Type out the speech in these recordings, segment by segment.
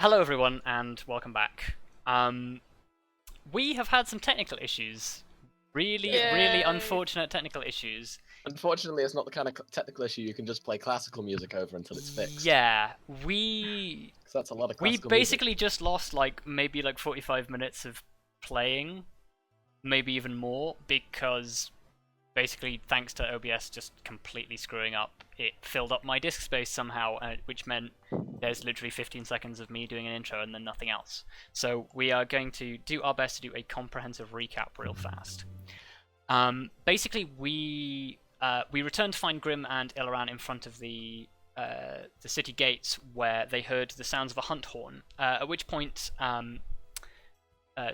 Hello everyone, and welcome back. We have had some technical issues. Really unfortunate technical issues. Unfortunately, it's not the kind of technical issue you can just play classical music over until it's fixed. Yeah, 'Cause that's a lot of we classical basically just lost maybe 45 minutes of playing, maybe even more, because basically thanks to OBS just completely screwing up, it filled up my disk space somehow, which meant there's literally 15 seconds of me doing an intro and then nothing else. So we are going to do our best to do a comprehensive recap real fast. Basically, we returned to find Grim and Ilaran in front of the city gates, where they heard the sounds of a hunt horn. At which point,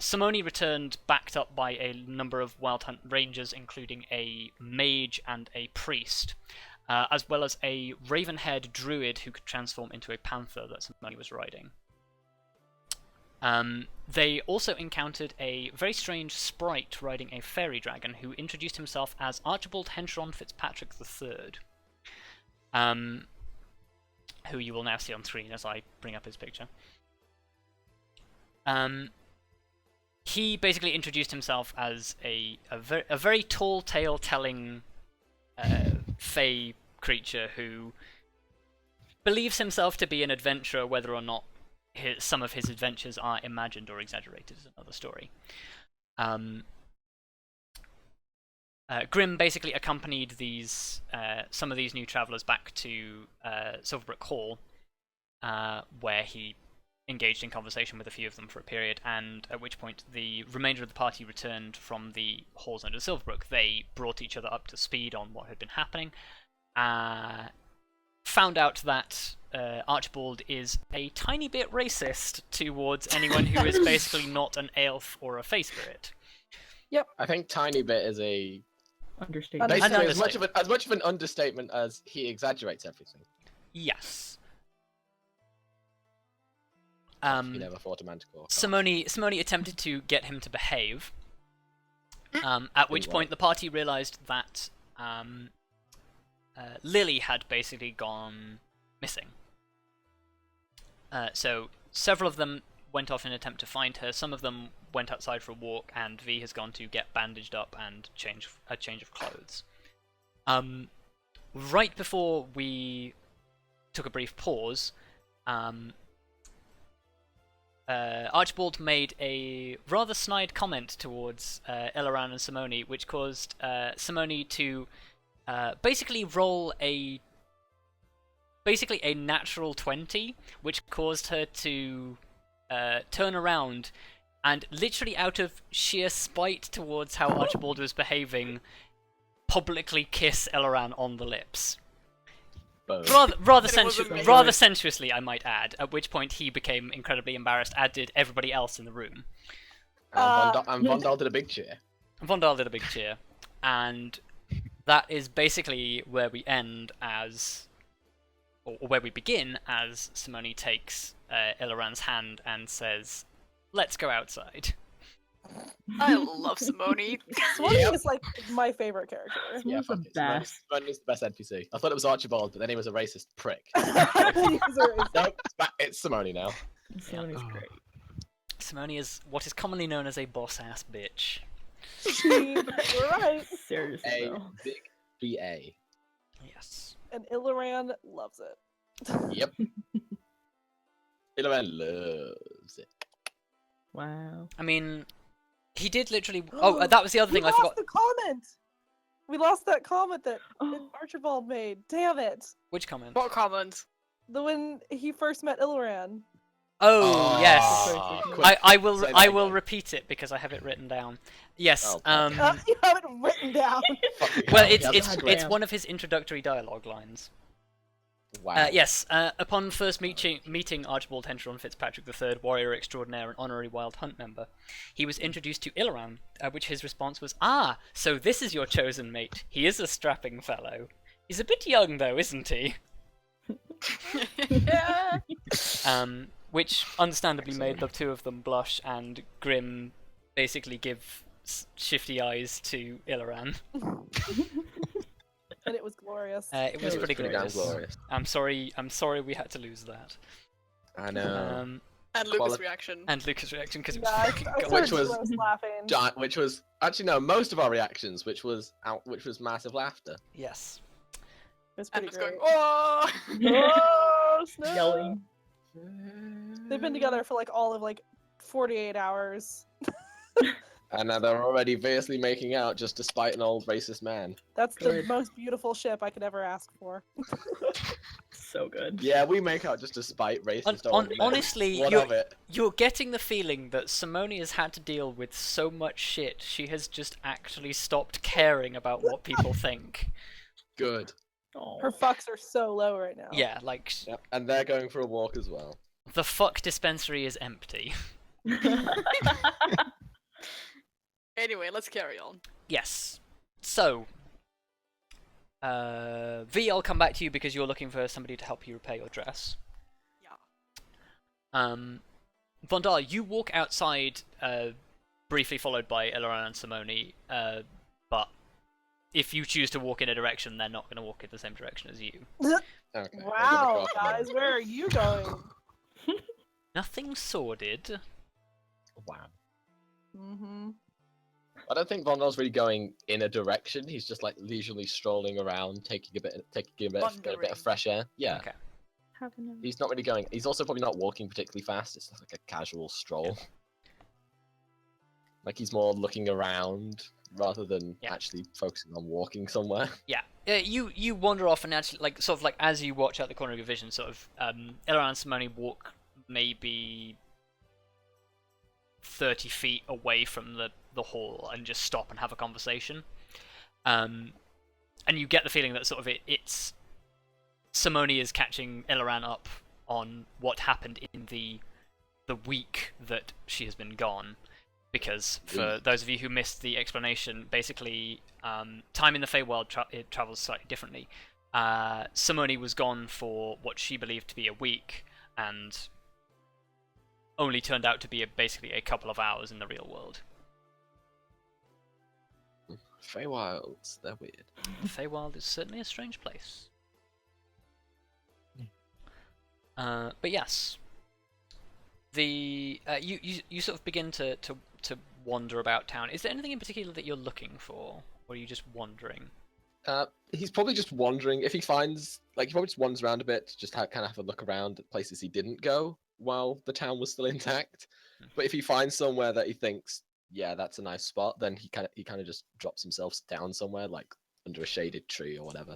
Simone returned, backed up by a number of Wild Hunt rangers, including a mage and a priest, as well as a raven-haired druid who could transform into a panther that Simone was riding. They also encountered a very strange sprite riding a fairy dragon who introduced himself as Archibald Henchron Fitzpatrick III, who you will now see on screen as I bring up his picture. He basically introduced himself as a very tall tale-telling fey creature who believes himself to be an adventurer, whether or not some of his adventures are imagined or exaggerated is another story. Grim basically accompanied some of these new travellers back to Silverbrook Hall, where he engaged in conversation with a few of them for a period, and at which point the remainder of the party returned from the halls under Silverbrook. They brought each other up to speed on what had been happening, found out that Archibald is a tiny bit racist towards anyone who is basically not an elf or a fey spirit. Yep. I think tiny bit is a understatement. Basically, as much of an understatement as he exaggerates everything. Yes. You never fought a manticore. Simone attempted to get him to behave, at which point the party realised that Lily had basically gone missing. So several of them went off in an attempt to find her. Some of them went outside for a walk, and V has gone to get bandaged up and change of clothes. Right before we took a brief pause, Archibald made a rather snide comment towards Ilaran and Simone, which caused Simone to basically roll a natural 20, which caused her to turn around and, literally out of sheer spite towards how Archibald was behaving, publicly kiss Ilaran on the lips. Rather sensuously, I might add, at which point he became incredibly embarrassed, as did everybody else in the room. And Vondal did a big cheer. Vondal did a big cheer. And that is basically where we end or where we begin, as Simone takes Ilaran's hand and says, "Let's go outside." I love Simone. Simone is like my favorite character. Yeah, the best. Simone's the best NPC. I thought it was Archibald, but then he was a racist prick. Nope, it's Simone now. Simone's great. Simone is what is commonly known as a boss-ass bitch. You're right. Seriously, A though. big BA. Yes. And Ilaran loves it. Yep. Ilaran loves it. Wow. I mean, he did literally... Oh, that was the other thing I forgot. We lost the comment! We lost that comment that Archibald made. Damn it. Which comment? What comment? The when he first met Ilaran. Oh, yes. Quick, I say that will again. repeat it because I have it written down. Yes. Oh, You have it written down. Well, Fucking hell, it's one of his introductory dialogue lines. Wow. Yes. Upon first meeting Archibald Henchron Fitzpatrick III, warrior extraordinaire and honorary Wild Hunt member, he was introduced to Ilaran, at which his response was, "Ah, so this is your chosen mate. He is a strapping fellow. He's a bit young though, isn't he?" Yeah. Which understandably made the two of them blush, and Grim basically give shifty eyes to Ilaran. And it was glorious. It was pretty damn glorious. glorious. I'm sorry we had to lose that. I know. And Luka's reaction. And Luka's reaction because it Yeah, was fucking I gold. Which started was- gross laughing. which was actually no, most of our reactions, which was massive laughter. Yes. It was And pretty it's great. going, oh! Oh, snap! Yelling. They've been together for like all of like 48 hours. And now they're already fiercely making out just to spite an old racist man. That's the Good. most beautiful ship I could ever ask for. So good. Yeah, we make out just to spite racist old men. Honestly, What you're, of it? you're getting the feeling that Simone has had to deal with so much shit, she has just actually stopped caring about what people think. Good. Aw. Her fucks are so low right now. Yeah, like, Yep. And they're going for a walk as well. the fuck dispensary is empty. Anyway, let's carry on. Yes. So, V, I'll come back to you because you're looking for somebody to help you repair your dress. Yeah. Vondal, you walk outside, briefly followed by Eleran and Simone, but if you choose to walk in a direction, they're not going to walk in the same direction as you. Okay. I'll give it Wow, a guys, where are you going? Nothing sordid. Wow. Mm-hmm. I don't think Vondal's really going in a direction. He's just like leisurely strolling around, taking a bit Wandering. of fresh air. Yeah. Okay. Having a- He's not really going. He's also probably not walking particularly fast. It's just like a casual stroll. Like he's more looking around rather than Yeah. actually focusing on walking somewhere. Yeah. You wander off and actually, like, sort of like as you watch out the corner of your vision, sort of, Eleran and Simone walk maybe 30 feet away from the hall and just stop and have a conversation. And you get the feeling that sort of it's Simone is catching Eleran up on what happened in the week that she has been gone. Because for those of you who missed the explanation, basically, time in the Feywild it travels slightly differently. Simone was gone for what she believed to be a week, and only turned out to be basically a couple of hours in the real world. Feywilds, they're weird. The Feywild is certainly a strange place. But yes, you sort of begin to wander about town. Is there anything in particular that you're looking for, or are you just wandering? He's probably just wandering. If he finds, like, he probably just wanders around a bit, just kind of have a look around at places he didn't go while the town was still intact. But if he finds somewhere that he thinks, yeah, that's a nice spot, then he kind of just drops himself down somewhere, like under a shaded tree or whatever.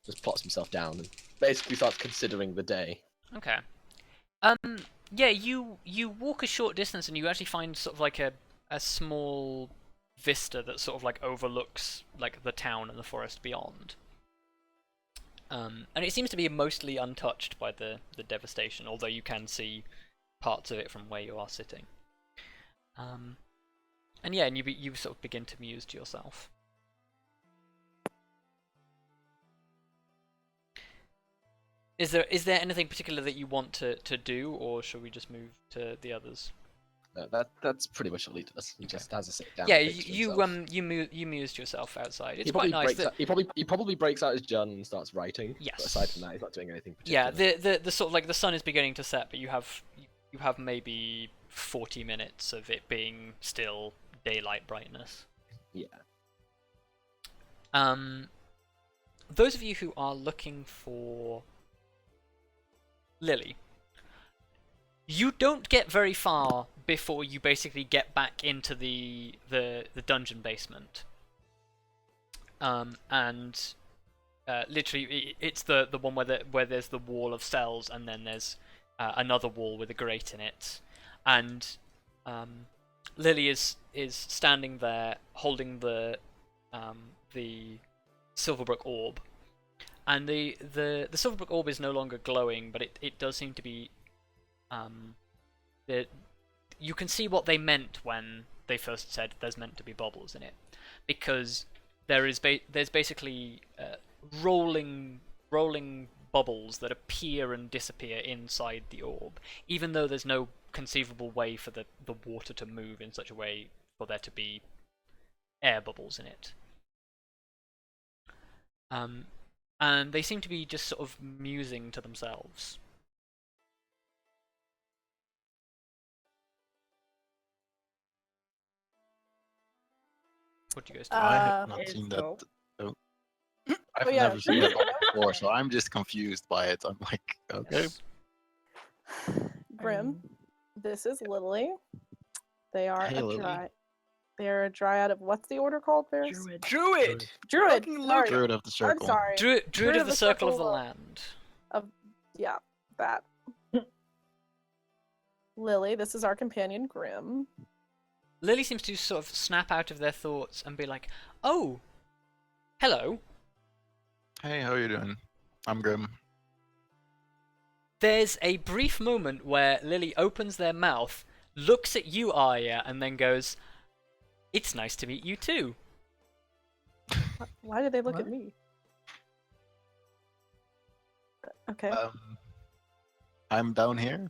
Just plots himself down and basically starts considering the day. Okay. Yeah, you walk a short distance and you actually find sort of like a small vista that sort of like overlooks like the town and the forest beyond. And it seems to be mostly untouched by the devastation, although you can see parts of it from where you are sitting. And yeah, and you sort of begin to muse to yourself. Is there anything particular that you want to do, or should we just move to the others? No, that's pretty much all he does. He just has a sit down. Yeah, and think to himself. you mused yourself outside. It's He quite probably nice that he probably breaks out his journal and starts writing. Yes. But aside from that, he's not doing anything yeah, particular. the sort of like the sun is beginning to set, but you have maybe 40 minutes of it being still daylight brightness. Yeah. Those of you who are looking for Lily, you don't get very far before you basically get back into the dungeon basement. And literally, it's the one where there's the wall of cells, and then there's another wall with a grate in it, and Lily is standing there holding the Silverbrook orb, and the Silverbrook orb is no longer glowing, but it does seem to be you can see what they meant when they first said there's meant to be bubbles in it, because there's basically rolling bubbles that appear and disappear inside the orb, even though there's no conceivable way for the water to move in such a way for there to be air bubbles in it. And they seem to be just sort of musing to themselves. What do you guys do? I have not It's seen that. dope. Oh. I've yeah. never seen that before, so I'm just confused by it. I'm like, okay. Yes. Grim, this is Lily. They are Hey, a Lily. They're a dryad of what's the order called, Ferrous? Druid. Druid! Druid. Fucking Sorry. Luka. Druid of the I'm circle. sorry. Druid of the Circle of the Circle Land. Yeah, that. Lily, this is our companion, Grim. Lily seems to sort of snap out of their thoughts and be like, "Oh, hello." Hey, how you doing? I'm Grim. There's a brief moment where Lily opens their mouth, looks at you, Arya, and then goes, "It's nice to meet you too." Why did they look at What? me? Okay. I'm down here.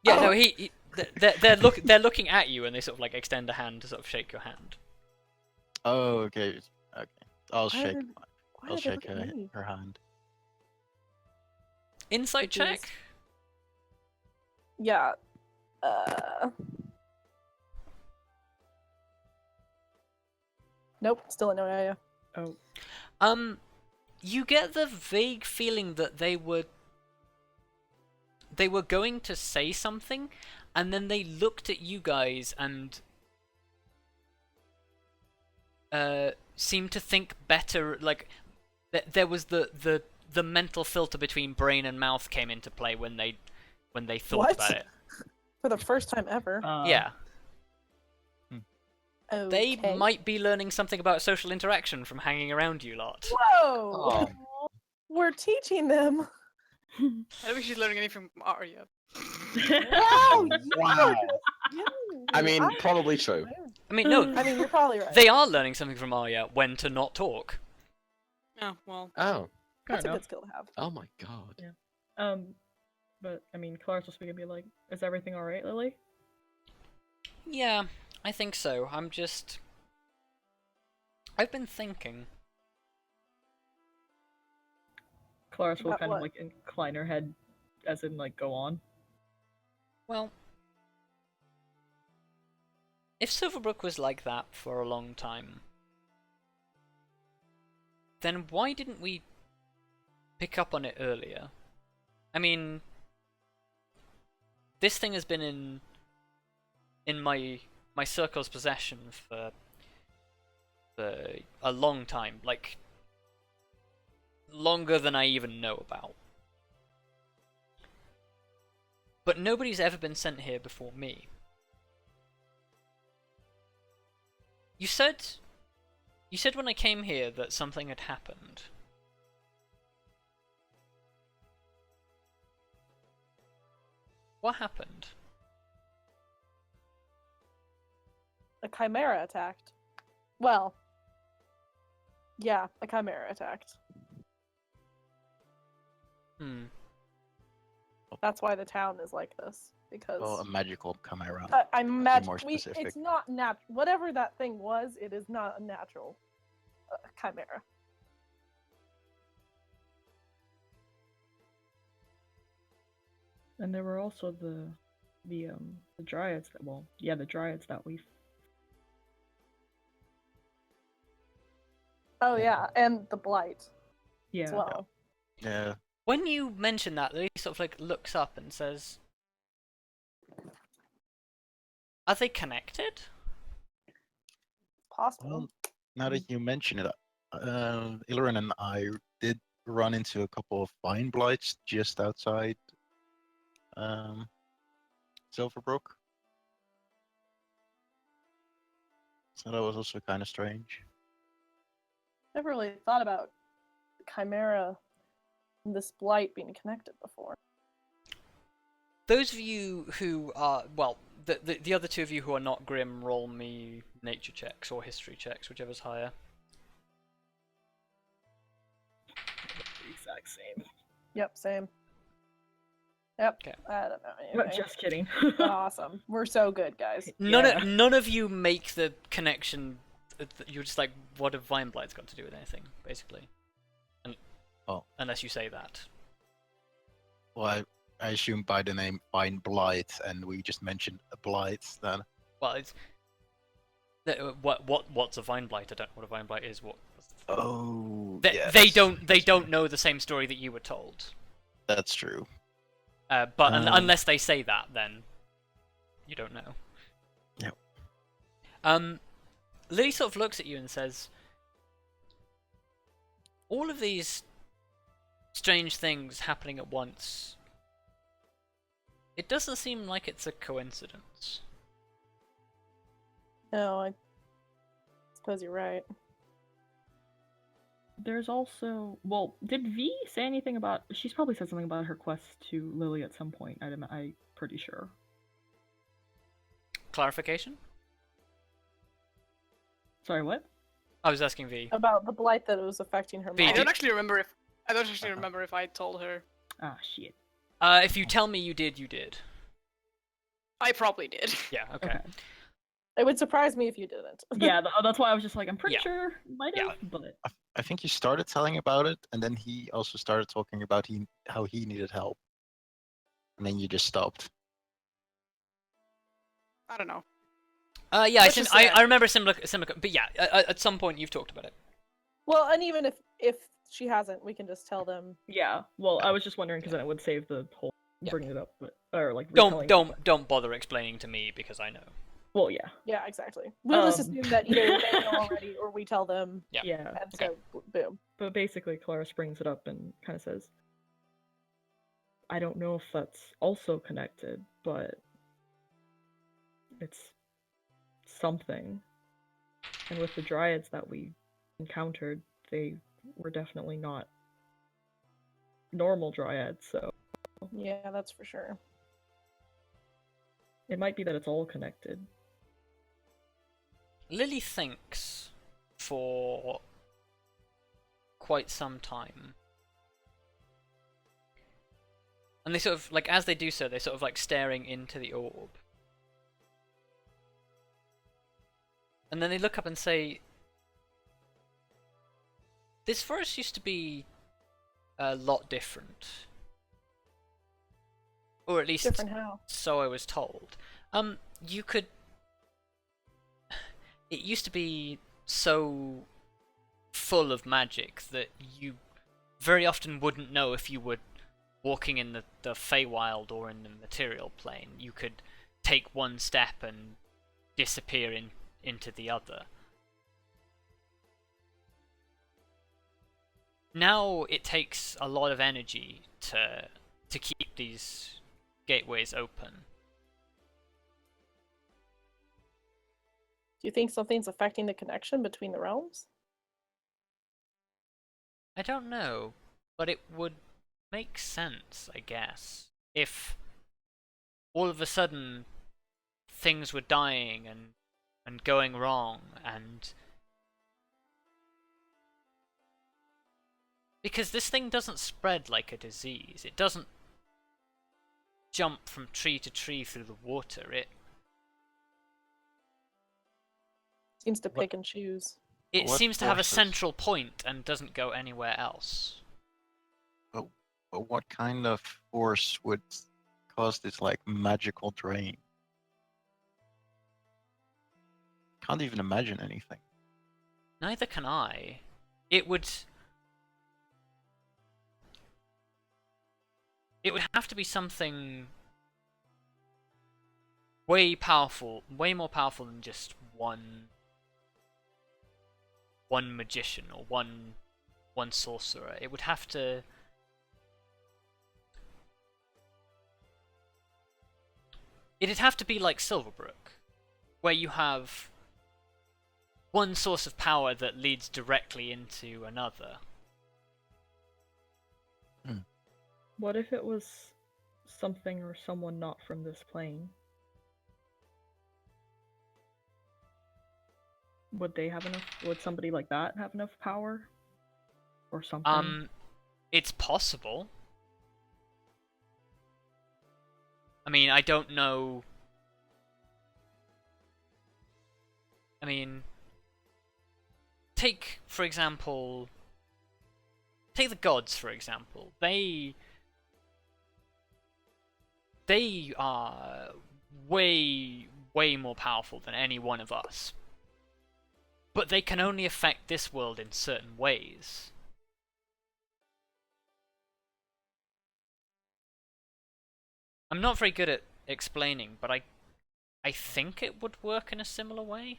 Yeah, Oh. no, they're looking at you, and they sort of like extend a hand to sort of shake your hand. Oh, okay. Okay. I'll Why shake. did- why I'll did they shake look at me? her hand. Insight Which is- check. Yeah. Nope, still a no area. Oh. You get the vague feeling that they were going to say something, and then they looked at you guys and seemed to think better. Like there was the mental filter between brain and mouth came into play when they thought What? about it. For the first time ever. Yeah, Okay. they might be learning something about social interaction from hanging around you lot. Whoa! Oh. We're teaching them. I don't think she's learning anything from Arya. Wow! Wow. I mean, probably true. I mean, no, I mean, you're probably right. they are learning something from Arya when to not talk. Oh, well. Oh. That's a enough. good skill to have. Oh my god. But I mean, Kelariis will speak and be like, "Is everything all right, Lily?" Yeah, I think so. I've been thinking. Kelariis will About kind what? of like incline her head, as in like, go on. Well, if Silverbrook was like that for a long time, then why didn't we pick up on it earlier? I mean, this thing has been in my circle's possession for a long time, like longer than I even know about. But nobody's ever been sent here before me. You said when I came here that something had happened. What happened? A chimera attacked. Well, yeah, a chimera attacked. Hmm. That's why the town is like this. Because Well, a magical chimera. I'm more magic. specific. It's not natural. Whatever that thing was, it is not a natural chimera. And there were also the dryads that the dryads that we. Oh yeah, and the blight Yeah. as well. Yeah. When you mention that, Lily sort of like looks up and says, "Are they connected?" Possible. Well, now that you mention it, Ilrin and I did run into a couple of vine blights just outside Silverbrook. So that was also kind of strange. Never really thought about chimera and this blight being connected before. Those of you who are, well, the other two of you who are not Grim, roll me nature checks or history checks, whichever's higher. The exact same. Yep, same. Yep. Okay. I don't know But anything. just kidding. Awesome. We're so good, guys. Yeah. None of you make the connection. You're just like, what have vine blights got to do with anything, basically? Unless you say that. Well, I assume by the name Vine Blight, and we just mentioned a blight, then. Well, it's What's a vine blight? I don't know what a vine blight is. What? Oh, They, yes. they don't know the same story that you were told. That's true. But unless they say that, then you don't know. Yep. Lily sort of looks at you and says, "All of these strange things happening at once. It doesn't seem like it's a coincidence." No, I suppose you're right. There's also, well, did V say anything about? She's probably said something about her quest to Lily at some point. I'm pretty sure. Clarification? Sorry, what? I was asking V. About the blight that was affecting her V, I mom. did- don't actually remember if I told her. Ah, shit. If you tell me you did, you did. I probably did. Yeah. Okay. Okay. It would surprise me if you didn't. Yeah, that's why I was just like, I'm pretty Yeah. sure you might have, but I think he started telling about it, and then he also started talking about how he needed help. And then you just stopped. I don't know. Yeah, Let's just say I remember similar, but yeah, at some point you've talked about it. Well, and even if she hasn't, we can just tell them. yeah. Well, I was just wondering because then it would save the whole Yeah. bringing it up, or like retelling it, but- Don't bother explaining to me because I know. Well, yeah. Yeah, exactly. We'll just Um. assume that either they know already or we tell them, Yeah. Yeah. and so boom. But basically, Kelariis brings it up and kind of says, I don't know if that's also connected, but it's something. And with the dryads that we encountered, they were definitely not normal dryads, so Yeah, that's for sure. it might be that it's all connected. Lily thinks for quite some time. And they sort of, like, as they do so, they're sort of, like, staring into the orb. And then they look up and say, this forest used to be a lot different. Or at least Different how? so I was told. You could... It used to be so full of magic that you very often wouldn't know if you were walking in the Feywild or in the material plane. You could take one step and disappear into the other. Now it takes a lot of energy to keep these gateways open. Do you think something's affecting the connection between the realms? I don't know, but it would make sense, I guess, if all of a sudden things were dying and going wrong, and because this thing doesn't spread like a disease. It doesn't jump from tree to tree through the water. Seems to pick and choose. It What seems to have a forces? central point and doesn't go anywhere else. But what kind of force would cause this, like, magical drain? Can't even imagine anything. Neither can I. It would have to be something way more powerful than just one magician or one sorcerer. It would have to... It'd have to be like Silverbrook, where you have one source of power that leads directly into another. What if it was something or someone not from this plane? Would they have enough? Would somebody like that have enough power? Or something? It's possible. I mean, I don't know. I mean, take, for example, take the gods, for example. They are way more powerful than any one of us. but they can only affect this world in certain ways. I'm not very good at explaining, but I think it would work in a similar way.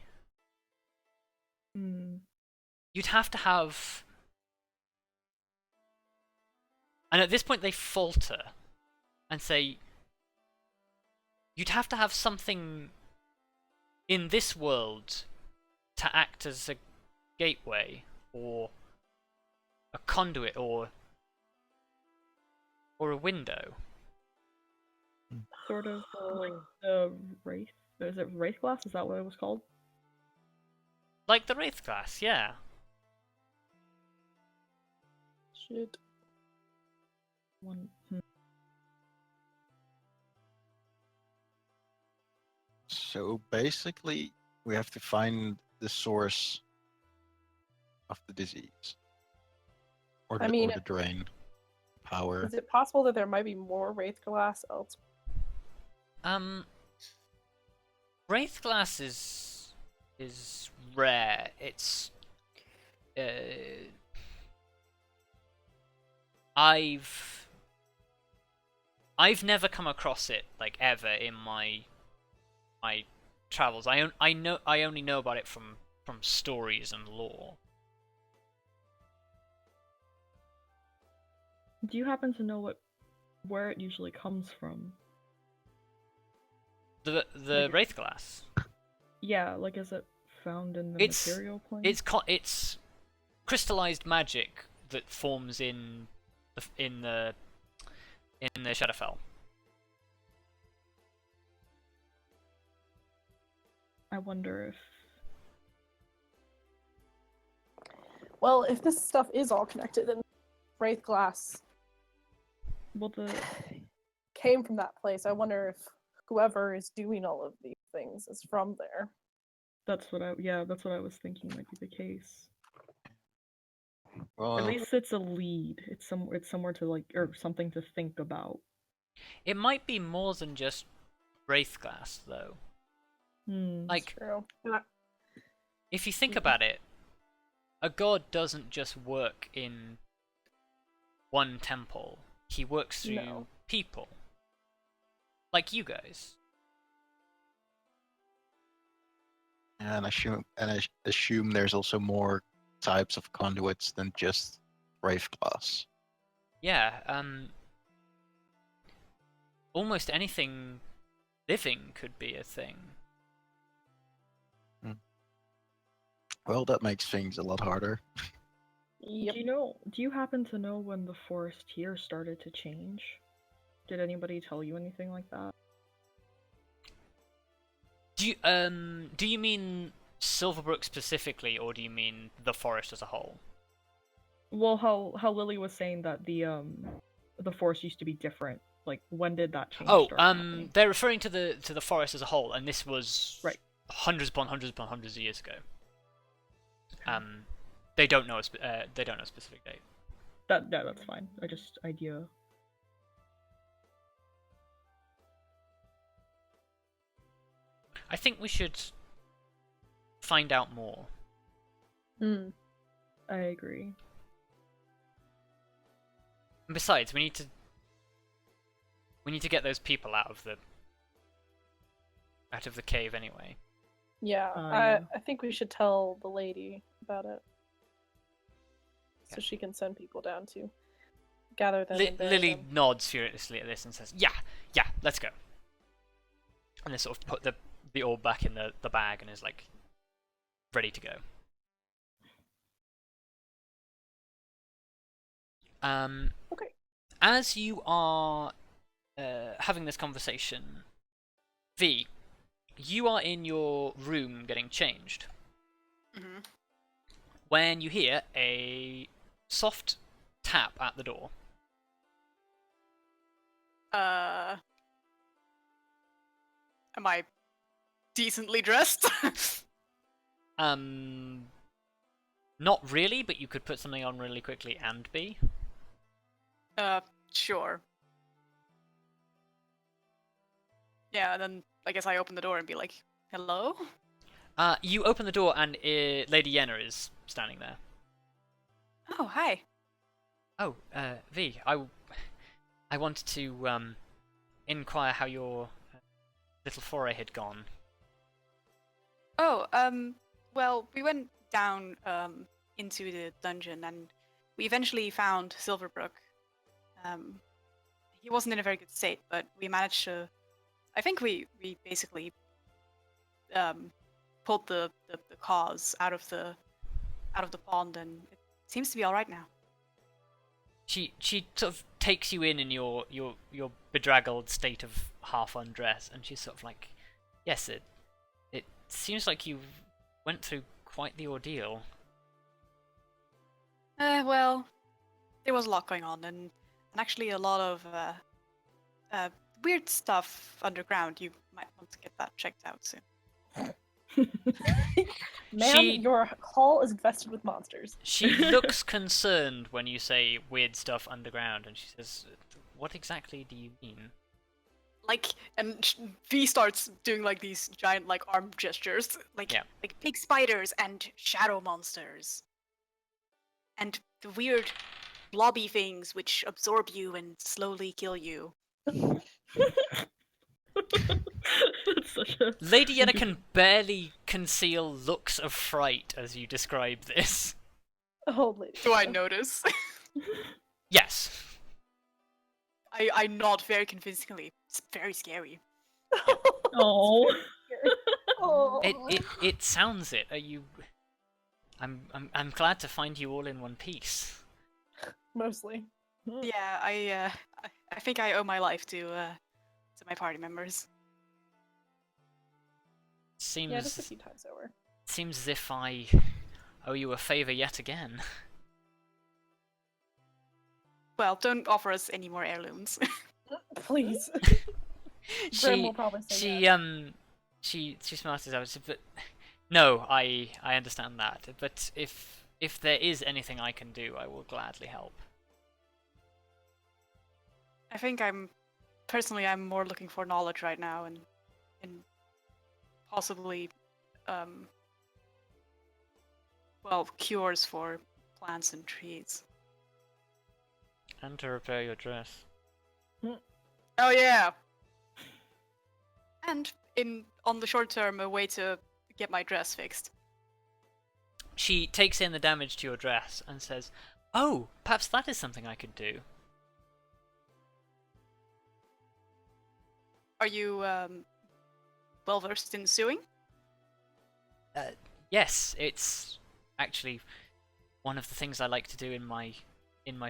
Hmm. You'd have to have... And at this point they falter and say... You'd have to have something in this world to act as a gateway, or a conduit, or a window. Sort of like the wraith. Is it wraith glass? Is that what it was called? Like the Wraith Glass, yeah. Shit. One. So basically, we have to find the source of the disease, or the, I mean, or the drain power. Is it possible that there might be more wraith glass elsewhere? Wraith Glass is rare. It's I've never come across it like ever in my travels. I only know about it from stories and lore. Do you happen to know where it usually comes from? The Like Wraith Glass. Yeah, like is it found in the It's- material plane? It's crystallized magic that forms in the Shadowfell. I wonder if Well, if this stuff is all connected, then wraith glass the came from that place. I wonder if whoever is doing all of these things is from there. that's what I was thinking might be the case. Well, At least it's a lead. It's somewhere to like or something to think about. It might be more than just Wraith Glass, though. Like, True. if you think about it, a god doesn't just work in one temple. He works through No. people. Like you guys. and I assume there's also more types of conduits than just Wraith Glass. Yeah, almost anything living could be a thing. Well, that makes things a lot harder. Yep. Do you happen to know when the forest here started to change? Did anybody tell you anything like that? Do you mean Silverbrook specifically, or do you mean the forest as a whole? Well, how Lily was saying that the forest used to be different. Like when did that change Oh, start happening? they're referring to the forest as a whole, and this was Right. hundreds upon hundreds upon hundreds of years ago. They don't know a specific date. That's fine. I just idea. I think we should find out more. Hmm. I agree. And besides, we need to get those people out of the cave anyway. Yeah, Yeah. I think we should tell the lady about it. So she can send people down to gather them and bury Lily them. nods furiously at this and says, yeah, let's go. And then sort of put the orb back in the bag and is like ready to go. Okay. As you are having this conversation, V, you are in your room getting changed Mm-hmm. when you hear a soft tap at the door. Am I decently dressed? Not really, but you could put something on really quickly and be. Sure. Yeah, and then I guess I open the door and be like, hello? You open the door and Lady Yenna is standing there. Oh, hi. Oh, V, I wanted to inquire how your little foray had gone. Oh, well, we went down into the dungeon and we eventually found Silverbrook. He wasn't in a very good state, but we managed to. I think we basically pulled the cause out of the pond, and it seems to be all right now. She sort of takes you in your bedraggled state of half undress, and she's sort of like, yes, it seems like you went through quite the ordeal. Well, there was a lot going on, and actually a lot of weird stuff underground. You might want to get that checked out soon. Ma'am, your hall is infested with monsters. She looks concerned when you say weird stuff underground, and she says, what exactly do you mean? V starts doing like these giant like arm gestures, like big spiders and shadow monsters, and the weird blobby things which absorb you and slowly kill you. Lady Yenna can barely conceal looks of fright as you describe this. Oh, Lady. Do I notice? Yes. I nod very convincingly. It's very scary. Oh. It sounds it. Are you? I'm glad to find you all in one piece. Mostly. Yeah, I think I owe my life to my party members. Seems. Yeah, just a few times over. Seems as if I owe you a favor yet again. Well, don't offer us any more heirlooms. Please. She will probably say she yes. she smarted out, but no, I understand that. But if there is anything I can do, I will gladly help. I think I'm more looking for knowledge right now, and possibly cures for plants and trees. And to repair your dress. Oh yeah. And on the short term, a way to get my dress fixed. She takes in the damage to your dress and says, "Oh, perhaps that is something I could do." Are you well versed in sewing? Yes, it's actually one of the things I like to do in my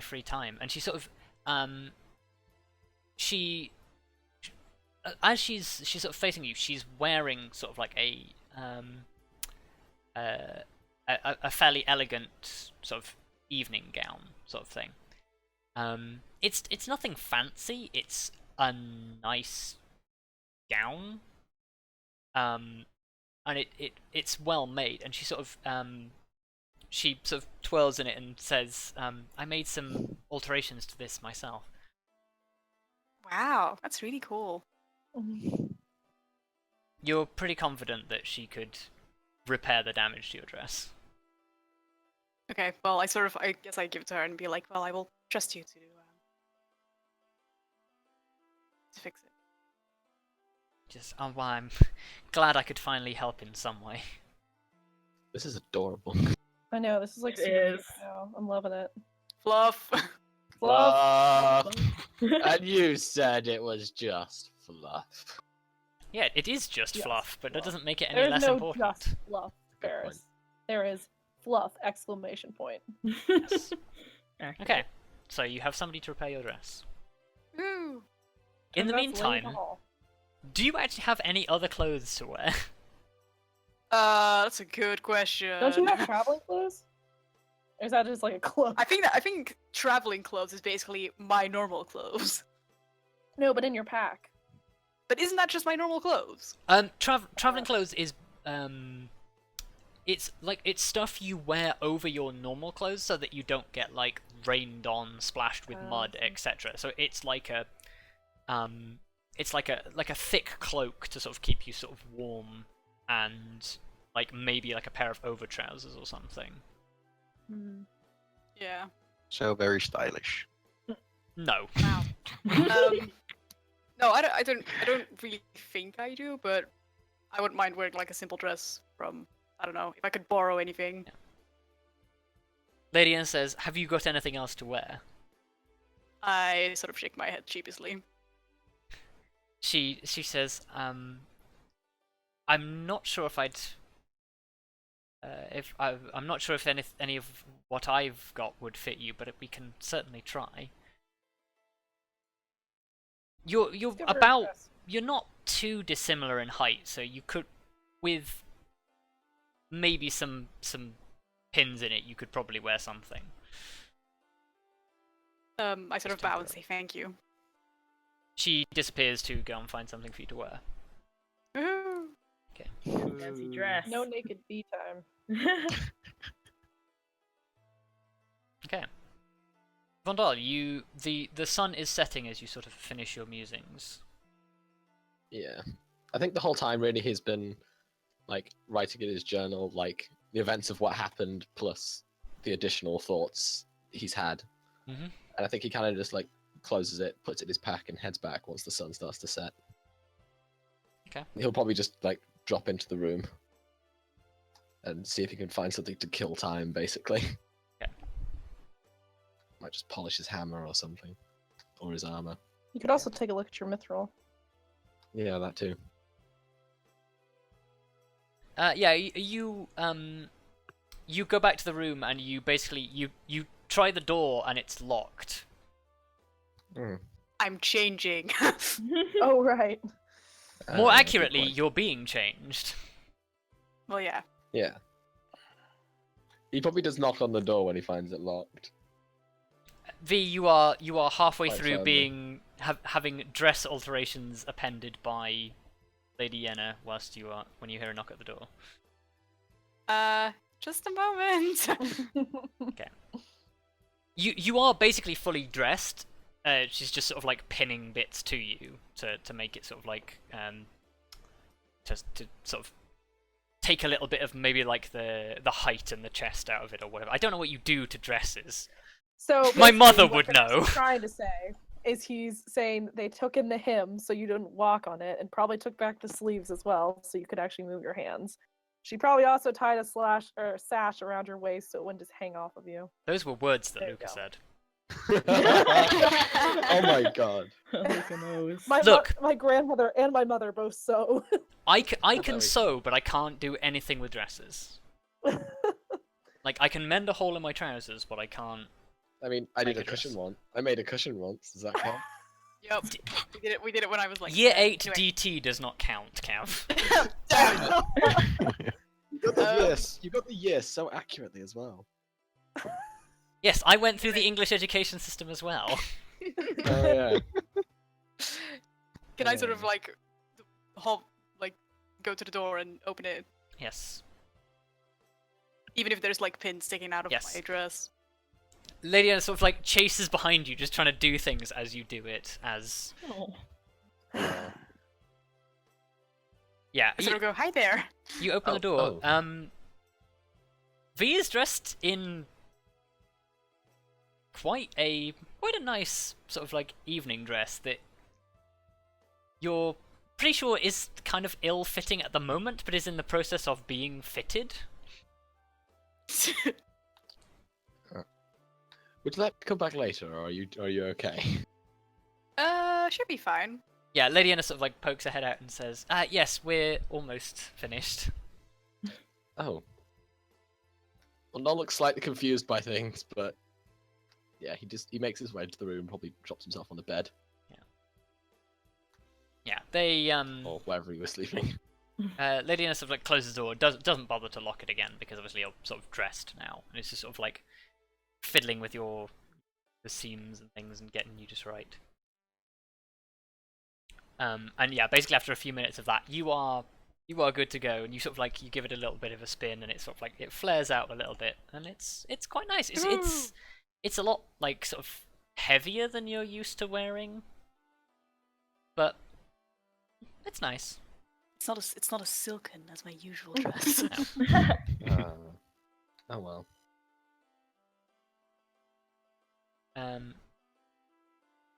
free time. And she sort of as she's sort of facing you, she's wearing sort of like a fairly elegant sort of evening gown sort of thing. It's nothing fancy. It's a nice gown. And it's well made, and she sort of twirls in it and says, I made some alterations to this myself. Wow, that's really cool. You're pretty confident that she could repair the damage to your dress. Okay, well, I guess I give it to her and be like, well, I will trust you to fix it. Well, I'm glad I could finally help in some way. This is adorable. I know, this is like It super is. cute now. I'm loving it. Fluff. Fluff. And you said it was just fluff. Yeah, it is just Yes, fluff, but that fluff. doesn't make it any There's less no important. just fluff, Good Ferrous. point. There is fluff! Exclamation point. Yes. Accurate. Okay, so you have somebody to repair your dress. Woo. In the Turns out it's Lady meantime, Hall. do you actually have any other clothes to wear? That's a good question. Don't you have traveling clothes? Or is that just like a cloak? I think traveling clothes is basically my normal clothes. No, but in your pack. But isn't that just my normal clothes? Traveling clothes is it's stuff you wear over your normal clothes so that you don't get like rained on, splashed with mud, I see. etc. So it's like a thick cloak to sort of keep you sort of warm and like maybe like a pair of over trousers or something. Yeah. So very stylish. No. Wow. No, I don't really think I do, but I wouldn't mind wearing like a simple dress from, I don't know, if I could borrow anything. Yeah. Lady Anne says, "Have you got anything else to wear?" I sort of shake my head sheepishly. She says, "I'm not sure if I'd I'm not sure if any of what I've got would fit you, but we can certainly try." You're Let's give her a about dress. you're not too dissimilar in height, so you could, with maybe some pins in it, you could probably wear something. I sort of bow and say thank you. She disappears to go and find something for you to wear. Woohoo! Okay. Fancy dress. No naked bee time. Okay. Vondal, the sun is setting as you sort of finish your musings. Yeah. I think the whole time really he's been like writing in his journal like the events of what happened plus the additional thoughts he's had. Mm-hmm. And I think he kind of just like closes it, puts it in his pack, and heads back once the sun starts to set. Okay. He'll probably just like drop into the room and see if he can find something to kill time, basically. Okay. Might just polish his hammer or something, or his armor. You could also take a look at your mithril. Yeah, that too. Yeah, you go back to the room and you basically you try the door and it's locked. Mm. I'm changing. Oh, right. More Good accurately, point. you're being changed. Well, yeah. Yeah. He probably does knock on the door when he finds it locked. V, you are halfway Quite through firmly. being having dress alterations appended by Lady Yenna when you hear a knock at the door. Just a moment. You are basically fully dressed. She's just sort of like pinning bits to you to make it sort of like just to sort of take a little bit of maybe like the height and the chest out of it or whatever. I don't know what you do to dresses. So My basically mother what would Ferrous know. is trying to say is he's saying they took in the hem so you didn't walk on it, and probably took back the sleeves as well so you could actually move your hands. She probably also tied a sash around your waist so it wouldn't just hang off of you. Those were words that There you Luka go. said. Oh my god. Luka knows. Look. My grandmother and my mother both sew. I very can sew, but I can't do anything with dresses. Like, I can mend a hole in my trousers, but I can't. I mean, I did Make a a dress. cushion once. I made a cushion once. Does that count? Yep. We did it when I was like Year 10. 8 Anyway. DT does not count, Cav. You got the yes. You got the yes so accurately as well. Yes, I went through the English education system as well. Oh yeah. Can I sort of like go to the door and open it, Yes. even if there's like pins sticking out of Yes. my dress? Lady Anna sort of like chases behind you, just trying to do things as you do it, as... Oh. Yeah, I sort of go, hi there. you open the door. oh. V is dressed in quite a nice sort of like evening dress that you're pretty sure is kind of ill-fitting at the moment, but is in the process of being fitted. Would you like to come back later, or are you okay? Should be fine. Yeah, Lady Anna sort of like pokes her head out and says, yes, we're almost finished. Oh. Well, Noel looks slightly confused by things, but yeah, he makes his way to the room, probably drops himself on the bed Yeah, they or wherever he was sleeping. Lady Anna sort of like closes the door, doesn't bother to lock it again because obviously you're sort of dressed now, and it's just sort of like fiddling with the seams and things and getting you just right. And yeah, basically after a few minutes of that, you are good to go, and you sort of like you give it a little bit of a spin, and it sort of like it flares out a little bit, and it's quite nice. It's a lot like sort of heavier than you're used to wearing, but it's nice. It's not as silken as my usual dress. Oh well.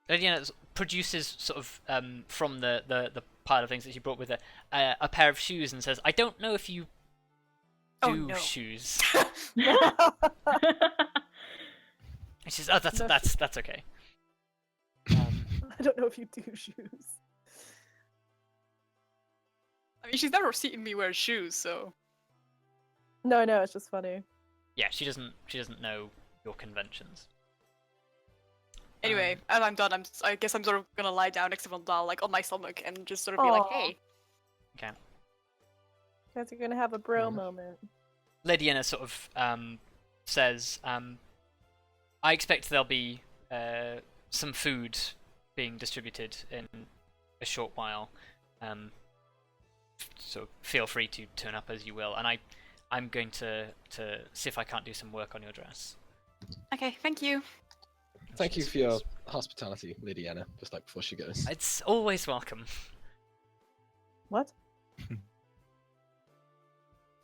Lydia produces sort of from the pile of things that she brought with her a pair of shoes and says, "I don't know if you do shoes." And she says, "Oh, that's okay." I don't know if you do shoes. I mean, she's never seen me wear shoes, so. No, it's just funny. Yeah, she doesn't know your conventions. Anyway, as I'm done, I guess I'm sort of gonna lie down next to Vondal, like on my stomach, and just sort of be like, "Hey." Okay. You guys are gonna have a bro moment. Lydia sort of says, "I expect there'll be some food being distributed in a short while. So feel free to turn up as you will, and I'm going to see if I can't do some work on your dress." Okay, thank you. Thank you for your hospitality, Lydiana, just like before she goes. It's always welcome. What?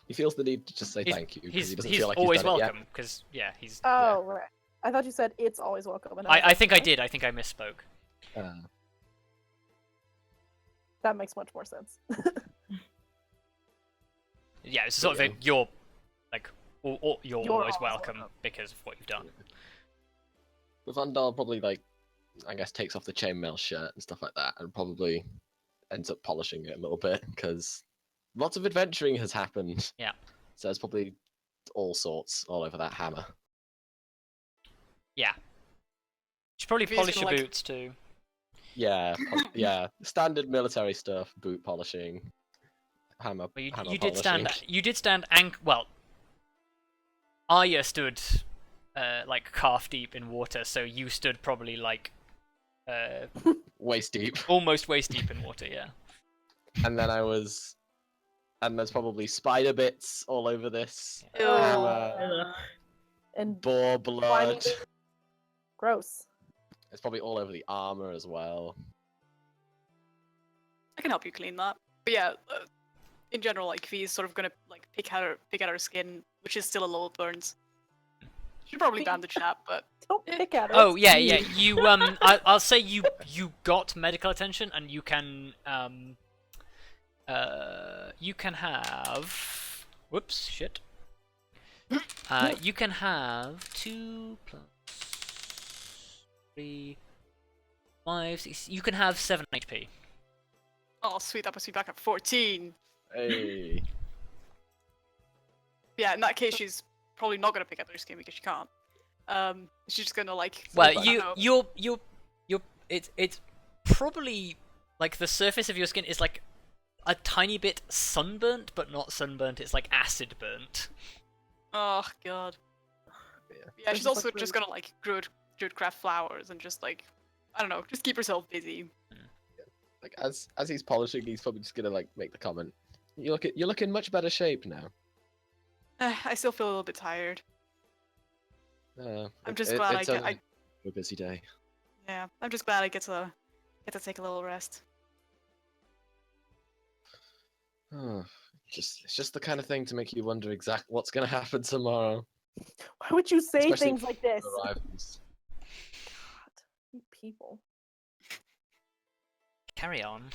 He feels the need to just say thank you because he doesn't feel like always he's done welcome, because he's... Oh, right. I thought you said it's always welcome. And I think I did. I think I misspoke. That makes much more sense. Yeah, it's sort of you're always welcome because of what you've done. But Vondal probably, like, I guess takes off the chainmail shirt and stuff like that and probably ends up polishing it a little bit because lots of adventuring has happened. Yeah. So there's probably all sorts all over that hammer. Yeah. Should probably polish your boots too. Yeah, yeah. Standard military stuff, boot polishing, hammer, Well, hammer you polishing. did stand well, Arya stood like calf deep in water, so you stood probably like waist deep. Almost waist deep in water, yeah. And then and there's probably spider bits all over this. And boar blood. Gross. It's probably all over the armor as well. I can help you clean that. But yeah, in general, like V's sort of gonna like pick at her skin, which is still a lot of burns. Should probably bandage that, but don't pick at it. Oh yeah. You I'll say you got medical attention, and you can have. Whoops, shit. You can have 2 + 3, 5, 6. You can have 7 HP. oh sweet, that puts me back at 14. Hey. Yeah, in that case, she's probably not gonna pick at her skin because she can't. She's just gonna like. Well, it's probably like the surface of your skin is like a tiny bit sunburnt, but not sunburnt. It's like acid burnt. Oh god. Yeah, she's also just gonna like druid craft flowers and just like, I don't know, just keep herself busy. Like as he's polishing, he's probably just gonna like make the comment. You're looking in much better shape now. I still feel a little bit tired. I'm just glad it's a busy day. Yeah, I'm just glad I get to take a little rest. Oh, it's just the kind of thing to make you wonder exactly what's going to happen tomorrow. Why would you say Especially things like this? Arrivals. God, you people. Carry on.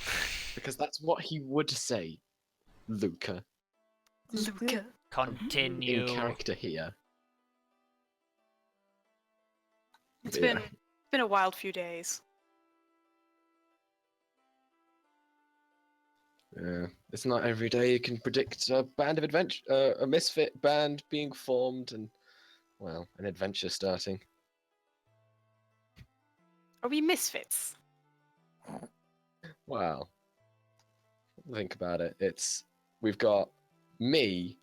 Because that's what he would say, Luka. Luka. Continue. In character here. It's been a wild few days. Yeah, it's not every day you can predict a band of adventure, a misfit band being formed, and well, an adventure starting. Are we misfits? Wow. Think about it. We've got me,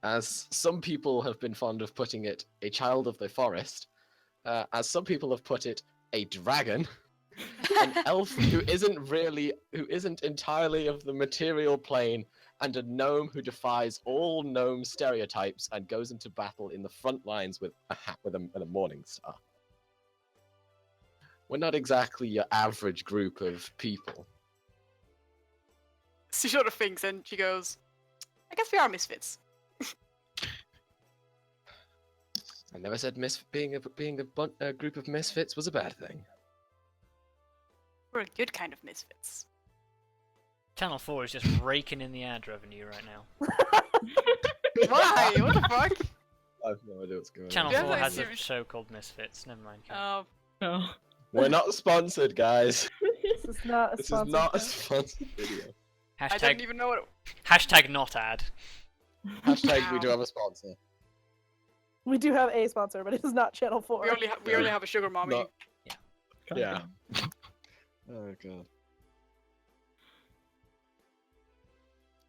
as some people have been fond of putting it, a child of the forest. As some people have put it, a dragon. An elf who isn't entirely of the material plane, and a gnome who defies all gnome stereotypes and goes into battle in the front lines with a hat with a morning star. We're not exactly your average group of people. She sort of thinks and she goes, I guess we are misfits. I never said being a group of misfits was a bad thing. We're a good kind of misfits. Channel 4 is just raking in the ad revenue right now. Why? What the fuck? I have no idea what's going Channel Yeah, 4 like, has a serious- show called Misfits. Never mind. Karen. Oh, Oh. on. We're not sponsored, guys. This is not a This is sponsored not a show. sponsored video. I didn't even know what. Hashtag not ad. Hashtag we do Wow. have a sponsor. We do have a sponsor, but it is not Channel 4. We only have a sugar mommy. Not- God Yeah. damn. Oh god.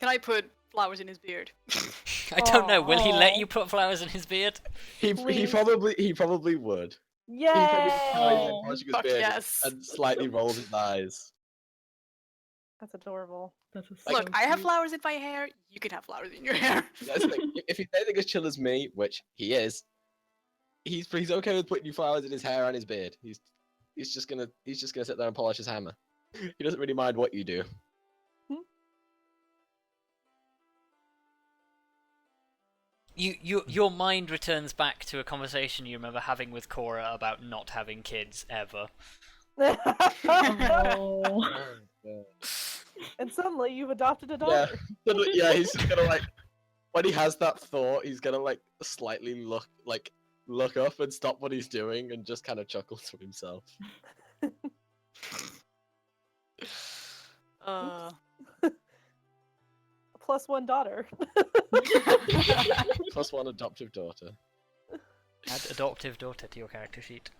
Can I put flowers in his beard? I don't know. Will he let Aw. you put flowers in his beard? He Please. probably would. He probably Yay! ties Oh, Portugal's fuck beard yes. and slightly rolls his eyes. That's adorable. That's a Look, so I have cute. flowers in my hair. You can have flowers in your hair. That's the thing. If he's anything as chill as me, which he is, he's okay with putting you flowers in his hair and his beard. He's just gonna sit there and polish his hammer. He doesn't really mind what you do. Your mind returns back to a conversation you remember having with Cora about not having kids ever. Oh. And suddenly you've adopted a daughter. Yeah, he's just gonna like when he has that thought, he's gonna like slightly look up and stop what he's doing and just kind of chuckle to himself. Plus one daughter. Plus one adoptive daughter. Add adoptive daughter to your character sheet.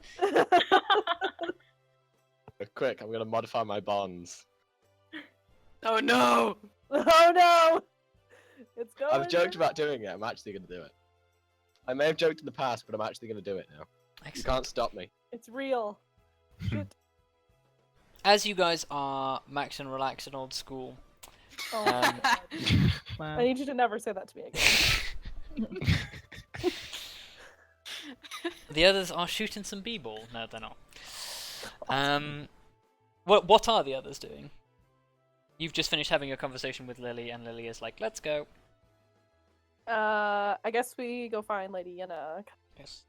Quick, I'm gonna modify my bonds. Oh no! Oh no! It's going. I've joked about doing it. I'm actually gonna do it. I may have joked in the past, but I'm actually gonna do it now. You Excellent. can't stop me. It's real. Shit. As you guys are max and relax and old school, Oh, Um, God. Wow. I need you to never say that to me again. the others are shooting some b-ball. No, they're not. What are the others doing? You've just finished having a conversation with Lily, and Lily is like, "Let's go." I guess we go find Lady Yenna Yes.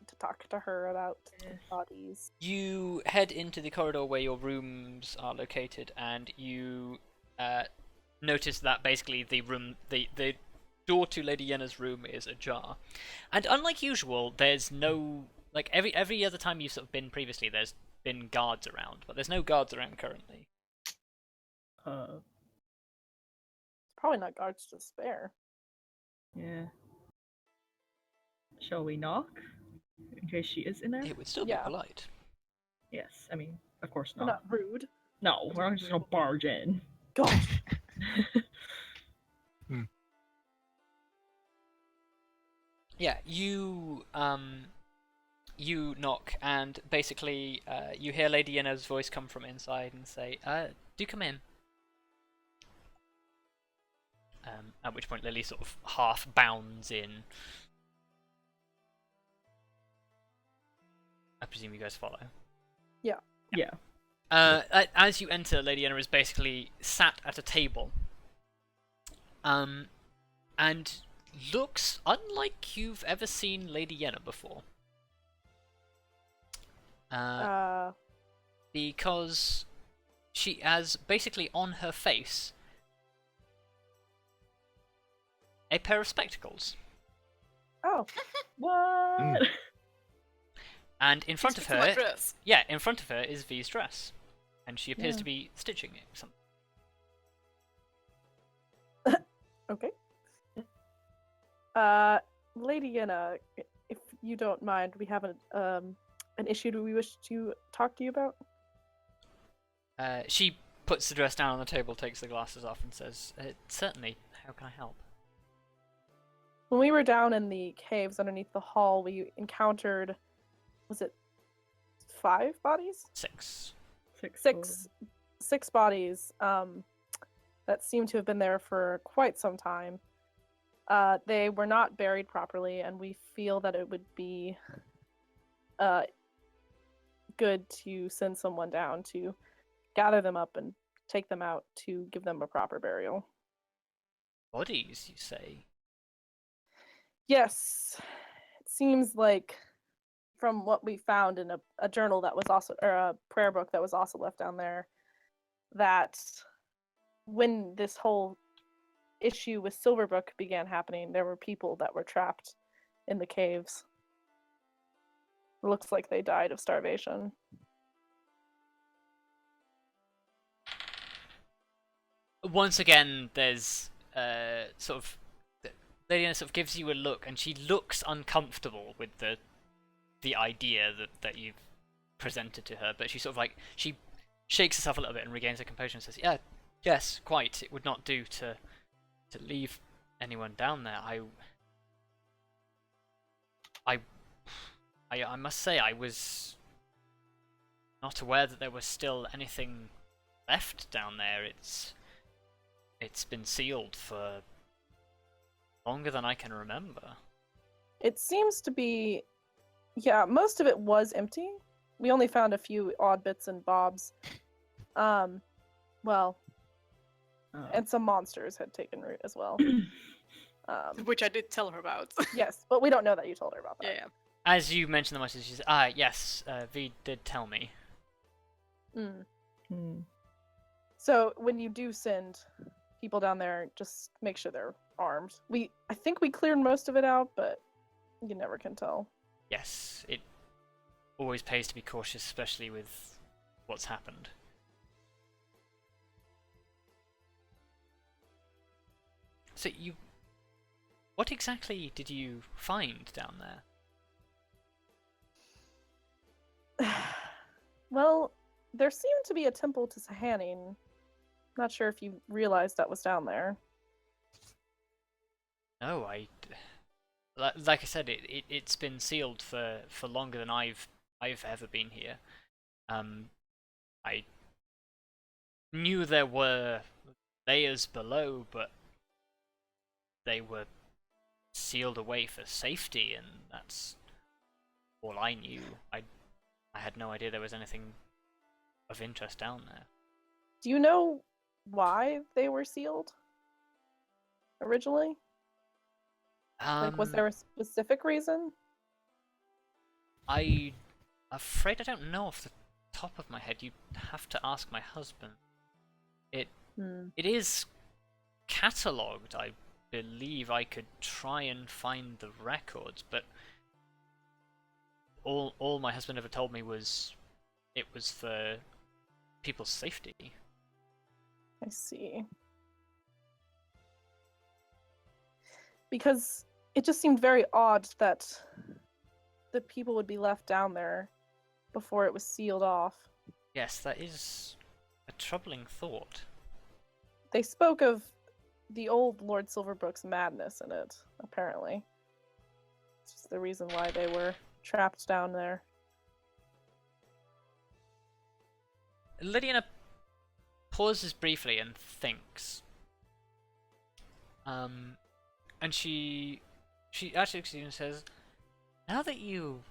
to talk to her about Yes. bodies. You head into the corridor where your rooms are located, and you notice that basically the door to Lady Yenna's room is ajar. And unlike usual, there's no like every other time you've sort of been previously, there's been guards around, but there's no guards around currently. Probably not guards to spare. Yeah. Shall we knock? In case she is in there? It would still Yeah. be polite. Yes, I mean, of course We're not. not rude. No, we're not just gonna barge in. Gosh. Yeah, you knock, and basically you hear Lady Yenna's voice come from inside and say, "Do come in." At which point Lily sort of half bounds in. I presume you guys follow. Yeah. As you enter, Lady Yenna is basically sat at a table. And looks unlike you've ever seen Lady Yenna before. Because she has basically on her face a pair of spectacles. Oh. What? And in front of Speak to my her, dress. yeah, in front of her is V's dress. And she appears Yeah. to be stitching it. Something. Okay. Lady Yenna, if you don't mind, we have an issue we wish to talk to you about. She puts the dress down on the table, takes the glasses off, and says, "Certainly. How can I help?" When we were down in the caves underneath the hall, we encountered, was it 5 bodies? 6. Six bodies that seem to have been there for quite some time. They were not buried properly, and we feel that it would be good to send someone down to gather them up and take them out to give them a proper burial. Bodies, you say? Yes. It seems like, from what we found in a journal that was also, or a prayer book that was also left down there, that when this whole issue with Silverbrook began happening, there were people that were trapped in the caves. It looks like they died of starvation. Once again, there's sort of Lady sort of gives you a look, and she looks uncomfortable with the idea that you've presented to her. But she sort of like she shakes herself a little bit and regains her composure and says, "Yeah, yes, quite. It would not do to leave anyone down there. I must say I was not aware that there was still anything left down there. It's been sealed for longer than I can remember." It seems to be, yeah, most of it was empty. We only found a few odd bits and bobs. Well, and some monsters had taken root as well. Which I did tell her about. Yes, but we don't know that you told her about that. Yeah. As you mentioned the monsters, she says, yes, V did tell me. So when you do send people down there, just make sure they're armed. I think we cleared most of it out, but you never can tell. Yes, it always pays to be cautious, especially with what's happened. So what exactly did you find down there? Well, there seemed to be a temple to Sahanin. Not sure if you realized that was down there. No, like I said, it's been sealed for longer than I've ever been here. I knew there were layers below, but they were sealed away for safety, and that's all I knew. I had no idea there was anything of interest down there. Do you know why they were sealed originally? Like, was there a specific reason? I'm afraid I don't know off the top of my head. You'd have to ask my husband. It is catalogued. I believe I could try and find the records, but all my husband ever told me was it was for people's safety. I see. Because it just seemed very odd that the people would be left down there before it was sealed off. Yes, that is a troubling thought. They spoke of the old Lord Silverbrook's madness in it, apparently. It's just the reason why they were trapped down there. Lydiana pauses briefly and thinks. And she actually says, "Now that you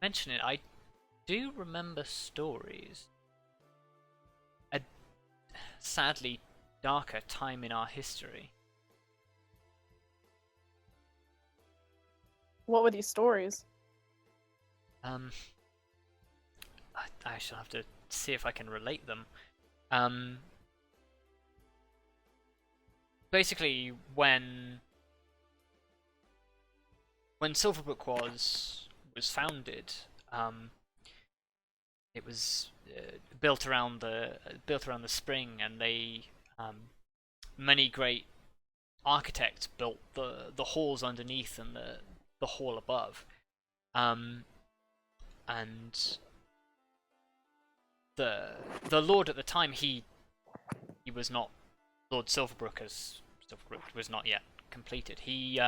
mention it, I do remember stories. A sadly darker time in our history." What were these stories? I shall have to see if I can relate them. Basically, when Silverbrook was founded, it was built around the spring, and they many great architects built the halls underneath and the hall above, and the lord at the time, he was not Lord Silverbrook, as Silverbrook was not yet completed. He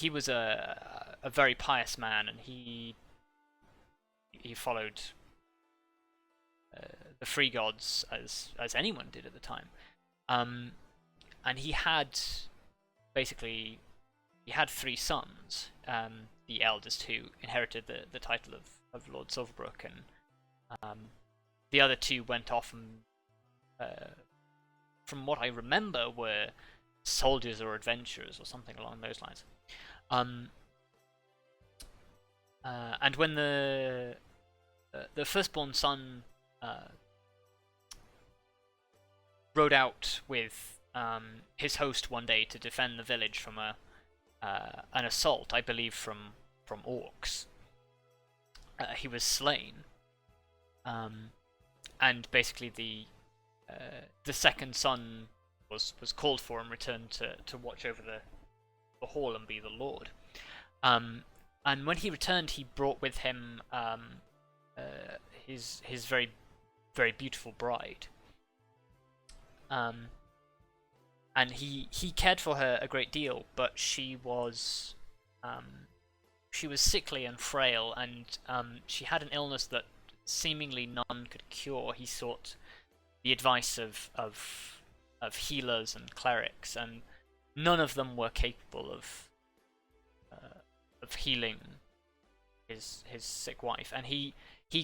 was a very pious man, and he followed the free gods as anyone did at the time. And he had three sons, the eldest, who inherited the title of Lord Silverbrook, and the other two went off and, from what I remember, were soldiers or adventurers or something along those lines. And when the firstborn son rode out with his host one day to defend the village from an assault, I believe from orcs, he was slain. And basically the second son was called for and returned to watch over the hall and be the lord. And when he returned, he brought with him his very, very beautiful bride. And he cared for her a great deal, but she was sickly and frail, and she had an illness that seemingly none could cure. He sought the advice of healers and clerics, and none of them were capable of healing his sick wife, and he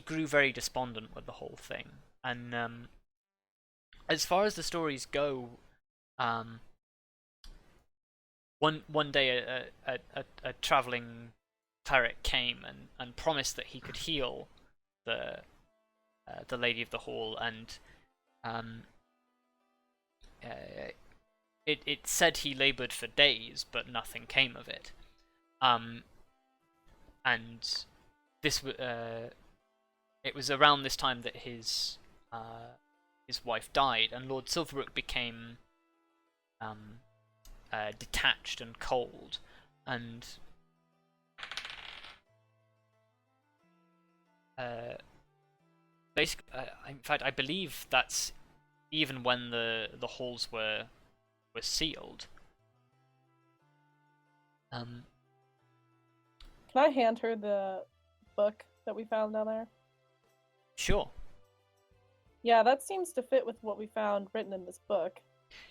grew very despondent with the whole thing. And as far as the stories go, one day a traveling cleric came and promised that he could heal the Lady of the Hall, and it said he labored for days, but nothing came of it. And this it was around this time that his wife died, and Lord Silverbrook became detached and cold, and basically, in fact, I believe that's even when the halls were sealed. Can I hand her the book that we found down there? Sure. Yeah, that seems to fit with what we found written in this book.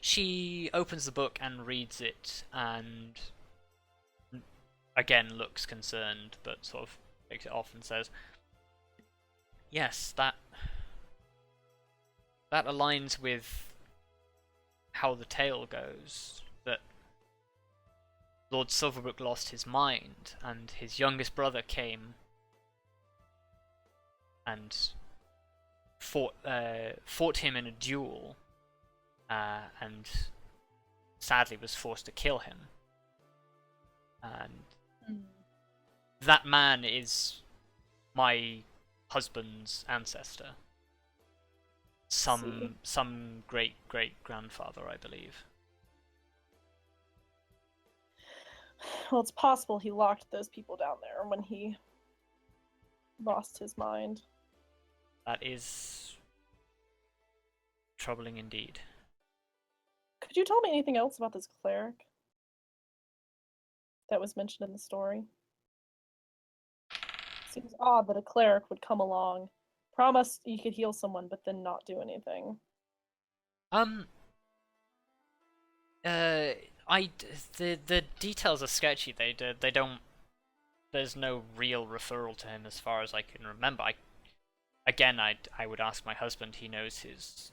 She opens the book and reads it, and again looks concerned, but sort of takes it off and says, "Yes, that aligns with how the tale goes. That Lord Silverbrook lost his mind, and his youngest brother came and fought him in a duel, and sadly was forced to kill him. And that man is my husband's ancestor. Some great grandfather, I believe." Well, it's possible he locked those people down there when he lost his mind. That is troubling indeed. Could you tell me anything else about this cleric that was mentioned in the story? Seems odd that a cleric would come along, promise you could heal someone, but then not do anything. The details are sketchy. They don't. There's no real referral to him as far as I can remember. I would ask my husband. He knows his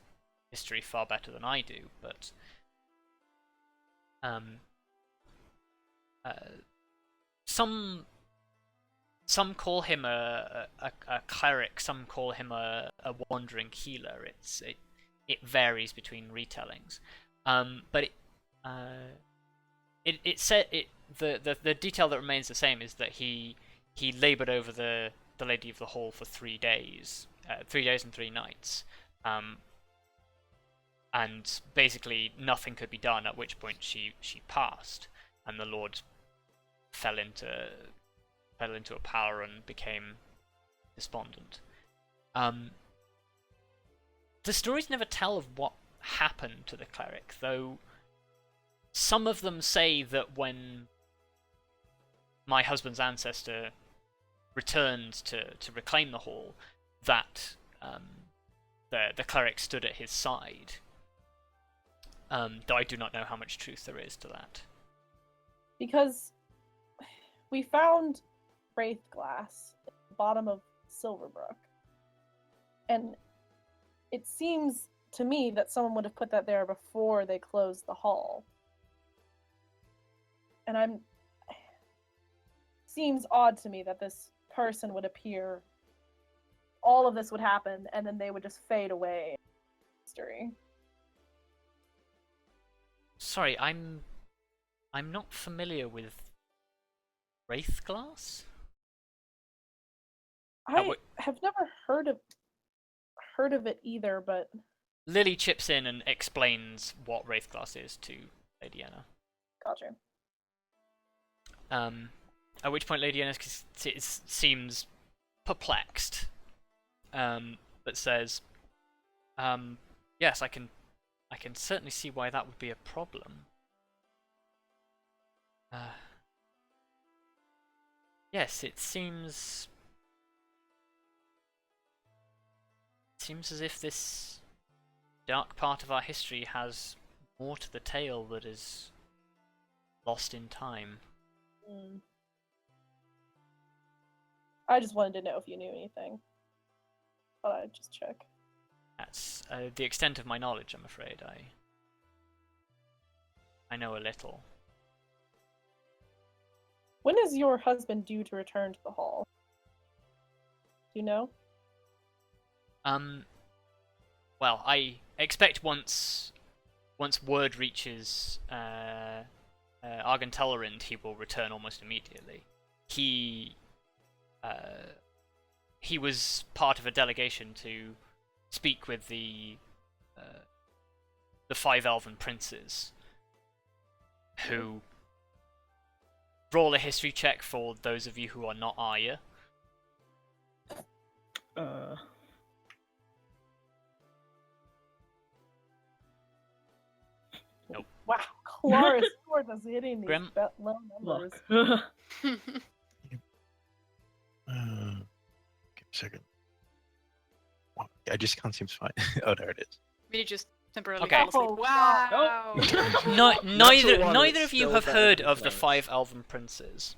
history far better than I do. But some call him a cleric. Some call him a wandering healer. It varies between retellings. But the detail that remains the same is that he labored over the Lady of the Hall for 3 days, 3 days and 3 nights, and basically nothing could be done. At which point she passed, and the Lord fell into a pallor and became despondent. The stories never tell of what happened to the cleric, though. Some of them say that when my husband's ancestor returned to reclaim the hall, that the cleric stood at his side. Though I do not know how much truth there is to that. Because we found wraith glass at the bottom of Silverbrook, and it seems to me that someone would have put that there before they closed the hall. And seems odd to me that this person would appear, all of this would happen, and then they would just fade away in history. Sorry, I'm not familiar with Wraithglass. I have never heard of it either, but Lily chips in and explains what Wraithglass is to Lady Anna. gotcha. At which point Lady Anna seems perplexed, but says, "Yes, I can certainly see why that would be a problem. Yes, it seems as if this dark part of our history has more to the tale that is lost in time." I just wanted to know if you knew anything. Thought I'd just check. That's the extent of my knowledge, I'm afraid. I know a little. When is your husband due to return to the hall? Do you know? Well, I expect once word reaches Argentellarind, he will return almost immediately. He was part of a delegation to speak with the 5 elven princes, who... Roll a history check for those of you who are not Arya. Nope. Wow, Kelariis scored us hitting these Grim? low numbers. Look. Give me a second. Oh, I just can't seem to find. Oh, there it is. Really just temporarily Okay. fall asleep. Wow. Neither of you still have better heard than of the playing. 5 elven princes.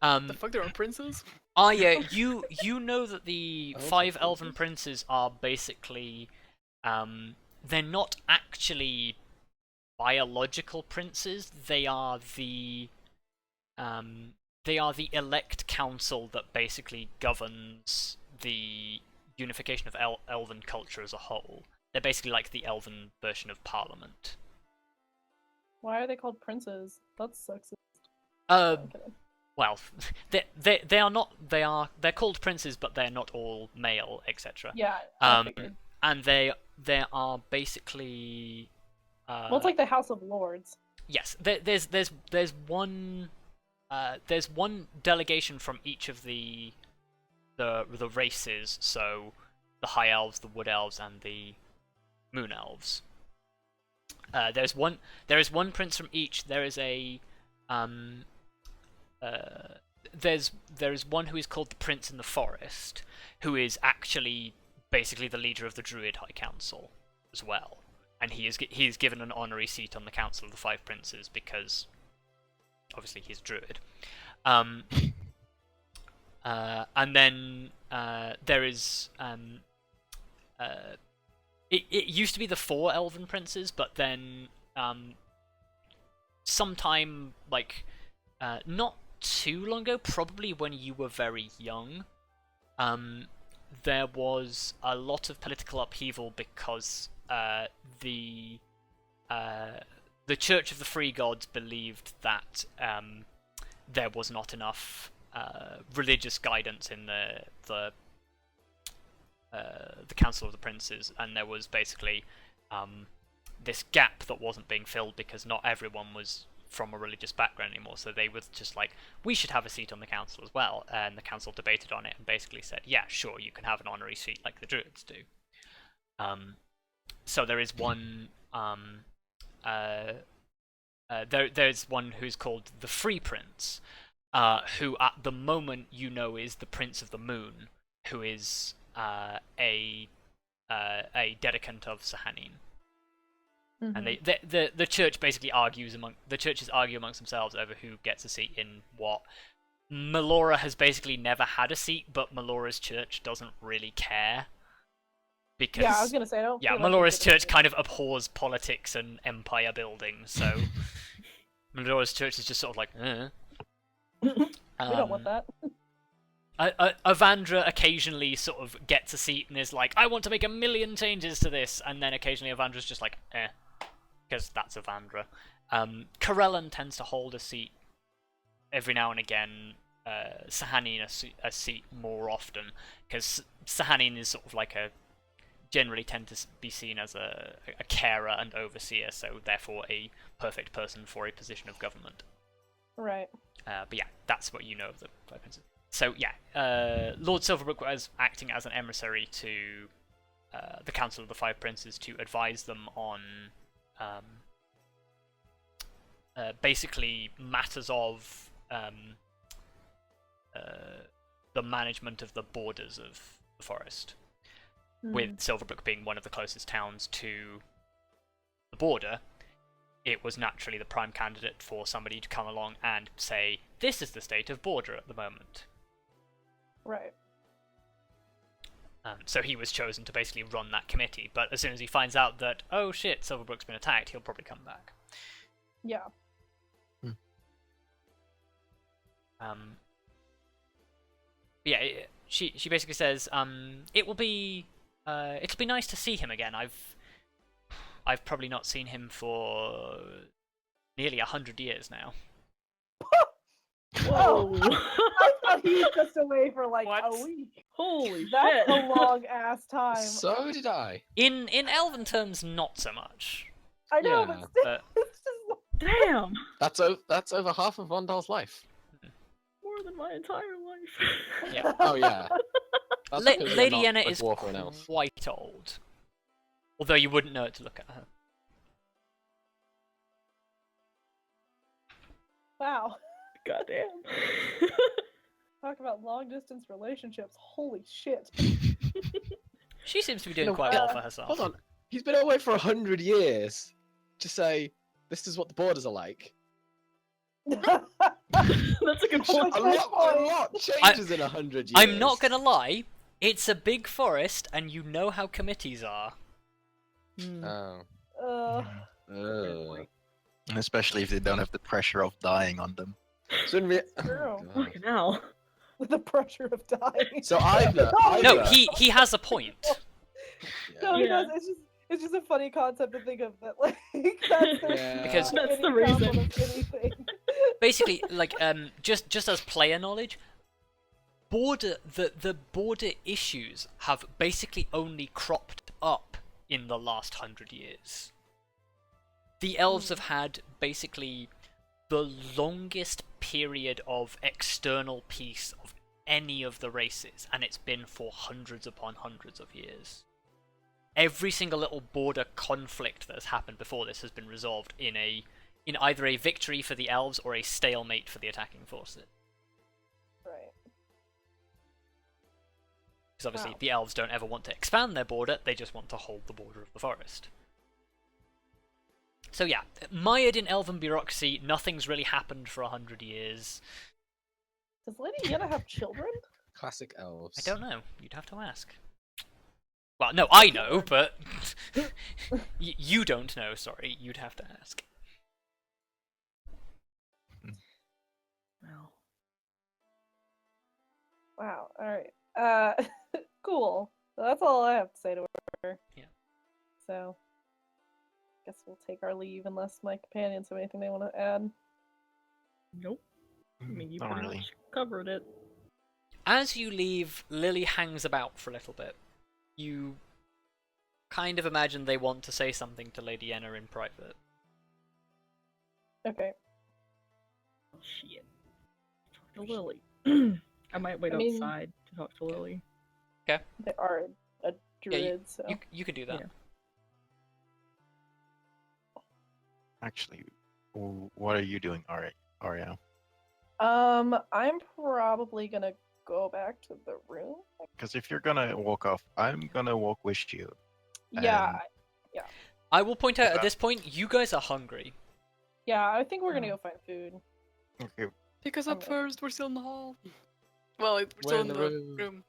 The fuck, there are princes? Arya, you know that the I don't 5 think elven princes. princes are basically, they're not actually biological princes. They are the elect council that basically governs the unification of elven culture as a whole. They're basically like the elven version of Parliament. Why are they called princes? That's sexist. Um, Well, they are not. They're called princes, but they're not all male, etc. Yeah, I figured. And they are basically. Well, it's like the House of Lords. Yes, there's one delegation from each of the races. So the High Elves, the Wood Elves, and the Moon Elves. There is one prince from each. There is a there is one who is called the Prince in the Forest, who is actually basically the leader of the Druid High Council as well, and he is given an honorary seat on the Council of the 5 Princes because obviously he's a Druid. And then there is it used to be the 4 Elven Princes, but then sometime not too long ago, probably when you were very young, there was a lot of political upheaval because the Church of the Free Gods believed that there was not enough religious guidance in the Council of the Princes, and there was basically this gap that wasn't being filled because not everyone was from a religious background anymore, so they were just like, we should have a seat on the council as well, and the council debated on it and basically said, yeah, sure, you can have an honorary seat like the Druids do. So there is one there's one who's called the Free Prince, who at the moment you know is the Prince of the Moon, who is a dedicant of Sahanin. And the church basically churches argue amongst themselves over who gets a seat in what. Melora has basically never had a seat, but Melora's church doesn't really care. Because Yeah, I was gonna say I don't. yeah, feel like Melora's they did church kind of abhors politics and empire building, so Melora's church is just sort of like, we don't want that. Avandra occasionally sort of gets a seat and is like, I want to make 1,000,000 changes to this, and then occasionally Avandra's just like, because that's Avandra. Corellan tends to hold a seat every now and again. Sahanin a seat more often, because Sahanin is sort of like generally tend to be seen as a carer and overseer, so therefore a perfect person for a position of government. Right. But yeah, that's what you know of the Five Princes. So yeah, Lord Silverbrook was acting as an emissary to the Council of the Five Princes to advise them on basically matters of the management of the borders of the forest, with Silverbrook being one of the closest towns to the border. It was naturally the prime candidate for somebody to come along and say, this is the state of border at the moment. Right. So he was chosen to basically run that committee, but as soon as he finds out that, oh shit, Silverbrook's been attacked, he'll probably come back. Yeah. Yeah, she basically says, it'll be nice to see him again. I've probably not seen him for nearly 100 years now. Whoa! I thought he was just away for like What? a week. Holy That's shit! a long ass time. So did I. In Elven terms, not so much. I know, Yeah, but still, but- it's just Damn! That's over half of Vondal's life. More than my entire life. Yeah. Oh yeah. That's because you're Lady not Yenna a is dwarf or an elf. quite old. Although you wouldn't know it to look at her. wow. Goddamn. Talk about long distance relationships. Holy shit. She seems to be doing No, quite well for herself. Hold on. He's been away for 100 years. To say this is what the borders are like. That's a good point. A lot changes in 100 years. I'm not gonna lie, it's a big forest, and you know how committees are. Oh. Point. And especially if they don't have the pressure of dying on them. So in True. God. Fucking hell. The pressure of dying. So either No, he has a point. No, Yeah. because it's just a funny concept to think of that, like that's their Yeah. Because- That's the any reason. compliment of anything. Basically, like, just as player knowledge, the border issues have basically only cropped up in the last 100 years. The elves have had basically the longest period of external peace of any of the races, and it's been for hundreds upon hundreds of years. Every single little border conflict that has happened before this has been resolved in either a victory for the elves or a stalemate for the attacking forces. Right. Because obviously Wow. the elves don't ever want to expand their border, they just want to hold the border of the forest. So yeah, mired in elven bureaucracy, nothing's really happened for 100 years. Does Lady Yenna have children? Classic elves. I don't know, you'd have to ask. Well, no, I know, but you don't know, sorry, you'd have to ask. Well, Wow. All right. Cool. So that's all I have to say to her. Yeah. So, guess we'll take our leave unless my companions have anything they want to add. nope. I mean, you Not pretty really. much covered it. As you leave, Lily hangs about for a little bit. You kind of imagine they want to say something to Lady Yenna in private. Okay. Oh, shit. Talk to Lily. I might wait I mean- outside to talk to Lily. They are a druid, Yeah, so. You could do that. Yeah. Actually, what are you doing, Arya? I'm probably gonna go back to the room. Because if you're gonna walk off, I'm gonna walk with you. Yeah, I will point out at this point, you guys are hungry. yeah. I think we're gonna go find food. Okay. Pick us I'm up gonna- first. We're still in the hall. Well, we're We're still in in the the room. room.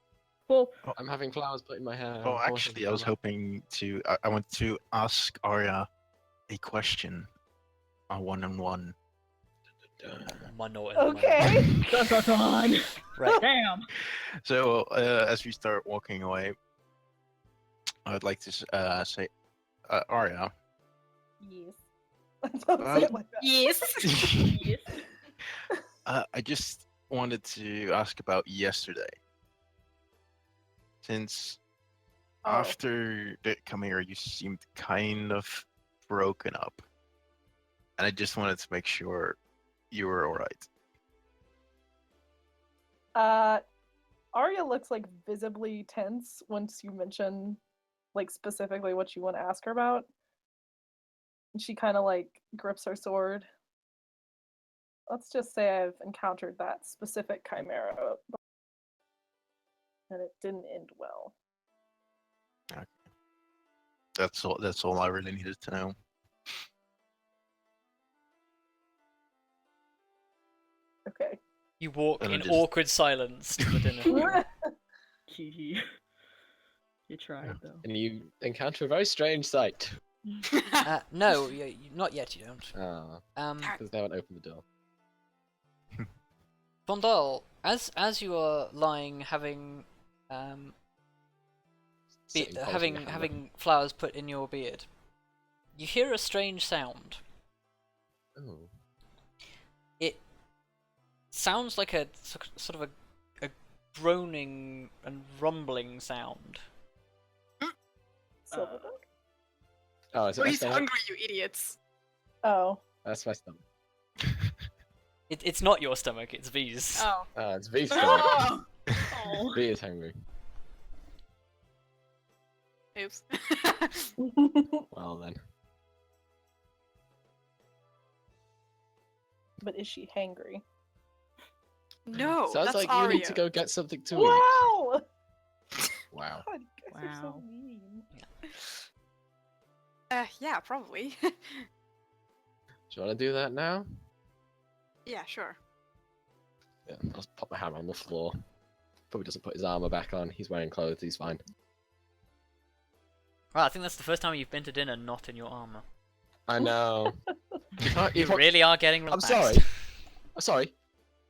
Well, I'm having flowers put in my hair. Well, I'm actually, I was forcing hoping to. I want to ask Arya a question. A one-on-one. Okay. Dun, dun. Right. Damn. So, as we start walking away, I'd like to say, Arya. Yes. Don't say it like that. Yes. Yes. I just wanted to ask about yesterday. Since Oh. after the Chimera, you seemed kind of broken up. And I just wanted to make sure you were alright. Arya looks like visibly tense once you mention like specifically what you want to ask her about. And she kind of like grips her sword. Let's just say I've encountered that specific chimera, and it didn't end well. That's all I really needed to know. Okay. You walk And I in just- awkward silence to the dinner room. You tried though. And you encounter a very strange sight. No, not yet. You don't. Because they haven't opened the door. Vondal, as you are lying, having Sitting polishing the hammer. having flowers put in your beard, you hear a strange sound. Oh. It sounds like a sort of a groaning and rumbling sound. Silverback? Oh, is it Oh, my he's stomach? hungry, you idiots. Oh. That's my stomach. It's not your stomach, it's V's. Oh. It's V's stomach. Oh. V is hungry. Oops. Well then. But is she hangry? No, Sounds that's like Arya. you need to go get something to eat. Wow! Wow. God, you guys are so Wow. mean. Yeah, probably. Do you want to do that now? Yeah, sure. Yeah, I'll just pop my hammer on the floor. Probably doesn't put his armor back on. He's wearing clothes. He's fine. Well, I think that's the first time you've been to dinner not in your armor. I know. You really are getting I'm relaxed. sorry. I'm sorry.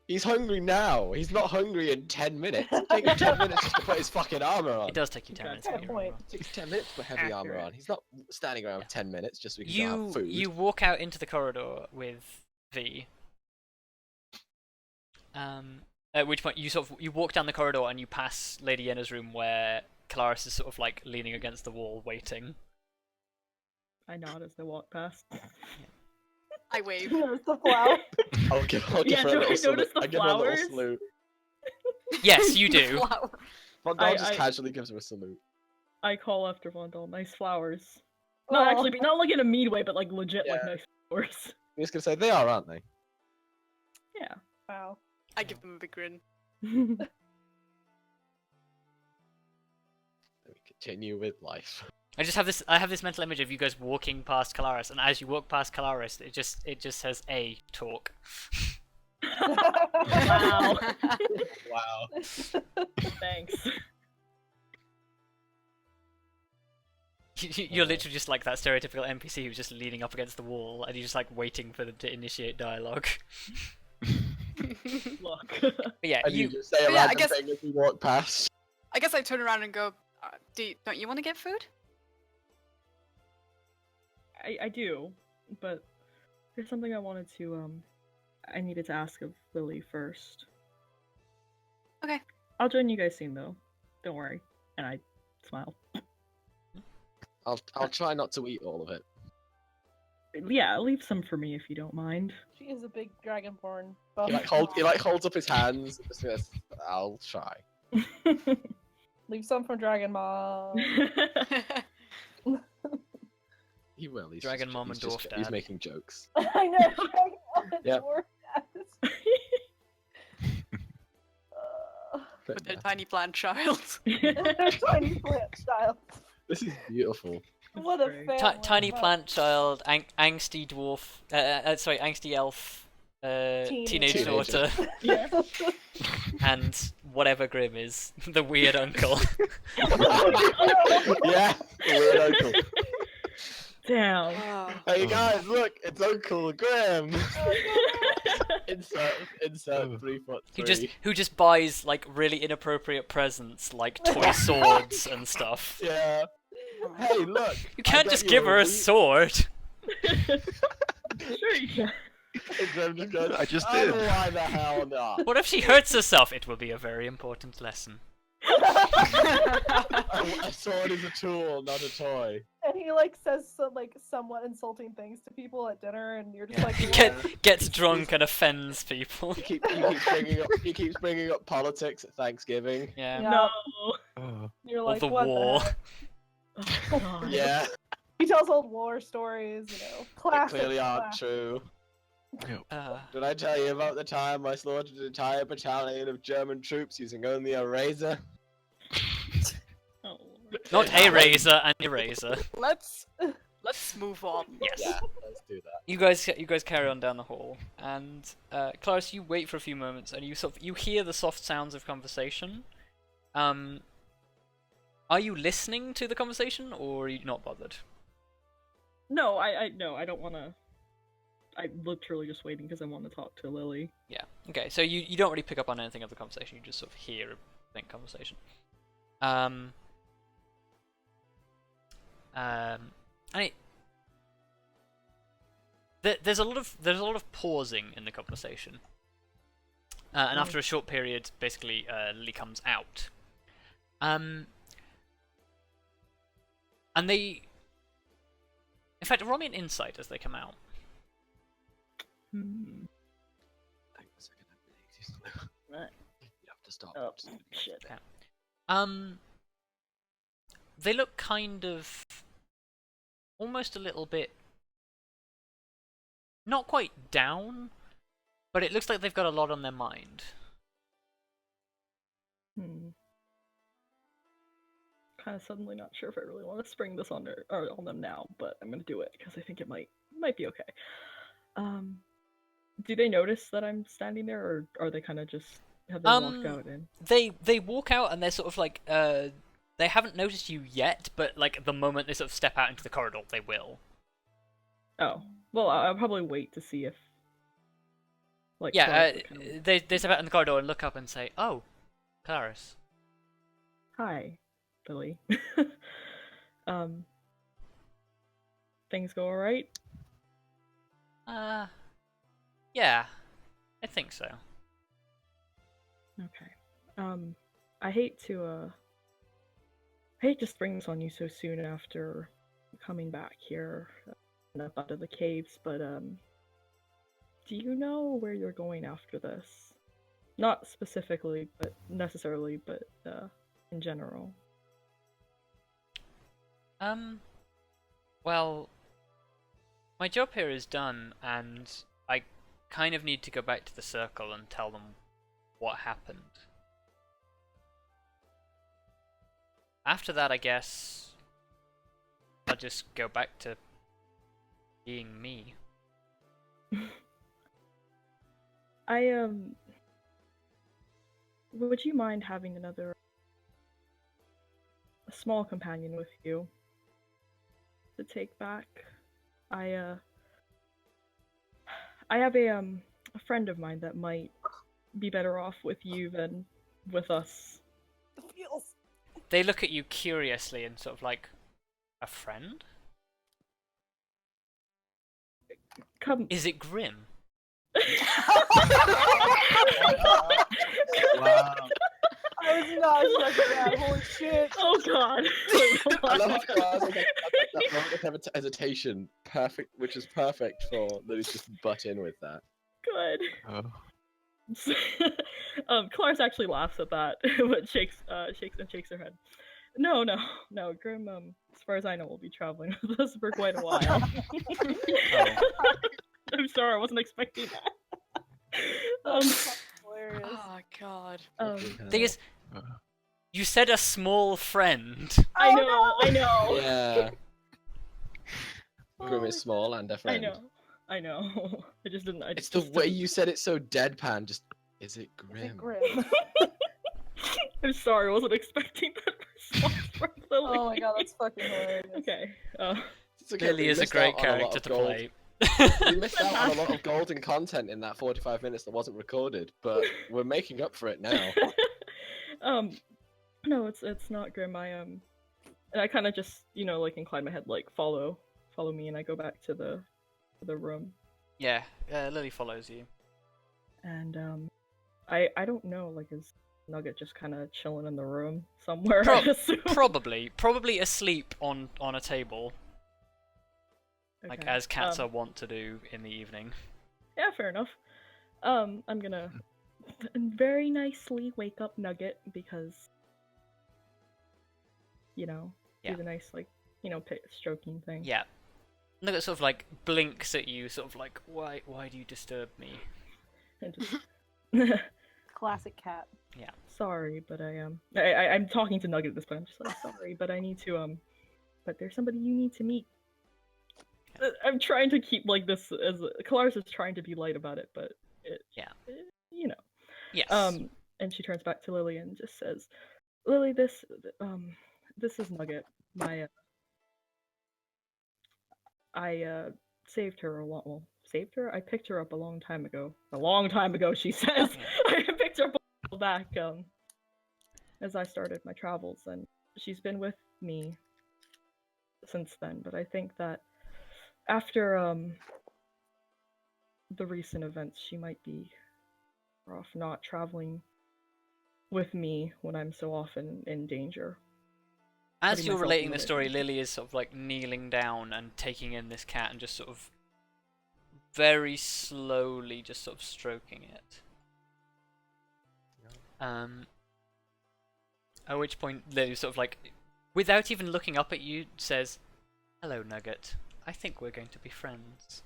He's hungry now. He's not hungry in 10 minutes. It takes him 10 minutes just to put his fucking armor on. It does take you 10 Okay, minutes to fair get your point. armor. It takes 10 minutes to put heavy armor Accurate. on. He's not standing around for 10 minutes just so he can go have food. You walk out into the corridor with V. At which point you walk down the corridor and you pass Lady Yenna's room where Kelariis is sort of like leaning against the wall waiting. I nod as they walk past. I wave. There's the flower. I'll give Yeah, her a do I little salute. notice the I give her a little flowers? salute. Yes, you do. Flower. Vondal just I- casually gives her a salute. I call after Vondal, nice flowers. Not actually, not like in a mean way, but like legit, like Yeah. nice flowers. I'm just gonna say they are, aren't they? Yeah. Wow. I give them a big grin. Let me continue with life. I have this mental image of you guys walking past Kelariis, and as you walk past Kelariis, it just says A talk. Wow. Wow. Thanks. You're literally just like that stereotypical NPC who's just leaning up against the wall, and you're just like waiting for them to initiate dialogue. Look. But yeah, And you you just say a Yeah, I random guess- thing as we walk past. I guess I turn around and go, don't you want to get food? I do, but there's something I wanted to I needed to ask of Lily first. Okay. I'll join you guys soon though. Don't worry. And I smile. I'll try not to eat all of it. Yeah, leave some for me if you don't mind. She is a big dragonborn. He holds up his hands and just goes, I'll try. Leave some for Dragon Mom. He will. He's Dragon just, Mom he's and just- Dwarf He's Dad. making jokes. I know. Dragon Mom and Yep. Dwarf Dad. With their tiny plant child. Tiny plant child. This is beautiful. What a Great. family. tiny Wow. plant child, angsty dwarf, angsty elf, teenage Teenager. daughter, Yeah. and whatever Grim is, the weird uncle. Yeah, weird uncle. Damn. Oh. Hey guys, look, it's Uncle Graham. insert 3'3". Who just buys like really inappropriate presents like toy swords and stuff. Yeah. Hey, look. You can't just give her a sword. Sure you can. And Graham just goes, I just "Oh, did." why the hell not? What if she hurts herself? It will be a very important lesson. A sword is a tool, not a toy. And he like says some like somewhat insulting things to people at dinner, and you're just like, Gets drunk and offends people. He keeps bringing up politics at Thanksgiving. Yeah. Yeah. No. Oh. You're Or like, the what war. the heck? Oh, God. Yeah, He tells old war stories, that classic. clearly aren't classic. Oh. Uh, Did I tell you about the time I slaughtered an entire battalion of German troops using only a razor? Oh, not a razor, an eraser. Let's move on. Yes. Yeah, let's do that. You guys carry on down the hall, and Clarice, you wait for a few moments, and you hear the soft sounds of conversation. Are you listening to the conversation, or are you not bothered? No, I don't want to. I'm literally just waiting because I want to talk to Lily. Yeah. Okay. So you don't really pick up on anything of the conversation. You just sort of hear a conversation. And there's a lot of pausing in the conversation. And after a short period, basically, Lily comes out. And they, in fact, roll me an insight as they come out. Hang on a second, Right. you have to stop. Oh, shit. They look kind of almost a little bit not quite down, but it looks like they've got a lot on their mind. Kind of suddenly not sure if I really want to spring this on them now, but I'm gonna do it because I think it might be okay. Do they notice that I'm standing there, or are they kind of just have they walked out in? They walk out and they're sort of like they haven't noticed you yet, but like the moment they sort of step out into the corridor, they will. Oh, well, I'll probably wait to see if. Like, Yeah, Clarice would kind of- they step out in the corridor and look up and say, "Oh, Kelariis." Hi, Billy. Things go alright? Yeah, I think so. Okay. I hate to spring this on you so soon after coming back here and up out of the caves, but do you know where you're going after this? Not specifically, but necessarily, but in general. Well, my job here is done, and I kind of need to go back to the circle and tell them what happened. After that, I guess I'll just go back to being me. Would you mind having a small companion with you to take back? I have a friend of mine that might be better off with you than with us. The feels. They look at you curiously and sort of like, a friend? Come. Is it Grim? Wow. I was not expecting that. Holy shit. Oh god. I love how Clarice has that moment of hesitation, perfect, which is perfect for Lily's just butt in with that. Good. Oh. Clarice actually laughs at that, but shakes her head. No, Grim, as far as I know, will be traveling with us for quite a while. I'm sorry, I wasn't expecting that. Hilarious. Oh god. Thing is, you said a small friend. I know. Yeah. Grim is small and a friend. I know. I just didn't. It's the way you said it so deadpan. Just, is it Grim? Is it Grim? I'm sorry, I wasn't expecting that response from Lily. Oh my god, that's fucking hilarious. Okay. It's okay, Lily we is a missed great out on a lot character of to gold. play. We missed out on a lot of golden content in that 45 minutes that wasn't recorded, but we're making up for it now. No, it's not grim. And I kind of just like incline my head, like follow me, and I go back to the room. Yeah, Lily follows you. And I don't know, like, is Nugget just kind of chilling in the room somewhere? I assume? Probably asleep on a table, like Okay. as cats are wont to do in the evening. Yeah, fair enough. I'm gonna very nicely wake up Nugget because, do the nice, like, stroking thing. Yeah. Nugget sort of like blinks at you, sort of like, why do you disturb me? And just Classic cat. Yeah. Sorry, but I'm talking to Nugget at this point. I'm just like, sorry, but I need to but there's somebody you need to meet. I'm trying to keep like this as Kelariis is trying to be light about it, but Yeah. Yes. Yes. And she turns back to Lily and just says, "Lily, this is Nugget. I saved her saved her? I picked her up a long time ago. A long time ago, she says. I picked her up a while back as I started my travels, and she's been with me since then. But I think that after the recent events, she might be off not traveling with me when I'm so often in danger." As Putting you're myself relating in the the way story, of Lily is sort of like kneeling down and taking in this cat and just sort of very slowly just sort of stroking it. At which point Lily sort of like, without even looking up at you, says, "Hello, Nugget. I think we're going to be friends."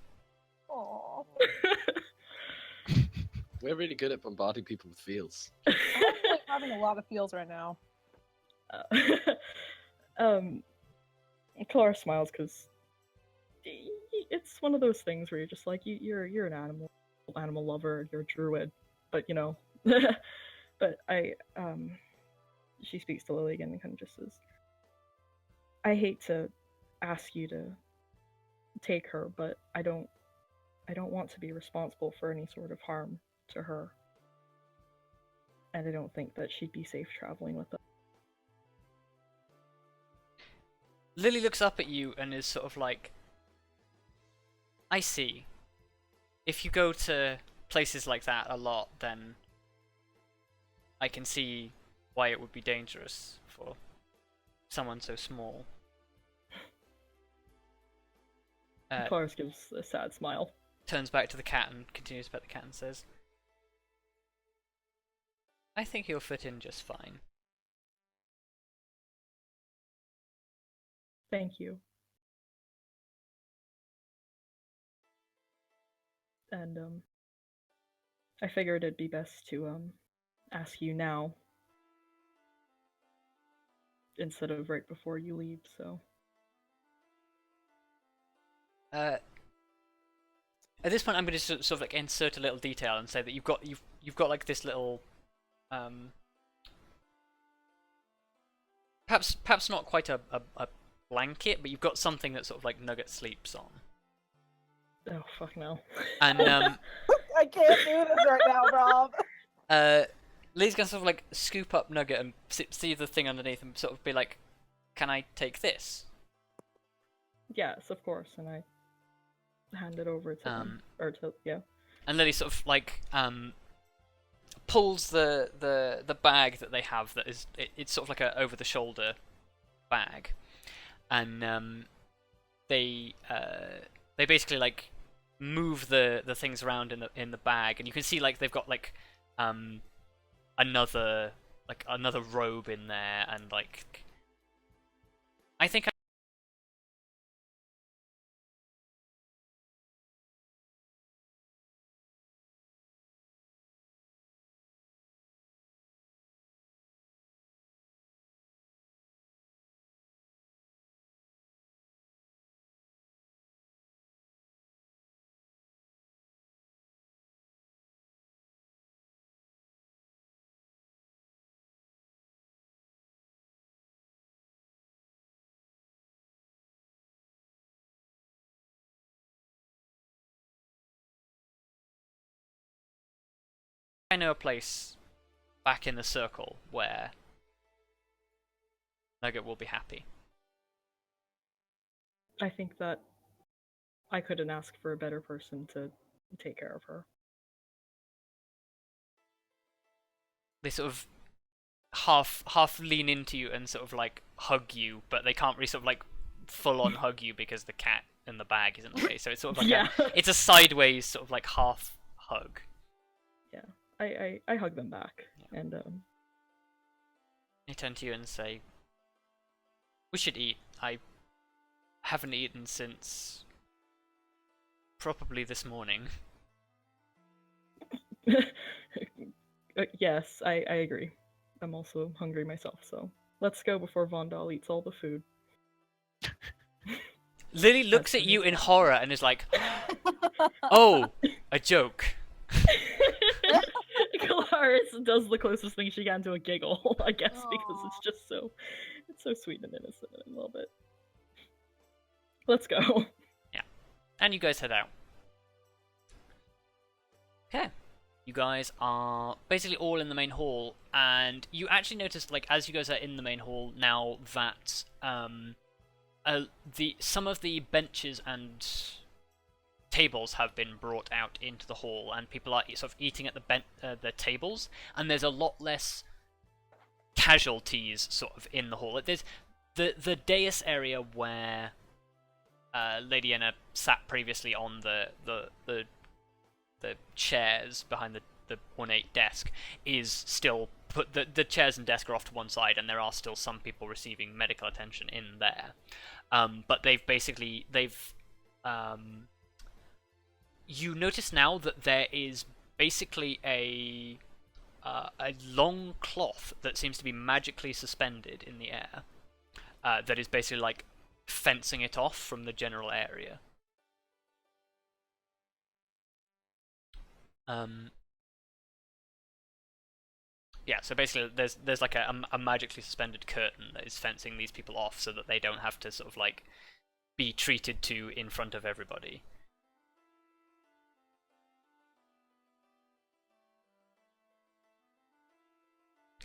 Aww. We're really good at bombarding people with feels. I'm like having a lot of feels right now. Kelariis smiles because it's one of those things where you're just like you're an animal lover, you're a druid, but but she speaks to Lily again and kind of just says, "I hate to ask you to take her, but I don't want to be responsible for any sort of harm to her, and I don't think that she'd be safe traveling with us." Lily looks up at you and is sort of like, "I see. If you go to places like that a lot, then I can see why it would be dangerous for someone so small." Kelariis gives a sad smile. Turns back to the cat and continues to pet the cat and says, "I think you'll fit in just fine." Thank you. And I figured it'd be best to ask you now instead of right before you leave, so. At this point, I'm going to sort of like insert a little detail and say that you've got like this little, perhaps not quite a blanket, but you've got something that sort of like Nugget sleeps on. Oh fuck no. And I can't do this right now, Rob. Lee's gonna sort of like scoop up Nugget and see the thing underneath and sort of be like, "Can I take this?" Yes, of course, and I hand it over to them. And Lily sort of like pulls the bag that they have that is it's sort of like a over the shoulder bag, and they basically like move the things around in the bag, and you can see like they've got like another robe in there, and like I think I know a place back in the circle where Nugget will be happy. I think that I couldn't ask for a better person to take care of her. They sort of half lean into you and sort of like hug you, but they can't really sort of like full on hug you because the cat in the bag is in the way. So it's sort of like it's a sideways sort of like half hug. Yeah, I hug them back, and They turn to you and say, "We should eat. I haven't eaten since probably this morning." Yes, I agree. I'm also hungry myself, so let's go before Vondal eats all the food. Lily looks at you in horror and is like, "Oh, a joke." Kelariis does the closest thing she can to a giggle, I guess, because it's just it's so sweet and innocent and I love it. Let's go. Yeah. And you guys head out. Okay. You guys are basically all in the main hall, and you actually notice, like, as you guys are in the main hall now, that some of the benches and tables have been brought out into the hall, and people are sort of eating at the tables, and there's a lot less casualties sort of in the hall. There's the dais area where Lady Yenna sat previously on the chairs behind the ornate desk is still put. The chairs and desk are off to one side, and there are still some people receiving medical attention in there. But you notice now that there is basically a long cloth that seems to be magically suspended in the air, that is basically like fencing it off from the general area. Yeah, so basically there's like a magically suspended curtain that is fencing these people off so that they don't have to sort of like be treated to in front of everybody.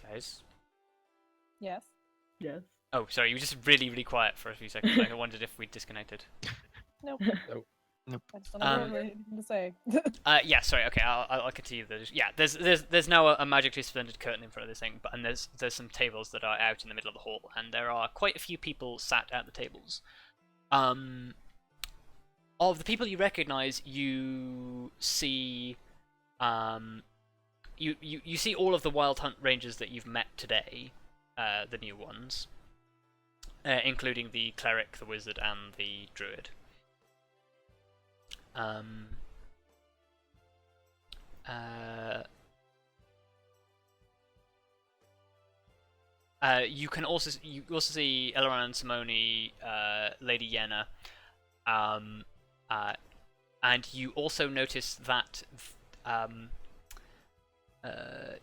Guys? Yes. Yes. Oh, sorry, you were just really, really quiet for a few seconds. I wondered if we'd disconnected. Nope. Nope. I just don't have anything to say. Yeah, sorry. Okay, I'll continue. Yeah, there's now a magically suspended curtain in front of this thing, and there's some tables that are out in the middle of the hall, and there are quite a few people sat at the tables. Of the people you recognise, you see, you see all of the Wild Hunt Rangers that you've met today, the new ones, including the cleric, the wizard, and the druid. You also see Elrond and Simone, Lady Yenna, and you also notice that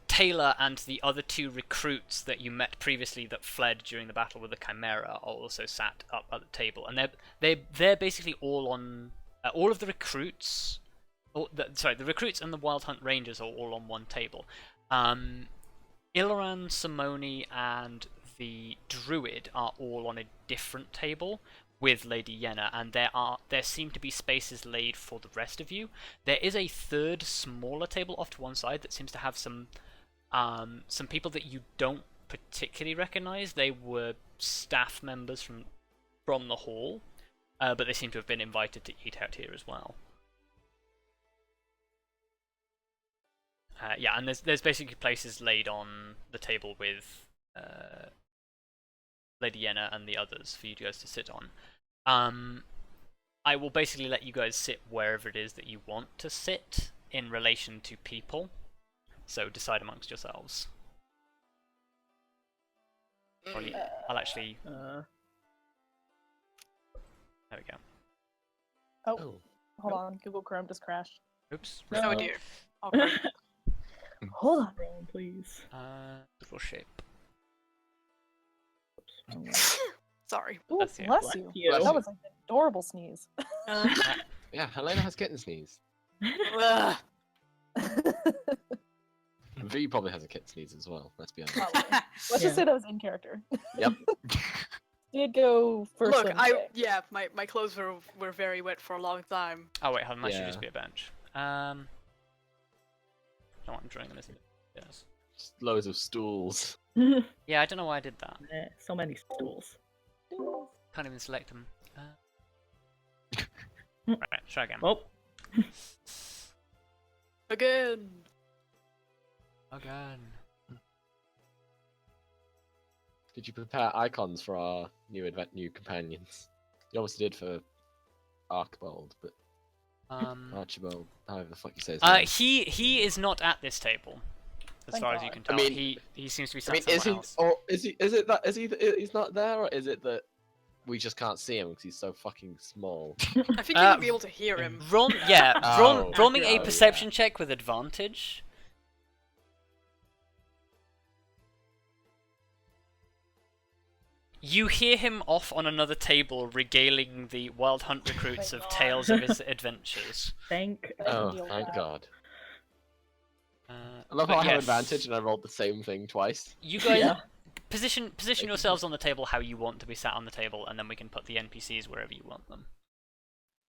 Taylor and the other two recruits that you met previously that fled during the battle with the Chimera are also sat up at the table, and they're basically all on. All of the recruits, the recruits and the Wild Hunt Rangers are all on one table. Ilran, Simone, and the Druid are all on a different table with Lady Yenna, and there seem to be spaces laid for the rest of you. There is a third, smaller table off to one side that seems to have some people that you don't particularly recognise. They were staff members from the hall. But they seem to have been invited to eat out here as well. Yeah, and there's basically places laid on the table with Lady Yenna and the others for you guys to sit on. I will basically let you guys sit wherever it is that you want to sit in relation to people. So decide amongst yourselves. I'll actually... There we go. Oh, hold on. Google Chrome just crashed. Oops. Oh dear. Awkward. Hold on. Wrong, please. Little shape. Sorry. Ooh, Bless you. bless you. Bless That you. was an adorable sneeze. Yeah, Helena has kitten sneeze. Ugh. V probably has a kit sneeze as well. Let's be honest. Probably. Let's just say that was in character. Yep. Did go for Look, swim today. my clothes were very wet for a long time. Oh wait, hold on, that should Yeah. just be a bench. No, I'm drawing them, isn't it? Yes. Just loads of stools. Yeah, I don't know why I did that. So many stools. Can't even select them. Right, try again. Oh, Again. Again. Did you prepare icons for our new companions? You obviously did for Archibald, but Archibald, however the fuck you say his name. He is not at this table, as Thank far as you God. can tell. I mean- he seems to be I sat mean, somewhere else. is it that he's not there, or is it that we just can't see him because he's so fucking small? I think you would be able to hear him. Roll me a Oh, perception check with advantage. You hear him off on another table regaling the Wild Hunt recruits Thank of God. tales of his adventures. thank. I can Oh, deal with thank that. God. Uh, I love but how I have yes, advantage and I rolled the same thing twice. You guys Yeah. position yourselves on the table how you want to be sat on the table, and then we can put the NPCs wherever you want them.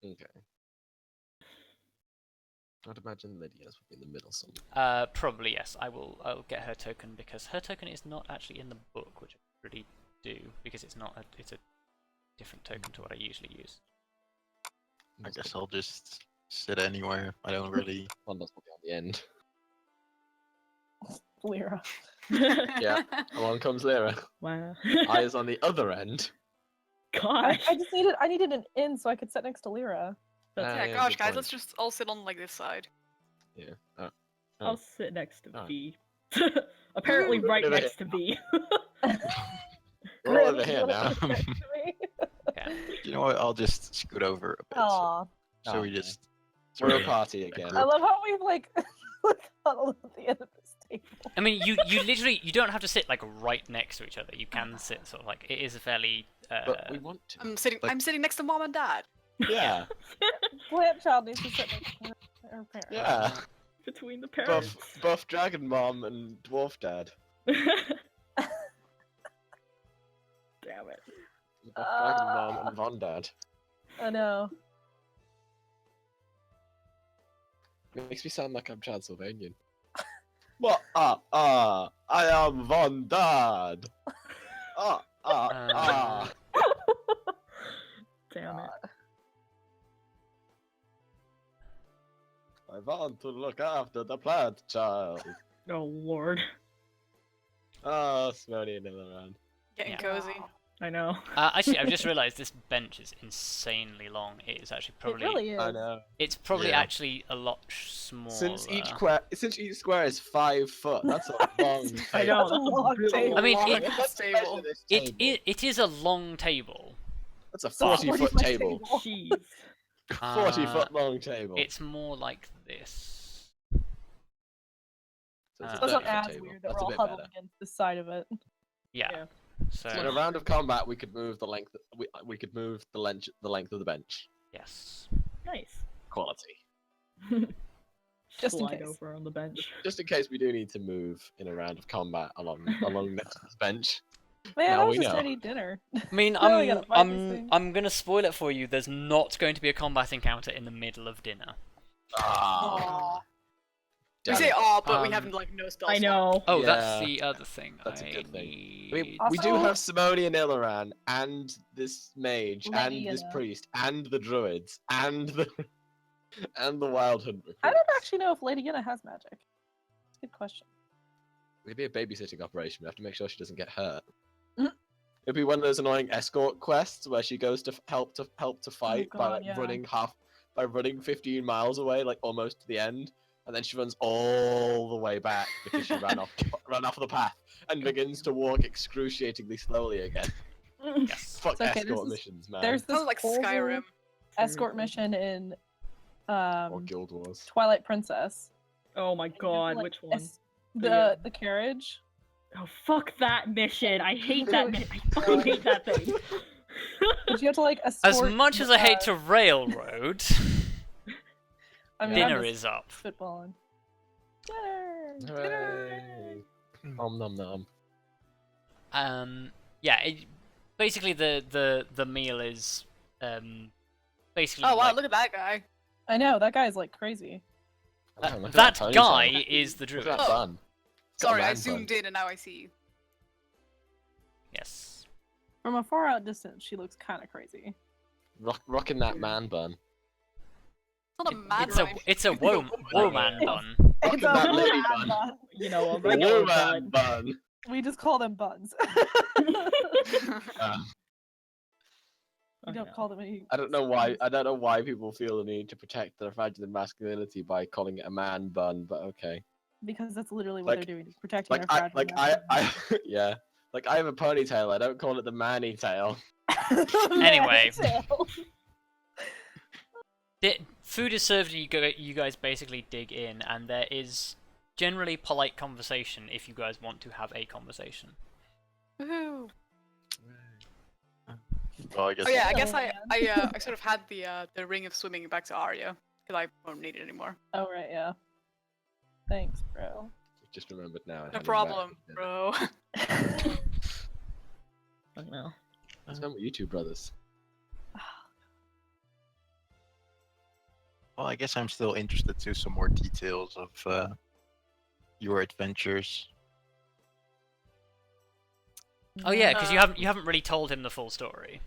Okay. I'd imagine Lydia's would be in the middle somewhere. Probably yes. I'll get her token because her token is not actually in the book, which I already do because it's a different token to what I usually use. I guess I'll just sit anywhere. I don't really. Vondal's will be on the end. Lyra. Yeah. Along comes Lyra. Wow. I is on the other end. Gosh. I needed an in so I could sit next to Lyra. That's- Yeah, yeah, gosh, good guys, point. let's just all sit on like this side. Yeah. Oh. I'll sit next to Oh. V. Apparently, right Over next to V. We're all over Grim, here you wanna now. sit next to me? Yeah. You know what? I'll just scoot over a bit. Aw. So we Okay. just. We're a party again. I love how we've like cuddled at the end of this table. I mean, you literally you don't have to sit like right next to each other. You can sit sort of like it is a fairly. But we want to. I'm sitting. Like- I'm sitting next to mom and dad. Yeah. Plant child needs to sit next to her parents. Yeah. Between the parents. Buff Dragon Mom and Dwarf Dad. Damn it. Buff Dragon Mom and Von Dad. I know. It makes me sound like I'm Transylvanian. What? I am Von Dad. Damn it. I want to look after the plant child. Oh lord. Oh, Smony and around. Getting Yeah. cozy. I know. Actually, I've just realised this bench is insanely long. It is actually It probably. really is. I know. It's probably Yeah. actually a lot smaller. Since each square is 5 foot, that's a long. I know. That's a long table. I mean, Long it- ass table. It is a long table. That's a It's a 40-foot 40-foot table. Jeez. 40-foot long table. It's more like this. So it's a It doesn't 30-foot add table. weird that That's we're a all bit huddled better. against the side of it. Yeah. Yeah. So In a round of combat, we could move the length. We could move the length of the bench. yes. Nice. Quality. Just in Slide case. over on the bench. Just in case we do need to move in a round of combat along this bench. Man, Now I was we just know. ready dinner. I mean, Now we gotta fight these things. I'm gonna spoil it for you. There's not going to be a combat encounter in the middle of dinner. Ah. We Damn say it. "aw," but we Um, have like no spells. I know. Oh, Yeah. that's the other thing. That's a I good thing. need... We do Also- have Simone and Ilaran, and this mage, and this Lady priest, and the druids, and the and the wild hunt recruits. I don't actually know if Lady Yenna has magic. Good question. It'd be a babysitting operation. We have to make sure she doesn't get hurt. Mhm. It'd be one of those annoying escort quests where she goes to help to fight by God, like yeah. running 15 miles away, like almost to the end, and then she runs all the way back because she ran off the path and begins to walk excruciatingly slowly again. Yes. Fuck It's okay, escort this is- missions, man. There's this Sounds like whole Skyrim. escort mission in Or Guild Wars. Twilight Princess. Oh my And you have to, god, like, which one? The carriage. Oh fuck that mission! I hate that mission. I fucking hate that thing. But you have to like As escort. much as I hate to railroad, I mean, dinner I'm is up. just spitballing. Dinner! Hooray. Nom nom nom. Yeah. Basically, the meal is basically. Oh wow, like, look at that guy. I know, that guy's like crazy. Oh, look at that ponytail. guy is the Look druid. at that Oh. bun. It's got a Sorry, I man zoomed bun. in and now I see you. Yes. From a far out distance, she looks kind of crazy. Rocking that man bun. It's not a man It's a woman woman. bun. Rocking It's a that lady man bun. You know, a A regular woman bun. bun. We just call them buns. Oh, We don't no. call them any. I don't know why. I don't know why people feel the need to protect their fragile masculinity by calling it a man bun, but okay. Because that's literally what Like- they're doing, protecting Like their I, fragile like yeah. Like I have a ponytail. I don't call it the manny tail. Anyway. Tail. Food is served and you guys basically dig in, and there is generally polite conversation if you guys want to have a conversation. Woohoo. Well, I guess Oh yeah, I guess Oh, I sort of had the ring of swimming back to Arya because I won't need it anymore. Oh right, yeah. Thanks, bro. Just remembered now. No problem, bro. Oh, no. What's wrong with you two brothers? Well, I guess I'm still interested to some more details of your adventures. Oh yeah, because you haven't really told him the full story.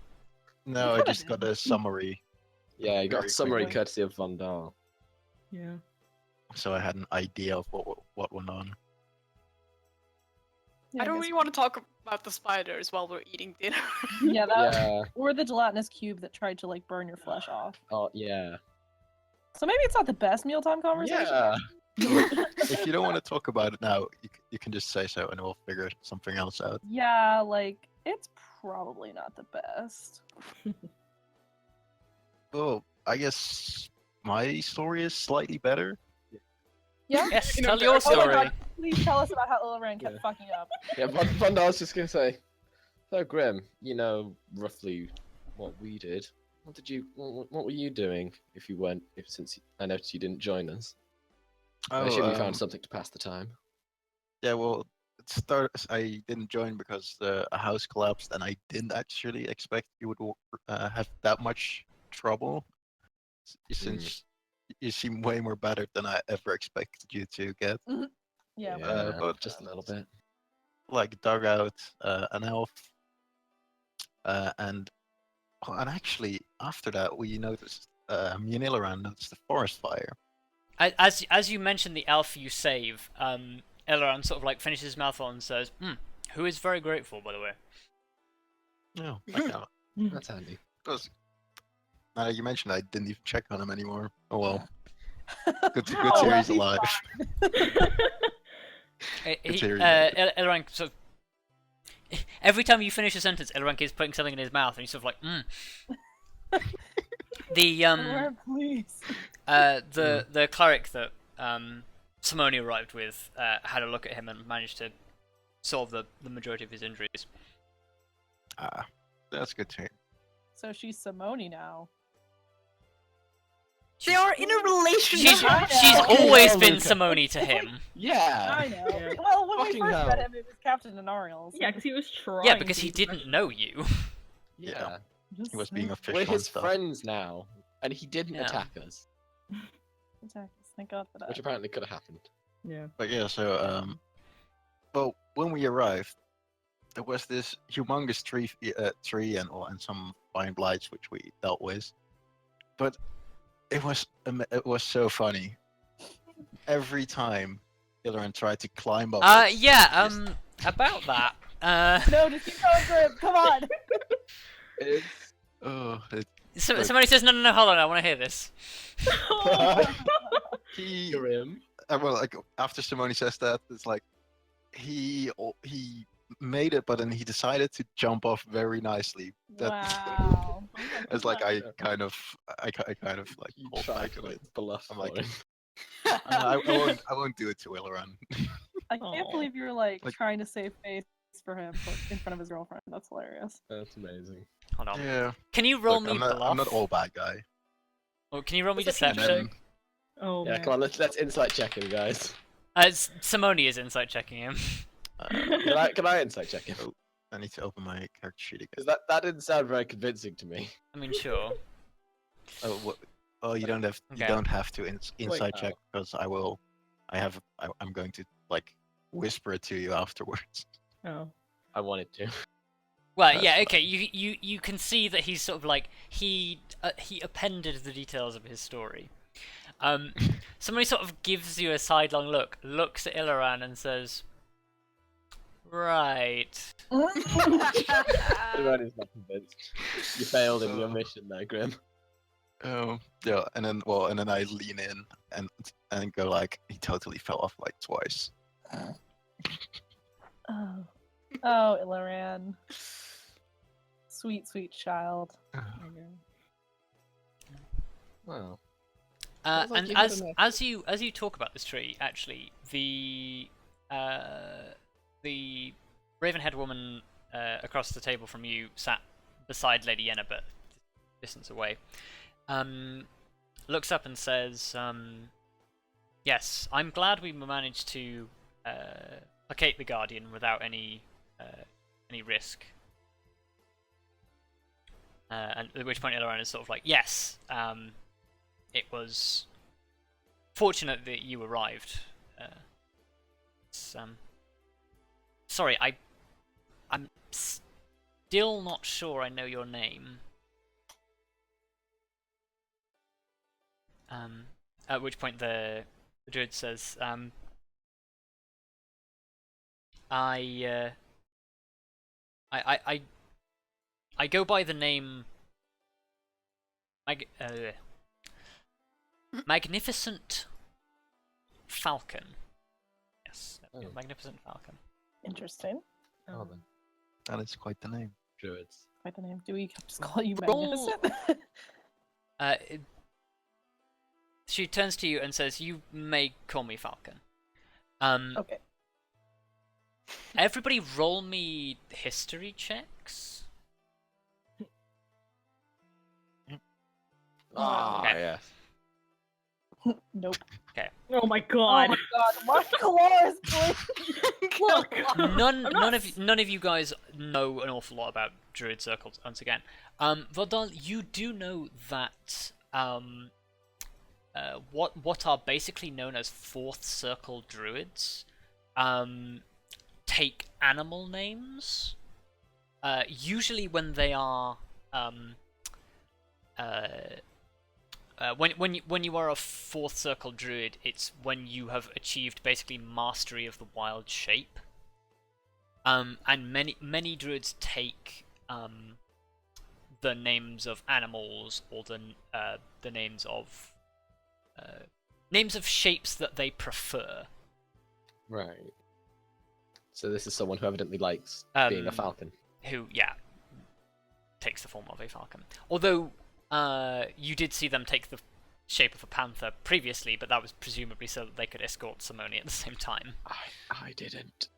No, I just got a summary, Yeah, you got Very a summary quickly. courtesy of Vondal. Yeah. so I had an idea of what went on. Yeah, I don't guess- really want to talk about the spiders while we're eating dinner. Yeah, that Yeah. or the gelatinous cube that tried to like burn your flesh off. Oh yeah. So maybe it's not the best mealtime conversation. Yeah. If you don't want to talk about it now, you can just say so, and we'll figure something else out. Yeah, like it's probably not the best. Well, I guess my story is slightly better. Yeah. Yes, You know, tell your Oh my story. god, please tell us about how Illiran kept Yeah. fucking up. Yeah, Vondal's just gonna say, so Grim, you know roughly what we did. What were you doing if you weren't? Since I noticed you didn't join us. I assume you found something to pass the time. Yeah, well, I didn't join because a house collapsed, and I didn't actually expect you would have that much trouble. Since you seem way more battered than I ever expected you to get. Yeah. but just a little bit. Like dug out an elf, and actually after that we noticed me and Illiran noticed the forest fire. As you mentioned the elf you save, Elrond sort of like finishes his mouth on and says, who is very grateful, by the way. No, I can't. That's handy. Because now that you mentioned, I didn't even check on him anymore. Oh well. Good Oh, to hear well, he's he's alive. Elrond sort of... Every time you finish a sentence, Elrond is putting something in his mouth, and he's sort of like, The Illiran, please. the cleric that Simone arrived with had a look at him and managed to solve the majority of his injuries. That's good to hear. So she's Simone now. They are in a relationship. She's always hell, been Luka. Simone to him. Yeah. I know. Yeah. Well, when we Fucking first hell. met him, it was Captain Denarial. Yeah, because he was trying. Yeah, because to he be didn't know you. Yeah. He was being official We're and his stuff. friends now, and he didn't Yeah. attack us, Thank God for that. which apparently could have happened. Yeah. But yeah, so well, when we arrived, there was this humongous tree and some vine blights which we dealt with, but it was so funny. Every time Illiran tried to climb up. About that. No, just keep going, Grim. Come on. Somebody says, no, hold on, I want to hear this. He Grim. well, like after Simone says that, it's like he made it, but then he decided to jump off very nicely. That Wow. it's like I kind of like You hold tried back to a bit. bluff I'm like- for him. I won't do it to Illiran. I can't Aw. believe you're like Like- trying to save face for him in front of his girlfriend. That's hilarious. That's amazing. Hold on. Yeah, Can you roll look, me bluff? I'm not all bad guy. Or can you roll me What's that deception? Um, Oh, Yeah, man. come on, let's insight check him, guys. Simone is insight checking him. Can I insight check him? I need to open my character sheet again. Because that didn't sound very convincing to me. I mean, sure. Oh, what? Oh, you don't have Okay. you don't have to inside oh. check because I'm going to like whisper it to you afterwards. Oh. I wanted to. Well, That's yeah, fine. okay. You can see that he's sort of like he appended the details of his story. Somebody sort of gives you a sidelong look, looks at Ilaran and says, "Right." Everyone is not convinced. You failed in your mission there, Grim. Yeah, and then I lean in and go like, he totally fell off like twice. Oh, Ilaran. Sweet, sweet child. Wow. Sounds like And you had enough. as you talk about this tree, actually, the raven-haired woman across the table from you sat beside Lady Yenna, but distance away. Looks up and says, "Yes, I'm glad we managed to placate the Guardian without any risk." And at which point Ilaran is sort of like, "Yes, it was fortunate that you arrived. Sorry, I'm still not sure I know your name." At which point the druid says, I go by the name Magnificent Falcon. Yes, Magnificent Falcon. Interesting. Oh, then. That is quite the name. Druids. Quite the name. Do we just call you Roll- Magnificent? She turns to you and says, "You may call me Falcon." Okay. Everybody roll me history checks. Ah, Okay. yes. Nope. Oh my Oh god. my god, mark Kelariis, please! Look. None of you guys know an awful lot about druid circles. Once again, Vondal, you do know that what are basically known as fourth circle druids take animal names. Usually when they are when you are a fourth circle druid, it's when you have achieved basically mastery of the wild shape. And many druids take the names of animals or the names of shapes that they prefer. Right. So this is someone who evidently likes being a falcon. Who, yeah, takes the form of a falcon. Although you did see them take the shape of a panther previously, but that was presumably so that they could escort Simone at the same time. I didn't.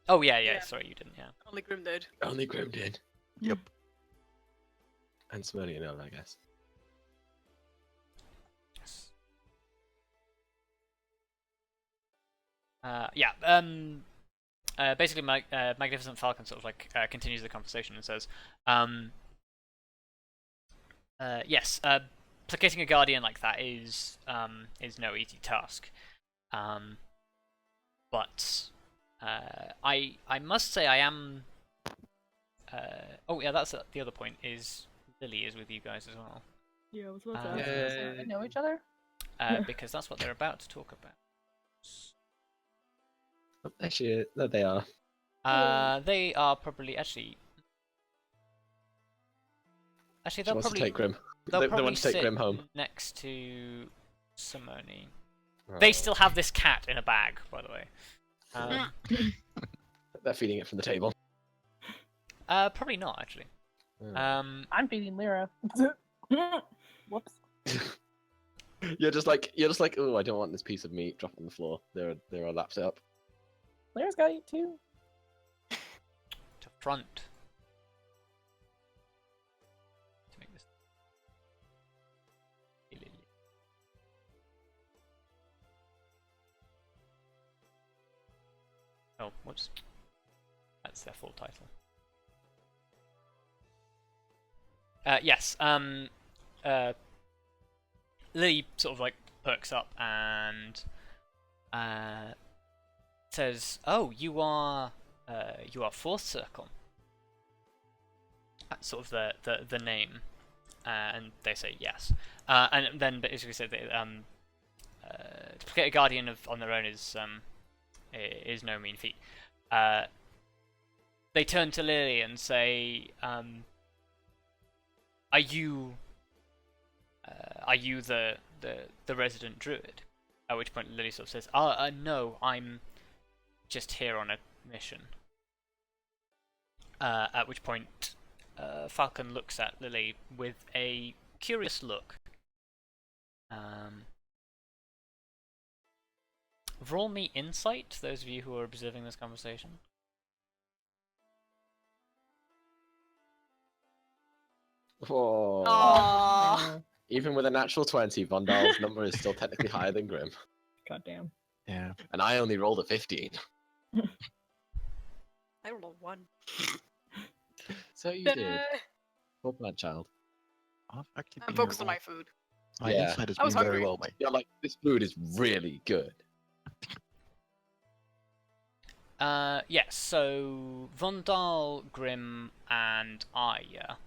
Oh yeah, Yeah. sorry, you didn't. Yeah. Only Grim did. Only Grim did. Yep. And Smyrna, I guess. Basically, Magnificent Falcon sort of like continues the conversation and says, "Yes, placating a guardian like that is no easy task, but I must say I am." Oh yeah, that's the other point. Is Lily is with you guys as well, Yeah, I was about to Yeah. ask. So they know each other? because that's what they're about to talk about. Actually, no, they are. They are probably actually She they'll wants probably to take Grim. they'll They probably want to take sit Grim home. next to Simone. Right. They still have this cat in a bag, by the way. They're feeding it from the table. Probably not actually. Oh. I'm feeding Lyra. Whoops. You're just like, oh, I don't want this piece of meat dropped on the floor. They're all lapped up. Lyra's got to eat too. To front. To make this. Oh, whoops. That's their full title. Yes. Lily sort of like perks up and says, "Oh, you are Fourth Circle." That's sort of the name, and they say yes. And then basically say that to placate a guardian on their own is no mean feat. They turn to Lily and say, "Are you the resident druid?" At which point Lily sort of says, "No, I'm just here on a mission." At which point Falcon looks at Lily with a curious look. Roll me insight, those of you who are observing this conversation. Oh. Aww. Even with a natural 20, Vondal's number is still technically higher than Grim. Goddamn. Yeah. And I only rolled a 15. I rolled a 1. So you did. Poor bad child. I've actually I'm been focused on my food. My Yeah. insight has I was been very hungry. well, mate. Yeah, like, this food is really good. Yes, so Vondal, Grim, and Arya.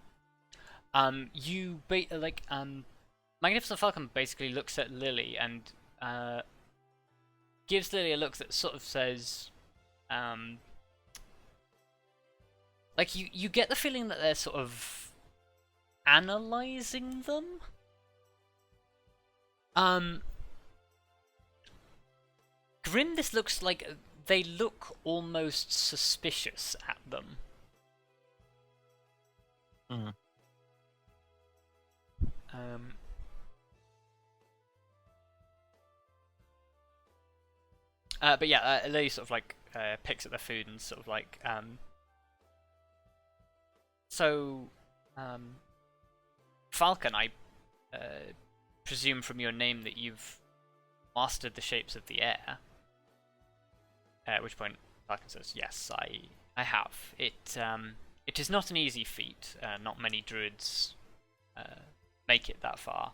Magnificent Falcon basically looks at Lily and gives Lily a look that sort of says, like you get the feeling that they're sort of analyzing them. Grim, this looks like they look almost suspicious at them. Mhm. But yeah, Lily sort of like picks at the food and sort of like Falcon, I presume from your name that you've mastered the shapes of the air. At which point Falcon says, "Yes, I have. It is not an easy feat. Not many druids make it that far.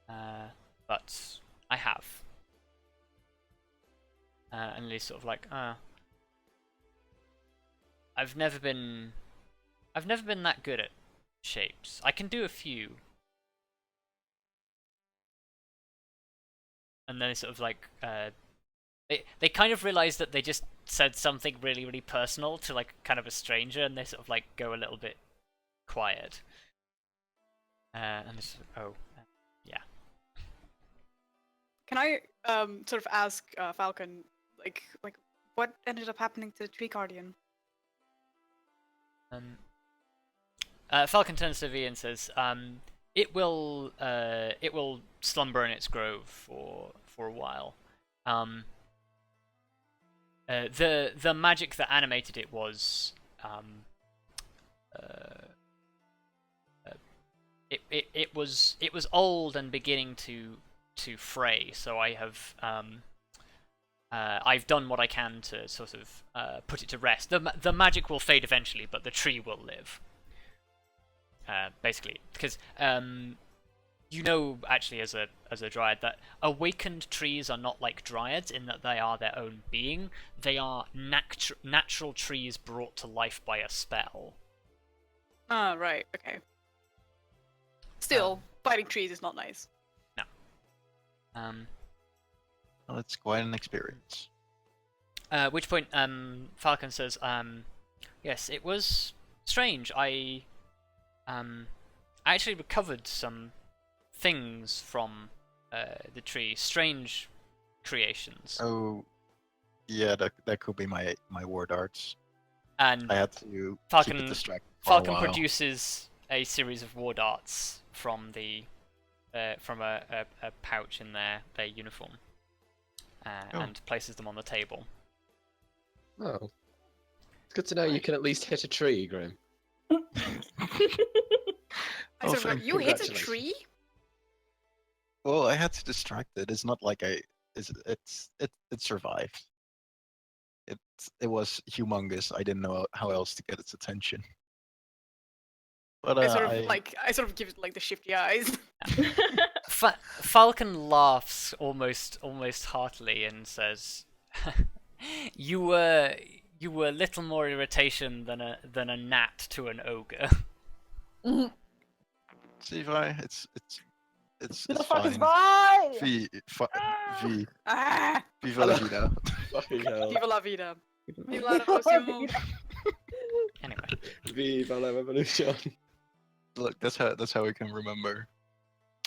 But I have." And Lily's sort of like, I've never been that good at shapes. I can do a few." And then it's sort of like, they kind of realize that they just said something really, really personal to like kind of a stranger, and they sort of like go a little bit quiet. And it's yeah. Can I sort of ask Falcon like what ended up happening to the tree guardian? Falcon turns to V and says, it will slumber in its grove for a while. The magic that animated it was it was old and beginning to fray. So I have I've done what I can to sort of put it to rest. The magic will fade eventually, but the tree will live. Basically, because you know, actually, as a dryad, that awakened trees are not like dryads in that they are their own being. They are natural trees brought to life by a spell. Ah, right. Okay. Still, fighting trees is not nice. No. Well, it's quite an experience. At which point, Falcon says, "Yes, it was strange. I actually recovered some things from the tree, strange creations." Oh, yeah, that could be my war darts. And I had to keep Falcon it distracted for a Falcon while. produces a series of war darts from the from a pouch in their uniform, and places them on the table. Oh. It's good to know you can at least hit a tree, Grim. I Oh, sort of like, thank you hit a congratulations. tree? Well, I had to distract it. It's not like it survived. it was humongous. I didn't know how else to get its attention. But I sort of give it like the shifty eyes. Falcon laughs almost heartily and says, "You were little more irritation than a gnat to an ogre." See, Vi, it's Who the fuck fine. is Vi? V. Ah! Viva la vida. Fucking hell. Viva la vida. Viva la revolution. Anyway, Viva la revolution. Look, that's how we can remember.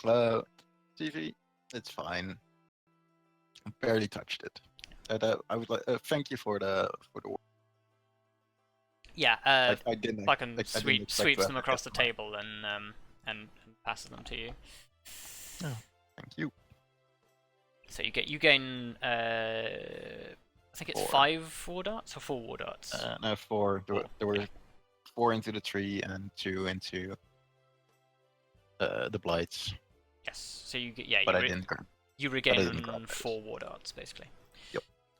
TV, it's fine. I barely touched it. I would like thank you for the work. yeah. I didn't. Falcon I didn't sweeps expect to them have across to the get table and passes them to you. Thank you. So you gain I think it's 4. 5 war darts or 4 war darts. No, 4. There were 4 into the tree and 2 into the blights. Yes. So you But I didn't grab. you I regain didn't grab those. 4 war darts basically.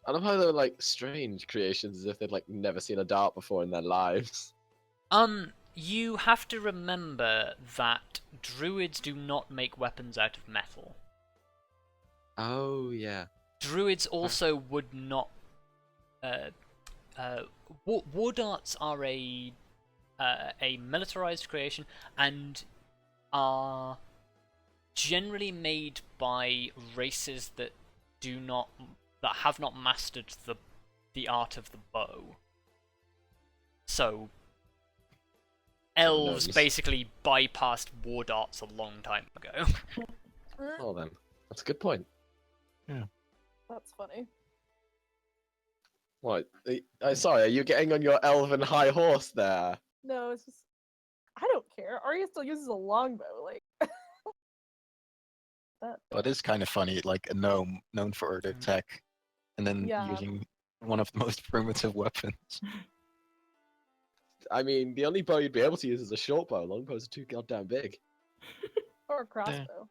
I love how they're like strange creations, as if they'd like never seen a dart before in their lives. You have to remember that druids do not make weapons out of metal. Oh yeah. Druids also would not. War darts are a militarized creation and are generally made by races that have not mastered the art of the bow. So elves Gnomes. basically bypassed war darts a long time ago. Well then, that's a good point. That's funny. What? Sorry, are you getting on your elven high horse there? No, it's just I don't care. Arya still uses a longbow, like that. But it's kind of funny, like a gnome known for their tech, and then Yeah. using one of the most primitive weapons. I mean, the only bow you'd be able to use is a short bow. Longbows are too goddamn big. Or a crossbow.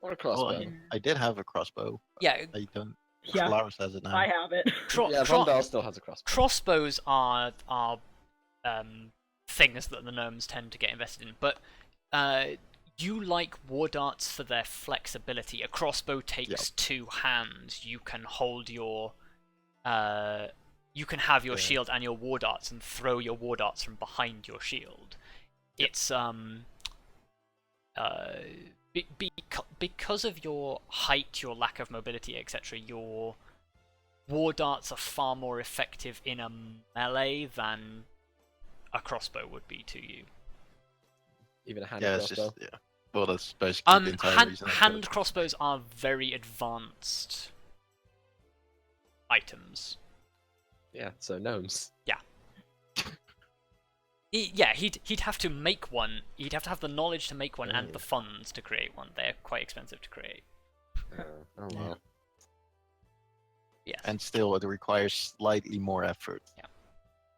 Or a crossbow. Well, I did have a crossbow. Yeah, I don't. Yeah, Kelariis has it now. I have it. Yeah, Vondal still has a crossbow. crossbows are things that the gnomes tend to get invested in, but you like war darts for their flexibility. A crossbow takes 2 hands. You can hold your you can have your shield and your war darts and throw your war darts from behind your shield. It's because of your height, your lack of mobility, etc., your war darts are far more effective in a melee than a crossbow would be to you. Even a hand Yeah, it's crossbow. just Well, that's basically the entire reason. Hand crossbows are very advanced items. Yeah, so gnomes. He'd have to make one. He'd have to have the knowledge to make one and the funds to create one. They're quite expensive to create. Oh wow. Yes. And still, it requires slightly more effort. Yeah.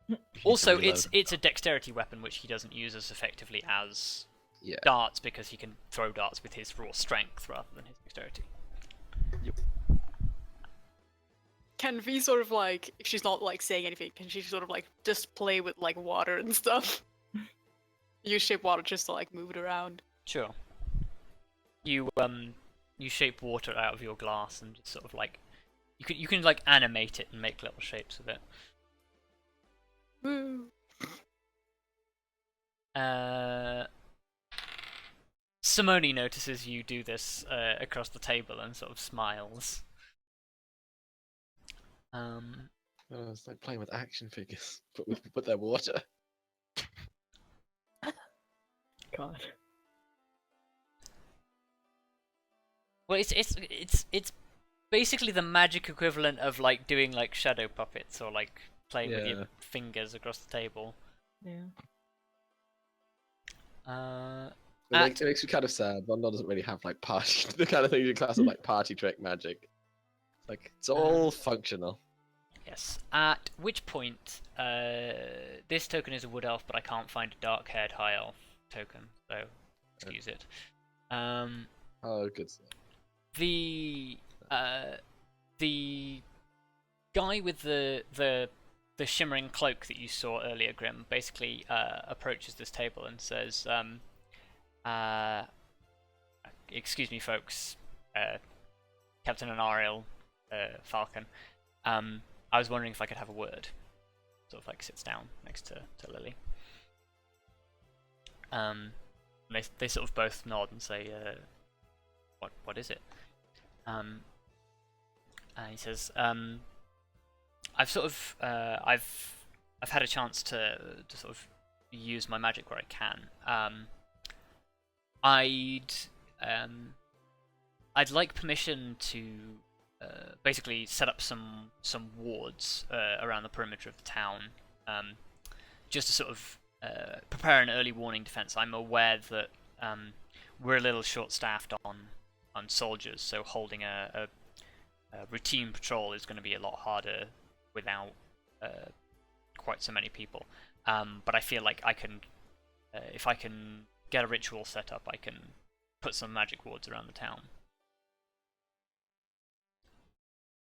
If you Also, can reload it's them. a dexterity weapon which he doesn't use as effectively as Yeah. darts because he can throw darts with his raw strength rather than his dexterity. Can V sort of like, if she's not like saying anything, can she sort of like just play with like water and stuff? Use shape water just to like move it around. Sure. You shape water out of your glass and just sort of like you can like animate it and make little shapes of it. Woo. Simone notices you do this across the table and sort of smiles. Oh, it's like playing with action figures, but with their water. God. Well, it's basically the magic equivalent of like doing like shadow puppets or like playing with your fingers across the table. Yeah. It makes me kind of sad. Vondal doesn't really have like party, the kind of thing you class as like party trick magic. Like it's all functional. Yes. At which point, this token is a wood elf, but I can't find a dark-haired high elf token, so excuse it. Oh, good stuff. The guy with the shimmering cloak that you saw earlier, Grim, basically approaches this table and says, "Excuse me, folks, Captain and Ariel, Falcon. I was wondering if I could have a word." Sort of like sits down next to Lily. They sort of both nod and say, "What is it?" And he says, "I've sort of I've had a chance to sort of use my magic where I can. I'd like permission to basically set up some wards around the perimeter of the town, just to sort of prepare an early warning defense. I'm aware that we're a little short-staffed on soldiers, so holding a routine patrol is going to be a lot harder without quite so many people. But I feel like I can, if I can get a ritual set up, I can put some magic wards around the town."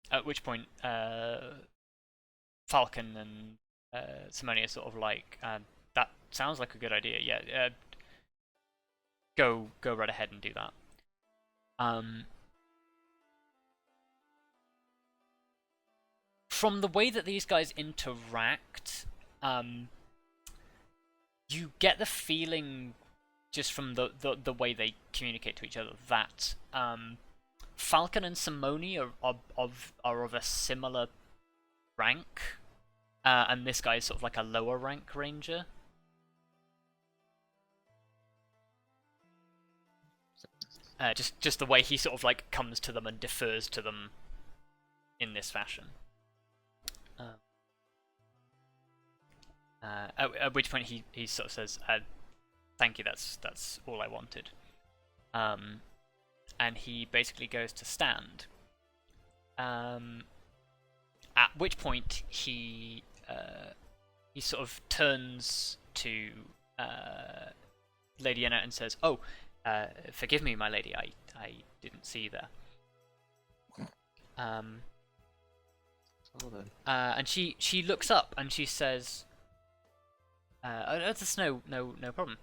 At which point, Falcon and Simone are sort of like, "That sounds like a good idea. Yeah, go right ahead and do that." From the way that these guys interact, you get the feeling, just from the way they communicate to each other, that Falcon and Simone are of a similar rank, and this guy is sort of like a lower rank ranger. Just the way he sort of like comes to them and defers to them in this fashion. At which point he sort of says, "Thank you, that's all I wanted." And he basically goes to stand. At which point he sort of turns to Lady Anna and says, "Oh, forgive me, my lady, I didn't see you there." And she looks up and she says, "That's no problem.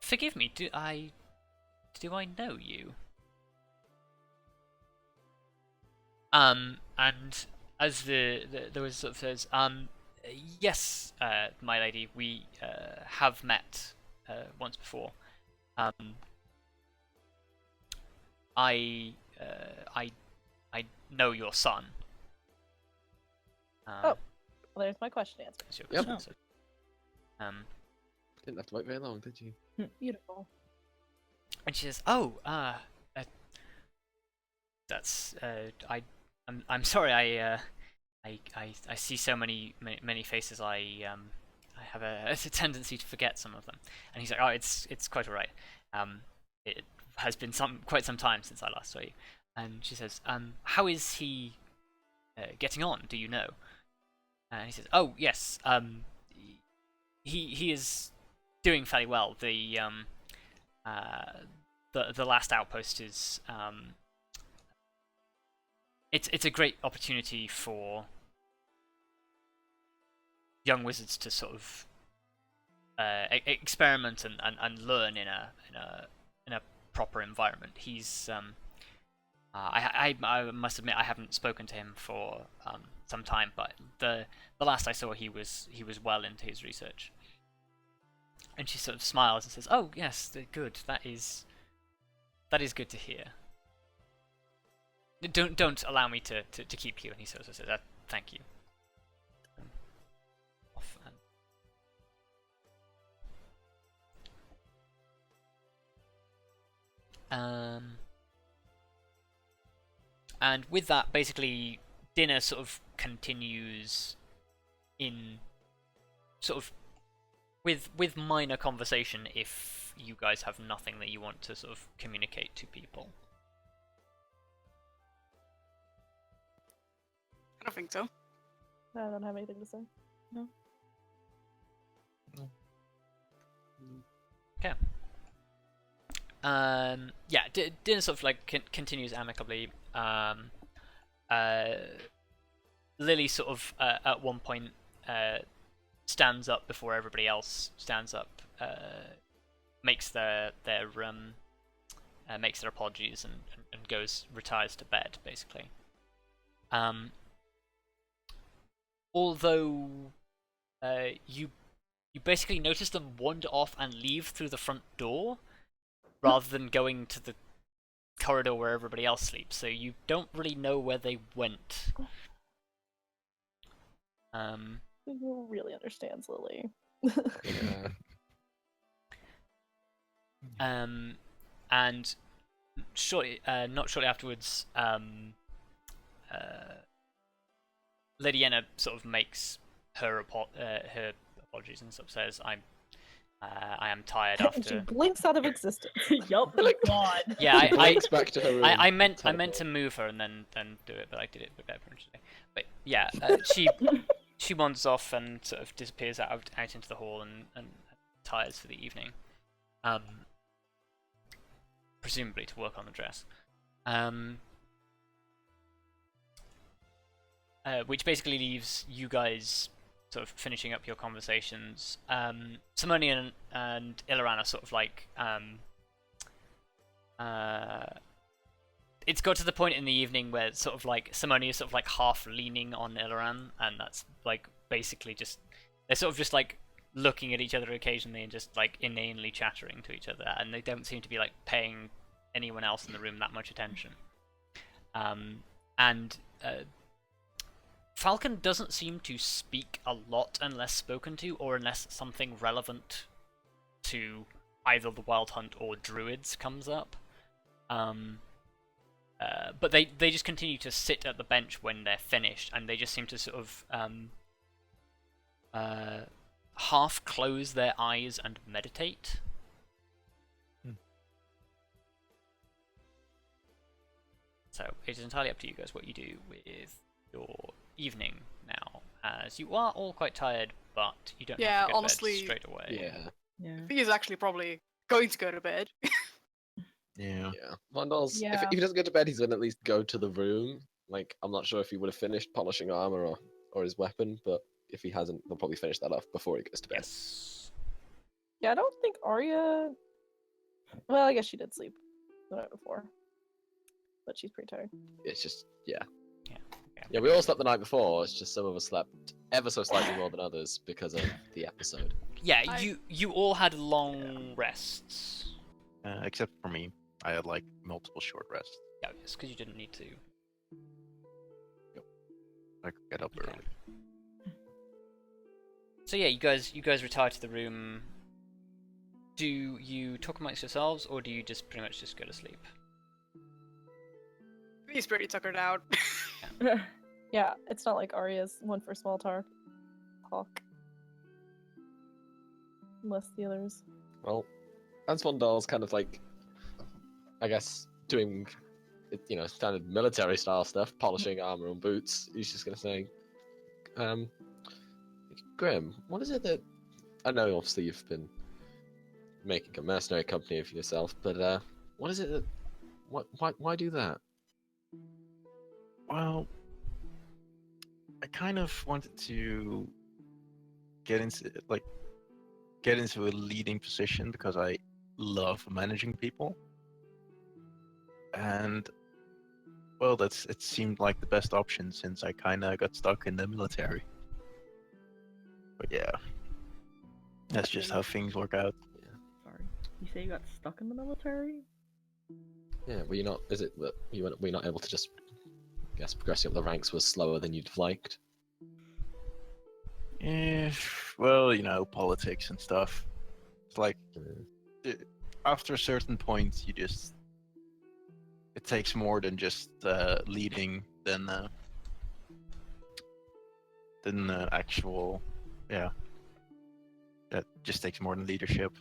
Forgive me, do I know you?" And as the was sort of says, "Yes, my lady, we have met once before. I know your son." Well, there's my question answered. That's your Yep. question answered. Didn't have to wait very long, did you? Beautiful. And she says, "Oh, that's I'm sorry. I see so many faces. I have a tendency to forget some of them." And he's like, "Oh, it's quite alright. It has been quite some time since I last saw you." And she says, "How is he getting on? Do you know?" And he says, "Oh, yes. He is doing fairly well. The last outpost is it's a great opportunity for young wizards to sort of experiment and learn in a proper environment. He's I must admit I haven't spoken to him for some time, but the last I saw he was well into his research." And she sort of smiles and says, "Oh yes, good. That is good to hear. Don't allow me to keep you." And he sort of says, "Thank you." Off and with that, basically, dinner sort of continues in sort of with minor conversation if you guys have nothing that you want to sort of communicate to people. I don't think so. I don't have anything to say. No. Okay. Yeah, dinner sort of like continues amicably. Lily sort of at one point stands up before everybody else stands up, makes their apologies and retires to bed basically. Although you basically notice them wander off and leave through the front door rather than going to the corridor where everybody else sleeps, so you don't really know where they went. Who really understands Lily? Yeah. And not shortly afterwards, Lady Yenna sort of makes her apologies and sort of says, I am tired And she after. blinks out of existence. Yup, Like- God. Yeah, She blinks back to her room. I meant to teleport. move her and then do it, but I did it with Ever today. But yeah, she wanders off and sort of disappears out into the hall and retires for the evening. Presumably to work on the dress. Which basically leaves you guys sort of finishing up your conversations. Simone and Ilaran are sort of like it's got to the point in the evening where sort of like Simone is sort of like half leaning on Ilaran, and that's like basically just they're sort of just like looking at each other occasionally and just like inanely chattering to each other, and they don't seem to be like paying anyone else in the room that much attention. Falcon doesn't seem to speak a lot unless spoken to, or unless something relevant to either the Wild Hunt or Druids comes up. But they just continue to sit at the bench when they're finished, and they just seem to sort of half close their eyes and meditate. So it is entirely up to you guys what you do with your evening now, as you are all quite tired, but you don't have to go honestly, to bed straight away. Yeah. Yeah. He is actually probably going to go to bed. Yeah. Yeah. Vondal's, Yeah. if he doesn't go to bed, he's going to at least go to the room. Like, I'm not sure if he would have finished polishing armor or his weapon, but if he hasn't, he'll probably finish that off before he goes to bed. Yes. Yeah, I don't think Arya. Well, I guess she did sleep the night before, but she's pretty tired. It's just, yeah. Yeah. Yeah, we all slept the night before. It's just some of us slept ever so slightly more than others because of the episode. Yeah, I- you all had long rests. Except for me, I had like multiple short rests. Yeah, it's because you didn't need to. I could get up Okay. early. So yeah, you guys retire to the room. Do you talk amongst yourselves, or do you just pretty much just go to sleep? He's pretty tuckered out. Yeah, it's not like Arya's one for small talk. Unless the others. Well, as Vondal's kind of like, I guess, doing, standard military style stuff, polishing armor and boots, he's just going to say, Grim, what is it that... I know, obviously, you've been making a mercenary company of yourself, but what is it that... Why do that? Well, I kind of wanted to get into a leading position because I love managing people, and well, it seemed like the best option since I kind of got stuck in the military. But yeah, that's just how things work out. Sorry. You say you got stuck in the military? Yeah, were you not... Is it that were you not able to just... I guess progressing up the ranks was slower than you'd have liked? Well, politics and stuff. It's like Mm. after a certain point, it takes more than just leading than actual, yeah. That just takes more than leadership.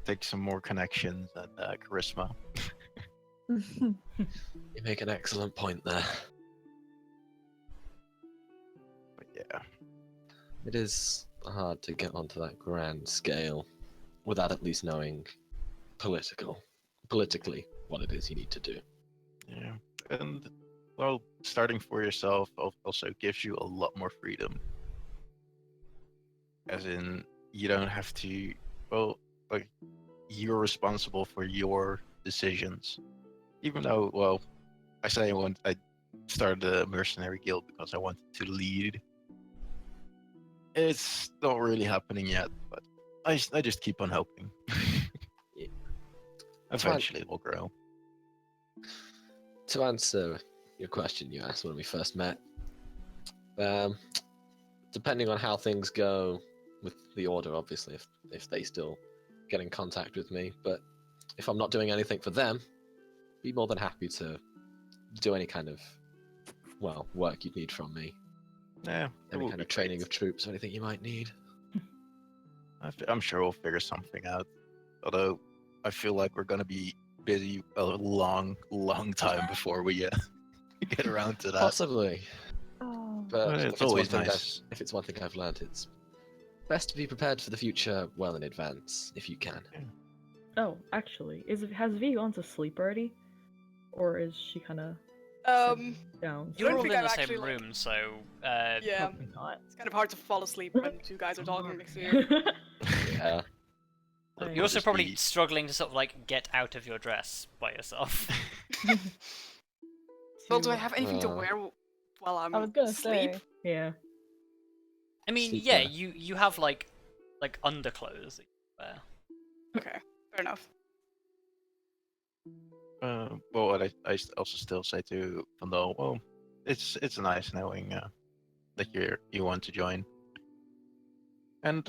Takes some more connections and charisma. You make an excellent point there. But yeah. It is hard to get onto that grand scale without at least knowing politically what it is you need to do. Yeah, and Well, starting for yourself also gives you a lot more freedom. As in, you don't have to. Well, like you're responsible for your decisions. Even though, well, I started a mercenary guild because I wanted to lead. It's not really happening yet, but I just keep on hoping. Yeah. Eventually it will grow. To answer your question you asked when we first met, depending on how things go with the Order, obviously, if they still get in contact with me, but if I'm not doing anything for them, be more than happy to do any kind of, well, work you'd need from me. Yeah, Any kind of training of troops or anything you might need. I'm sure we'll figure something out. Although, I feel like we're gonna be busy a long time before we get around to that. Possibly. Oh. But It's always nice. If it's one thing I've learned, it's best to be prepared for the future well in advance, if you can. Oh, actually, has V gone to sleep already? Or is she kind of down? You're don't all think in I've the same actually, like- room, so Yeah, Probably not. it's kind of hard to fall asleep when two guys are talking next to you. Yeah. you're also probably struggling to sort of like get out of your dress by yourself. Well, do I have anything to Uh, wear while I'm I was gonna asleep? say. Yeah. I mean, Sleep yeah, wear. you have like underclothes that you wear. Okay, fair enough. Well, what I also still say to Vondal, well, it's nice knowing that you want to join, and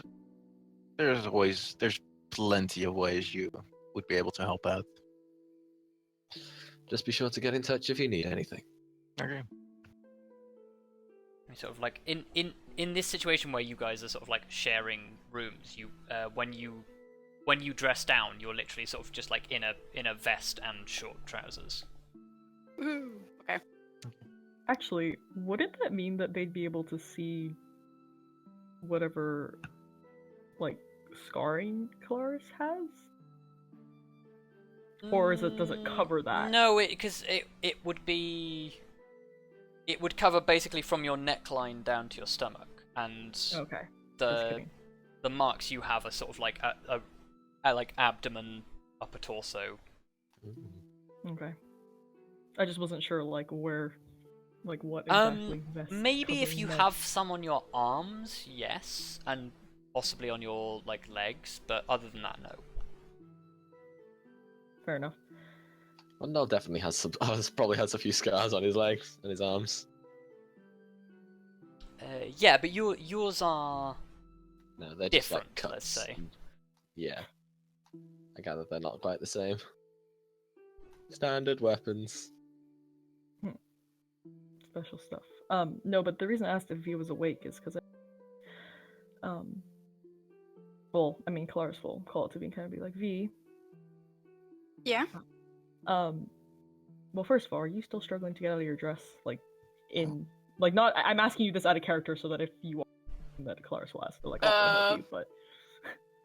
there's plenty of ways you would be able to help out. Just be sure to get in touch if you need anything. Okay. Sort of like in this situation where you guys are sort of like sharing rooms, you when you dress down, you're literally sort of just like in a vest and short trousers. Woohoo! Okay. Actually, wouldn't that mean that they'd be able to see whatever, like, scarring Kelariis has? Or does it cover that? No, because it would be. It would cover basically from your neckline down to your stomach, and Okay. Just the kidding. the marks you have are sort of like a like abdomen, upper torso. Okay. I just wasn't sure, like, where, like, what exactly vests Maybe if covering you neck. have some on your arms, yes, and possibly on your like legs, but other than that, no. Fair enough. Vondal definitely has some. Probably has a few scars on his legs and his arms. Yeah, but yours are No, they're different, just like cuts. let's say. Yeah. I gather they're not quite the same. Standard weapons. Special stuff. No, but the reason I asked if V was awake is because well, I mean, Kelariis will call it to V and kind of be like, V, Yeah. well, first of all, are you still struggling to get out of your dress? Like, not, I'm asking you this out of character so that if you want that Kelariis will ask, but like, I'll help you, but.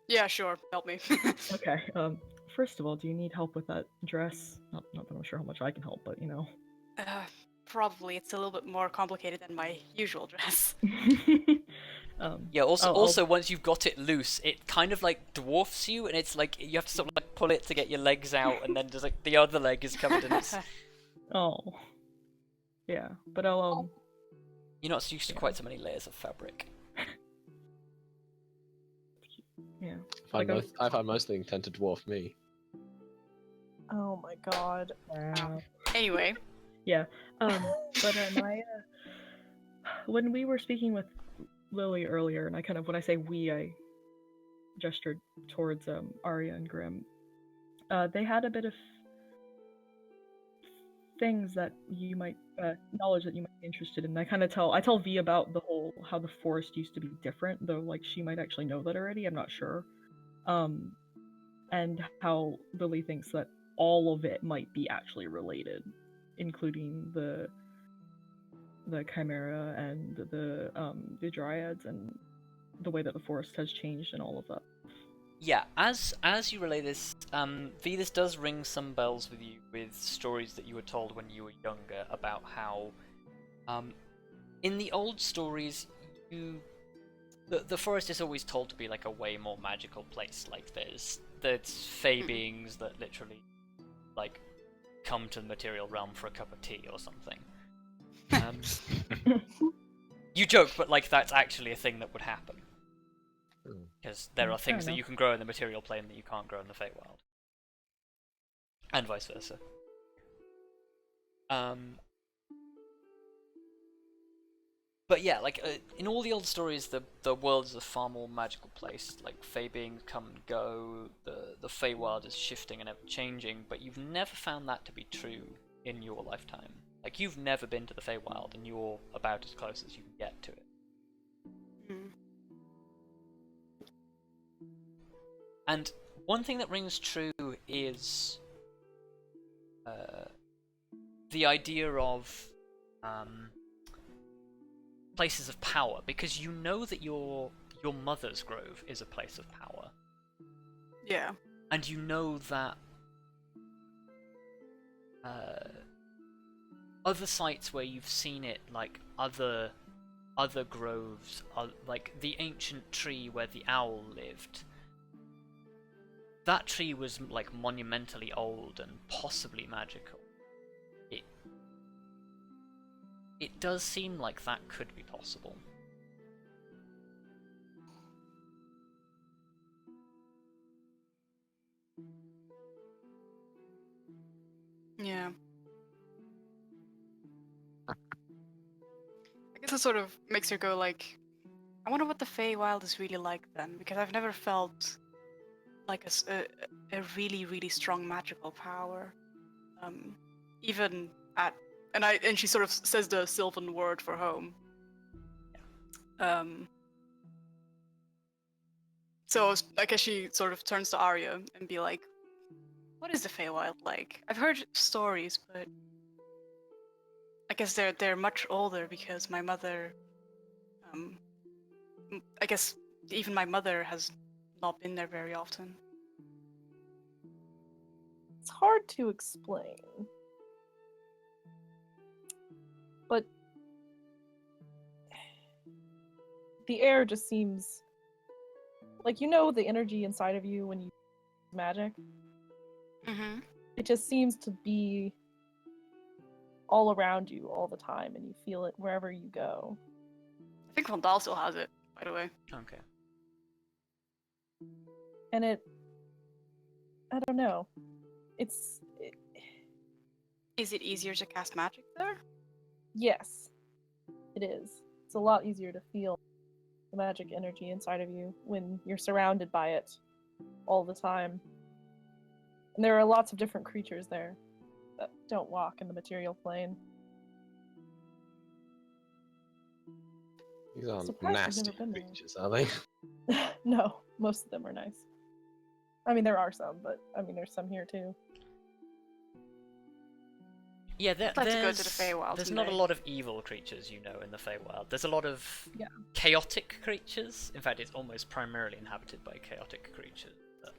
Yeah, sure. Help me. Okay, first of all, do you need help with that dress? Not that I'm sure how much I can help, but, you know. Probably. It's a little bit more complicated than my usual dress. Yeah. I'll- Also, once you've got it loose, it kind of like dwarfs you, and it's like you have to sort of like pull it to get your legs out, and then just like the other leg is covered in its. Oh. Yeah, but I'll, You're not used to quite so many layers of fabric. yeah. I find most things tend to dwarf me. Oh my god. Anyway. Yeah, but when we were speaking with Lily earlier, and when I say we, I gestured towards Arya and Grim. They had a bit of things that you might knowledge that you might be interested in. I tell V about the whole how the forest used to be different, though like she might actually know that already. I'm not sure. And how Lily thinks that all of it might be actually related, including the chimera and the dryads and the way that the forest has changed and all of that. Yeah, as you relay this, V, this does ring some bells with you, with stories that you were told when you were younger about how, in the old stories, the forest is always told to be like a way more magical place. Like there's fae beings that literally, like, come to the material realm for a cup of tea or something. You joke, but like that's actually a thing that would happen. Because there are things that you can grow in the material plane that you can't grow in the Feywild. And vice versa. But yeah, like, in all the old stories, the world is a far more magical place. Like, Fey beings come and go, the Feywild is shifting and ever-changing, but you've never found that to be true in your lifetime. Like, you've never been to the Feywild, and you're about as close as you can get to it. And one thing that rings true is the idea of places of power, because you know that your mother's grove is a place of power. Yeah. And you know that other sites where you've seen it, like other groves, like the ancient tree where the owl lived. That tree was like monumentally old and possibly magical. It does seem like that could be possible. Yeah. I guess it sort of makes her go like, I wonder what the Feywild is really like then, because I've never felt like a really, really strong magical power. Even at and she sort of says the Sylvan word for home. So I guess she sort of turns to Arya and be like, what is the Feywild like? I've heard stories, but I guess they're much older because my mother, I guess even my mother has not been there very often. It's hard to explain. But the air just seems like, you know, the energy inside of you when you use magic? Mm-hmm. It just seems to be all around you all the time, and you feel it wherever you go. I think Vondal still has it, by the way. Okay. And I don't know. Is it easier to cast magic there? Yes, it is. It's a lot easier to feel the magic energy inside of you when you're surrounded by it all the time. And there are lots of different creatures there that don't walk in the material plane. These aren't Surprised I've nasty never been there. creatures, are they? No, most of them are nice. I mean, there are some, but I mean, there's some here too. Yeah, I'd like to go to the Feywild there's someday. not a lot of evil creatures, you know, in the Feywild. There's a lot of chaotic creatures. In fact, it's almost primarily inhabited by chaotic creatures. But...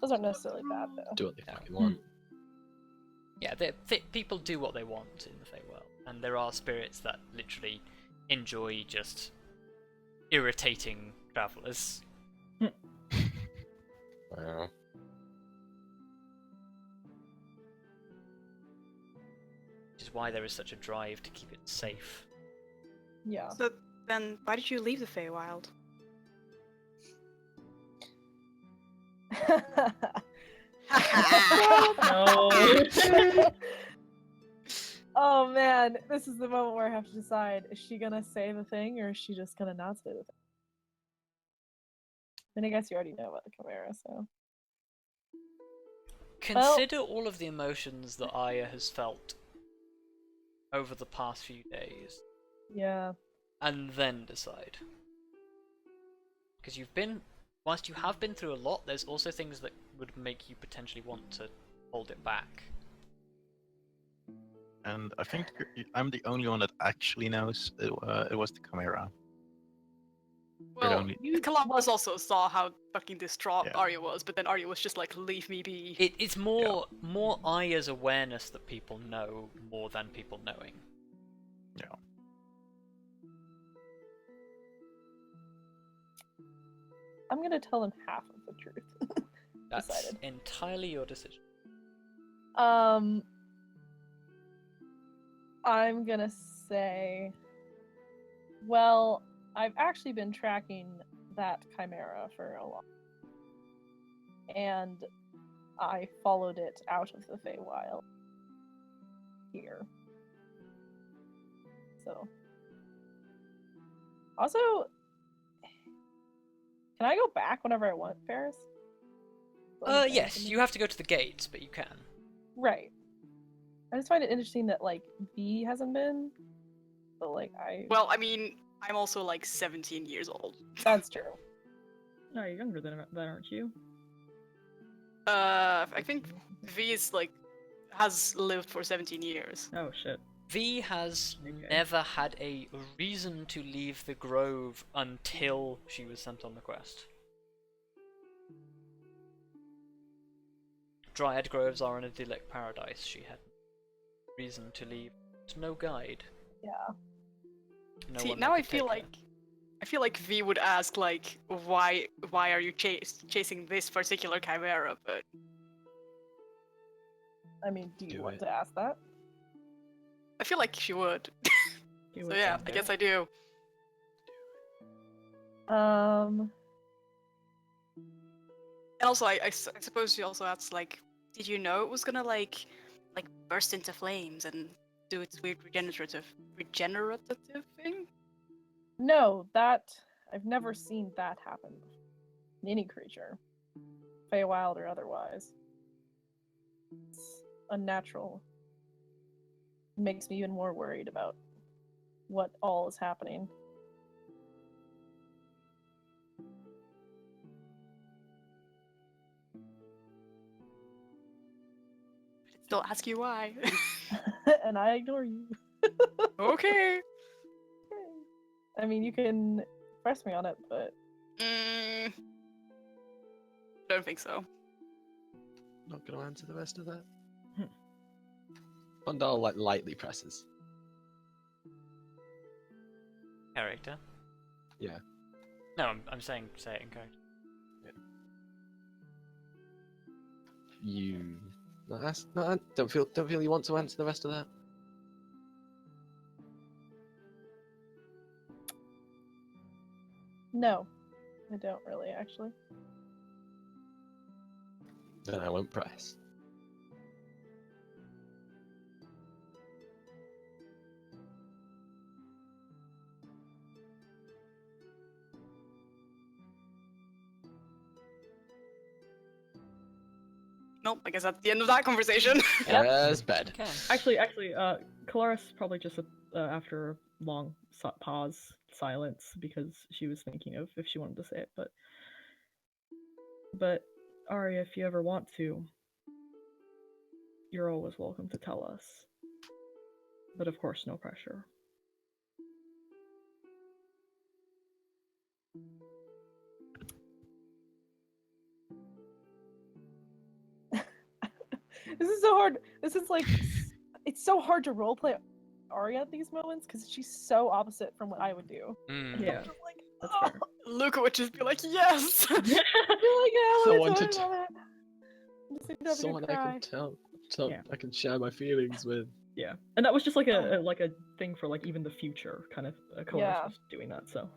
Those aren't necessarily bad, though. Do what they fucking want. Yeah, people do what they want in the Feywild, and there are spirits that literally enjoy just irritating travelers. Wow. Which is why there is such a drive to keep it safe. Yeah. So then, why did you leave the Feywild? No. Oh man, this is the moment where I have to decide, is she gonna say the thing or is she just gonna not say the thing? And I guess you already know about the Chimera, so. Consider all of the emotions that Arya has felt over the past few days. Yeah. And then decide. Because whilst you have been through a lot, there's also things that would make you potentially want to hold it back. And I think I'm the only one that actually knows it was the Chimera. Well, only- Kelariis also saw how fucking distraught Yeah. Arya was, but then Arya was just like, leave me be. It's more Arya's awareness that people know more than people knowing. Yeah. I'm gonna tell him half of the truth. That's Decided. entirely your decision. I'm gonna say, well, I've actually been tracking that chimera for a long time, and I followed it out of the Feywild here. So, also, can I go back whenever I want, Ferrous? Yes, you have to go to the gates, but you can. Right. I just find it interesting that like V hasn't been, but like I. Well, I mean, I'm also like 17 years old. That's true. No, you're younger than that, aren't you? I think V is like has lived for 17 years. Oh shit. V has Okay. never had a reason to leave the grove until she was sent on the quest. Dryad groves are an idyllic paradise. She had reason to leave. No guide. Yeah. No See, one now that I could feel take her. like V would ask like, why are you chasing this particular chimera? But I mean, do you Do want it. to ask that? I feel like she would. Do So it yeah, then, I guess Bear. I do. And also, I suppose she also asks like, did you know it was gonna like burst into flames and do its weird regenerative thing? No, that I've never seen that happen. In any creature, Feywild or otherwise. It's unnatural. It makes me even more worried about what all is happening. Still ask you why. And I ignore you. Okay. I mean, you can press me on it, but Don't think so. Not gonna answer the rest of that. Vondal like lightly presses. Character? Yeah. No, I'm saying say it in character. You don't feel you want to answer the rest of that. no, I don't really actually. Then I won't press. Nope, I guess that's the end of that conversation. There's bed. Okay. Actually, Kelariis probably just after a long pause, silence, because she was thinking of if she wanted to say it, but Arya, if you ever want to, you're always welcome to tell us. But of course, no pressure. This is so hard. This is like, it's so hard to roleplay Arya at these moments because she's so opposite from what I would do. Mm. Yeah, I'm just like, that's oh. fair. Luka would just be like, yes! I feel like, yeah, Someone let's to talk about it. I'm just gonna have a Someone good I cry. can tell. Yeah. I can share my feelings with. Yeah, and that was just like a thing for like even the future kind of. Kelariis Yeah. was doing that, so.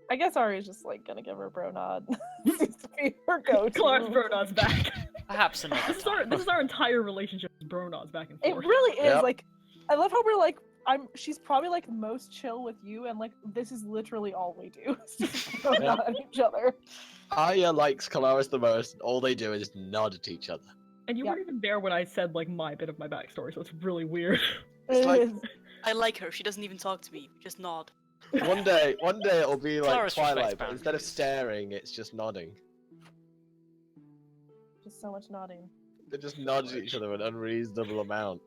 I guess Arya's just like gonna give her a bro nod. Seems to be her go-to. Kelariis Bronod's back. Perhaps another time. This is our entire relationship with Bronod's back and It forth. really is. Yep. Like, I love how we're like, she's probably like most chill with you, and like this is literally all we do. Is just go Yeah. nod at each other. Arya likes Kelariis the most, and all they do is nod at each other. And you Yeah. weren't even there when I said like my bit of my backstory, so it's really weird. It's It like- is. I like her, she doesn't even talk to me, we just nod. One day it'll be like Kelariis respects Twilight, but instead of boundaries. staring, it's just nodding. Just so much nodding. They just nod at each other an unreasonable amount.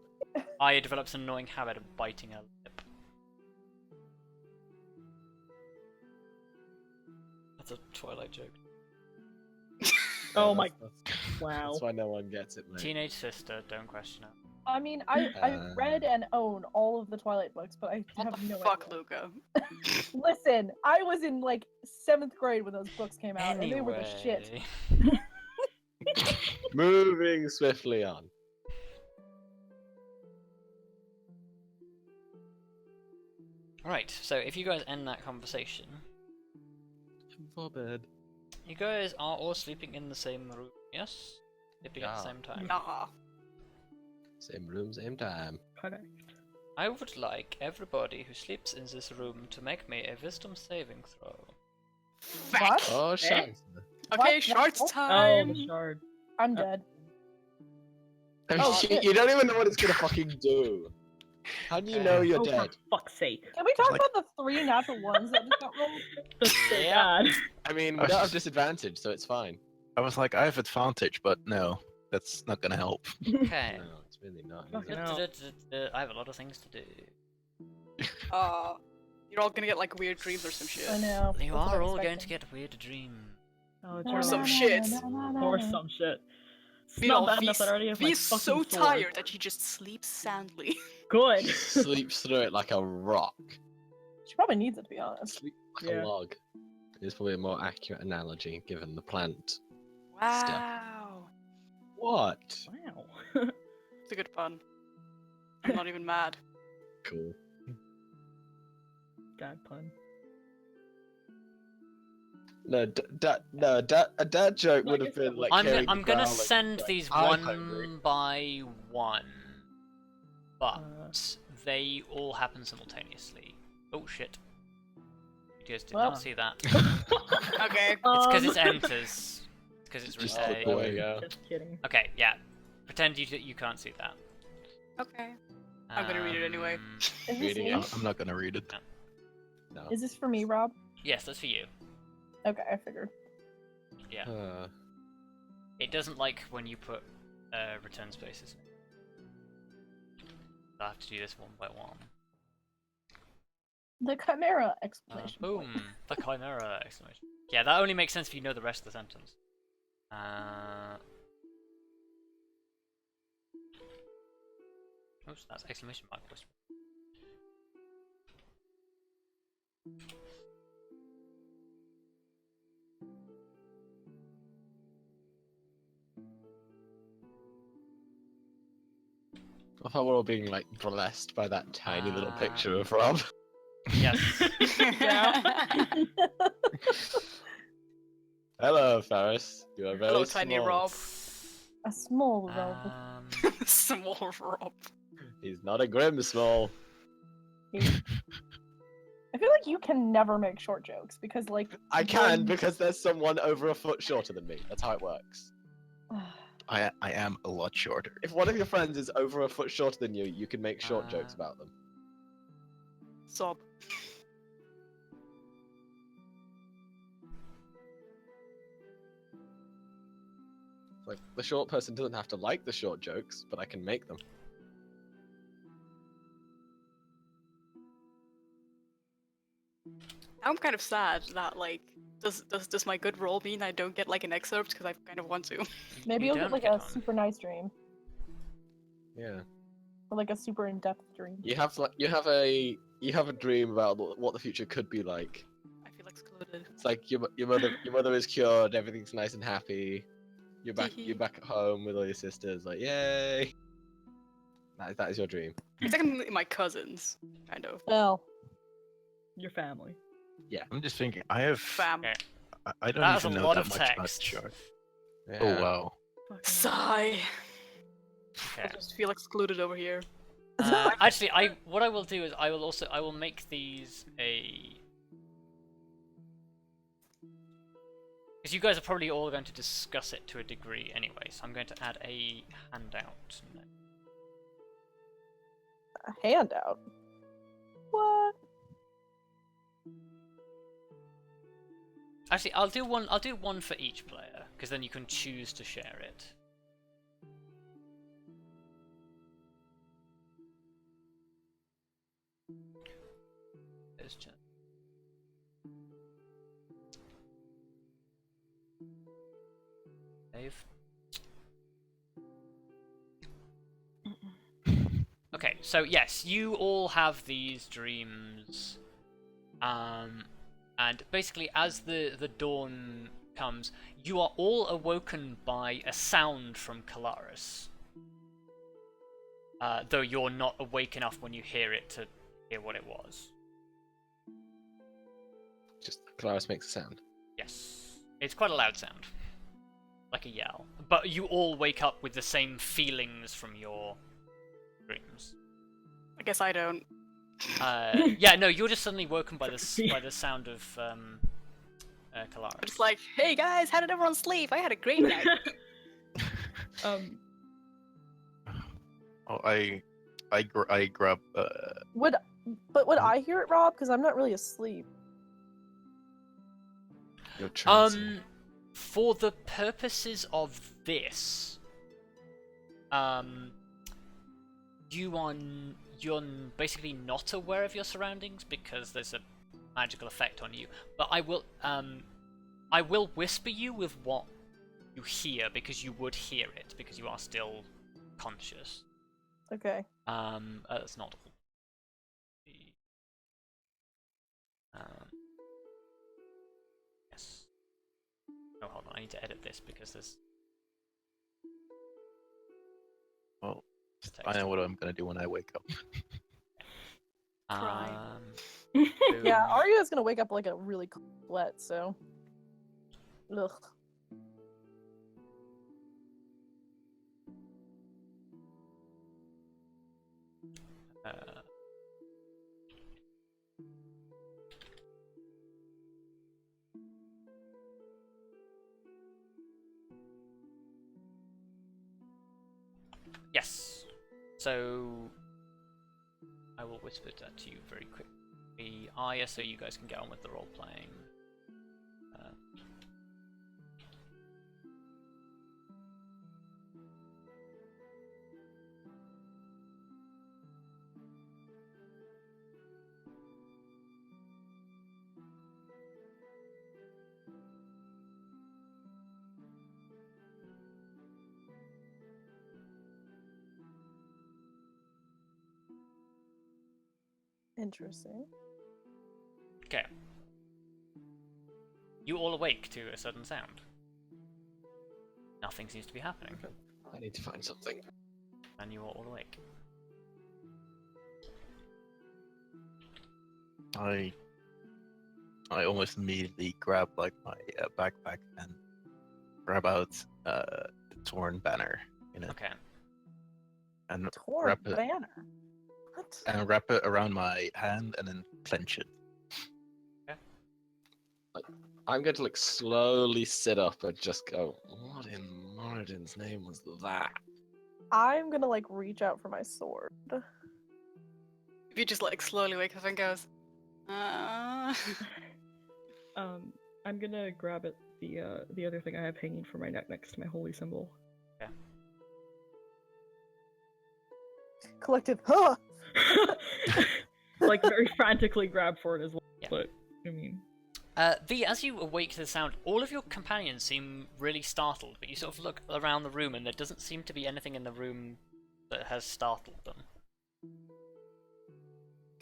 Arya develops an annoying habit of biting her lip. That's a Twilight joke. Oh Yeah, my. that's- Wow. That's why no one gets it, mate. Teenage sister, don't question it. I mean, I read and own all of the Twilight books, but I What have the no fuck, idea. Luka? Listen, I was in like 7th grade when those books came out, and they were the shit. Anyway. Moving swiftly on. Right, so if you guys end that conversation, For bed. you guys are all sleeping in the same room, yes? Sleeping at the Yeah. same time. Nah. Same room, same time. Correct. I would like everybody who sleeps in this room to make me a wisdom saving throw. What? Oh, shit. Okay, What? shorts Oh, Oh, time. the shard. I'm dead. I mean, Oh, you, shit. you don't even know what it's gonna fucking do. How do you know you're Oh, dead? for fuck's sake. Can we talk Like- about the 3 natural ones that just got rolled? That's so Yeah. bad. I mean, I we was don't have just- disadvantage, so it's fine. I was like, I have advantage, but no, that's not gonna help. Okay. No, it's really not. Fucking Is it? hell. I have a lot of things to do. You're all gonna get like weird dreams or some shit. I know. You that's what are I'm all going to expecting. get weird dreams. Oh, Or it's some really- shit. Or some shit. It's You not know, bad enough that I already have my V's fucking so sword. tired that he just sleeps soundly. Good. Sleeps through it like a rock. She probably needs it, to be honest. Sleep like Yeah. a log. Is probably a more accurate analogy given the plant. Wow. What? Wow. It's a good pun. I'm not even mad. Cool. Dad pun. No, a dad joke No, I would have guess that been was- like. carrying I'm the gonna growling, send like, these I'm one hungry. by one, but they all happen simultaneously. Oh shit! You guys did Well. not see that. Okay. It's because it's enters. It's because it's Just reset. click There away. we go. Just kidding. Okay, yeah. Pretend you can't see that. Okay. I'm gonna read it anyway. Is this Reading me? it. I'm not gonna read it. No. Is this for me, Rob? Yes, that's for you. Okay, I figured. Yeah. Uh, It doesn't like when you put return spaces. I have to do this one by one. The Chimera! Exclamation point. Boom! The Chimera! Exclamation. Yeah, that only makes sense if you know the rest of the sentence. Oops, that's exclamation mark. I thought we were all being like blessed by that tiny little Ah. picture of Rob. Yes. Hello, Ferrous. You are very Hello, tiny small. Rob. A small robe. Small Rob. He's not a grim small. I feel like you can never make short jokes because, like, I can when- because there's someone over a foot shorter than me. That's how it works. I am a lot shorter. If one of your friends is over a foot shorter than you, you can make short jokes about them. Sob. Like the short person doesn't have to like the short jokes, but I can make them. I'm kind of sad that like does my good roll mean I don't get like an excerpt because I kind of want to. Maybe You you'll get don't like get a one. super nice dream Yeah. or like a super in-depth dream. You have a dream about what the future could be like. I feel excluded. It's like your mother is cured, everything's nice and happy. You're back at home with all your sisters, like yay. That is your dream. It's like my cousins, kind of. Well, Your family. I'm just thinking. I have. Fam. Okay. I don't That was even a know lot that of much about text. shark. Yeah. Oh wow. Fucking hell. Sigh. I Okay. just feel excluded over here. Actually, what I will do is I will make these a. Because you guys are probably all going to discuss it to a degree anyway, so I'm going to add a handout. a handout. What? Actually, I'll do one. I'll do one for each player, because then you can choose to share it. There's chat. 5. Okay, so yes, you all have these dreams, and basically as the dawn comes, you are all awoken by a sound from Kelariis. Though you're not awake enough when you hear it to hear what it was. Just Kelariis makes a sound. Yes. It's quite a loud sound. Like a yell. But you all wake up with the same feelings from your dreams. I guess I don't. Yeah, no, you're just suddenly woken by the sound of Kelariis. It's like, hey guys, how did everyone sleep? I had a great night. Oh, I grab. Would I hear it, Rob? Because I'm not really asleep. You're trancing. For the purposes of this, you're basically not aware of your surroundings because there's a magical effect on you. But I will whisper you with what you hear because you would hear it because you are still conscious. Okay. That's not all. Yes. Oh, hold on. I need to edit this because there's. Well, I know what I'm gonna do when I wake up. Cry. Yeah, Arya's gonna wake up like a really wet, so. Ugh. Yes. So I will whisper that to you very quickly, Arya, so you guys can get on with the role playing. Interesting. Okay. You all awake to a sudden sound. Nothing seems to be happening, I need to find something. and you are all awake. I almost immediately grab like my backpack and grab out the torn banner in it Okay. and Torn wrap it banner. What? and wrap it around my hand and then clench it. I'm going to like slowly sit up and just go, what in Moradin's name was that? I'm gonna like reach out for my sword. If you just like slowly wake up and goes, I'm gonna grab it the other thing I have hanging from my neck next to my holy symbol. Collective, huh? Like very frantically grab for it as well. Yeah. But I mean, As you awake to the sound, all of your companions seem really startled, but you sort of look around the room and there doesn't seem to be anything in the room that has startled them.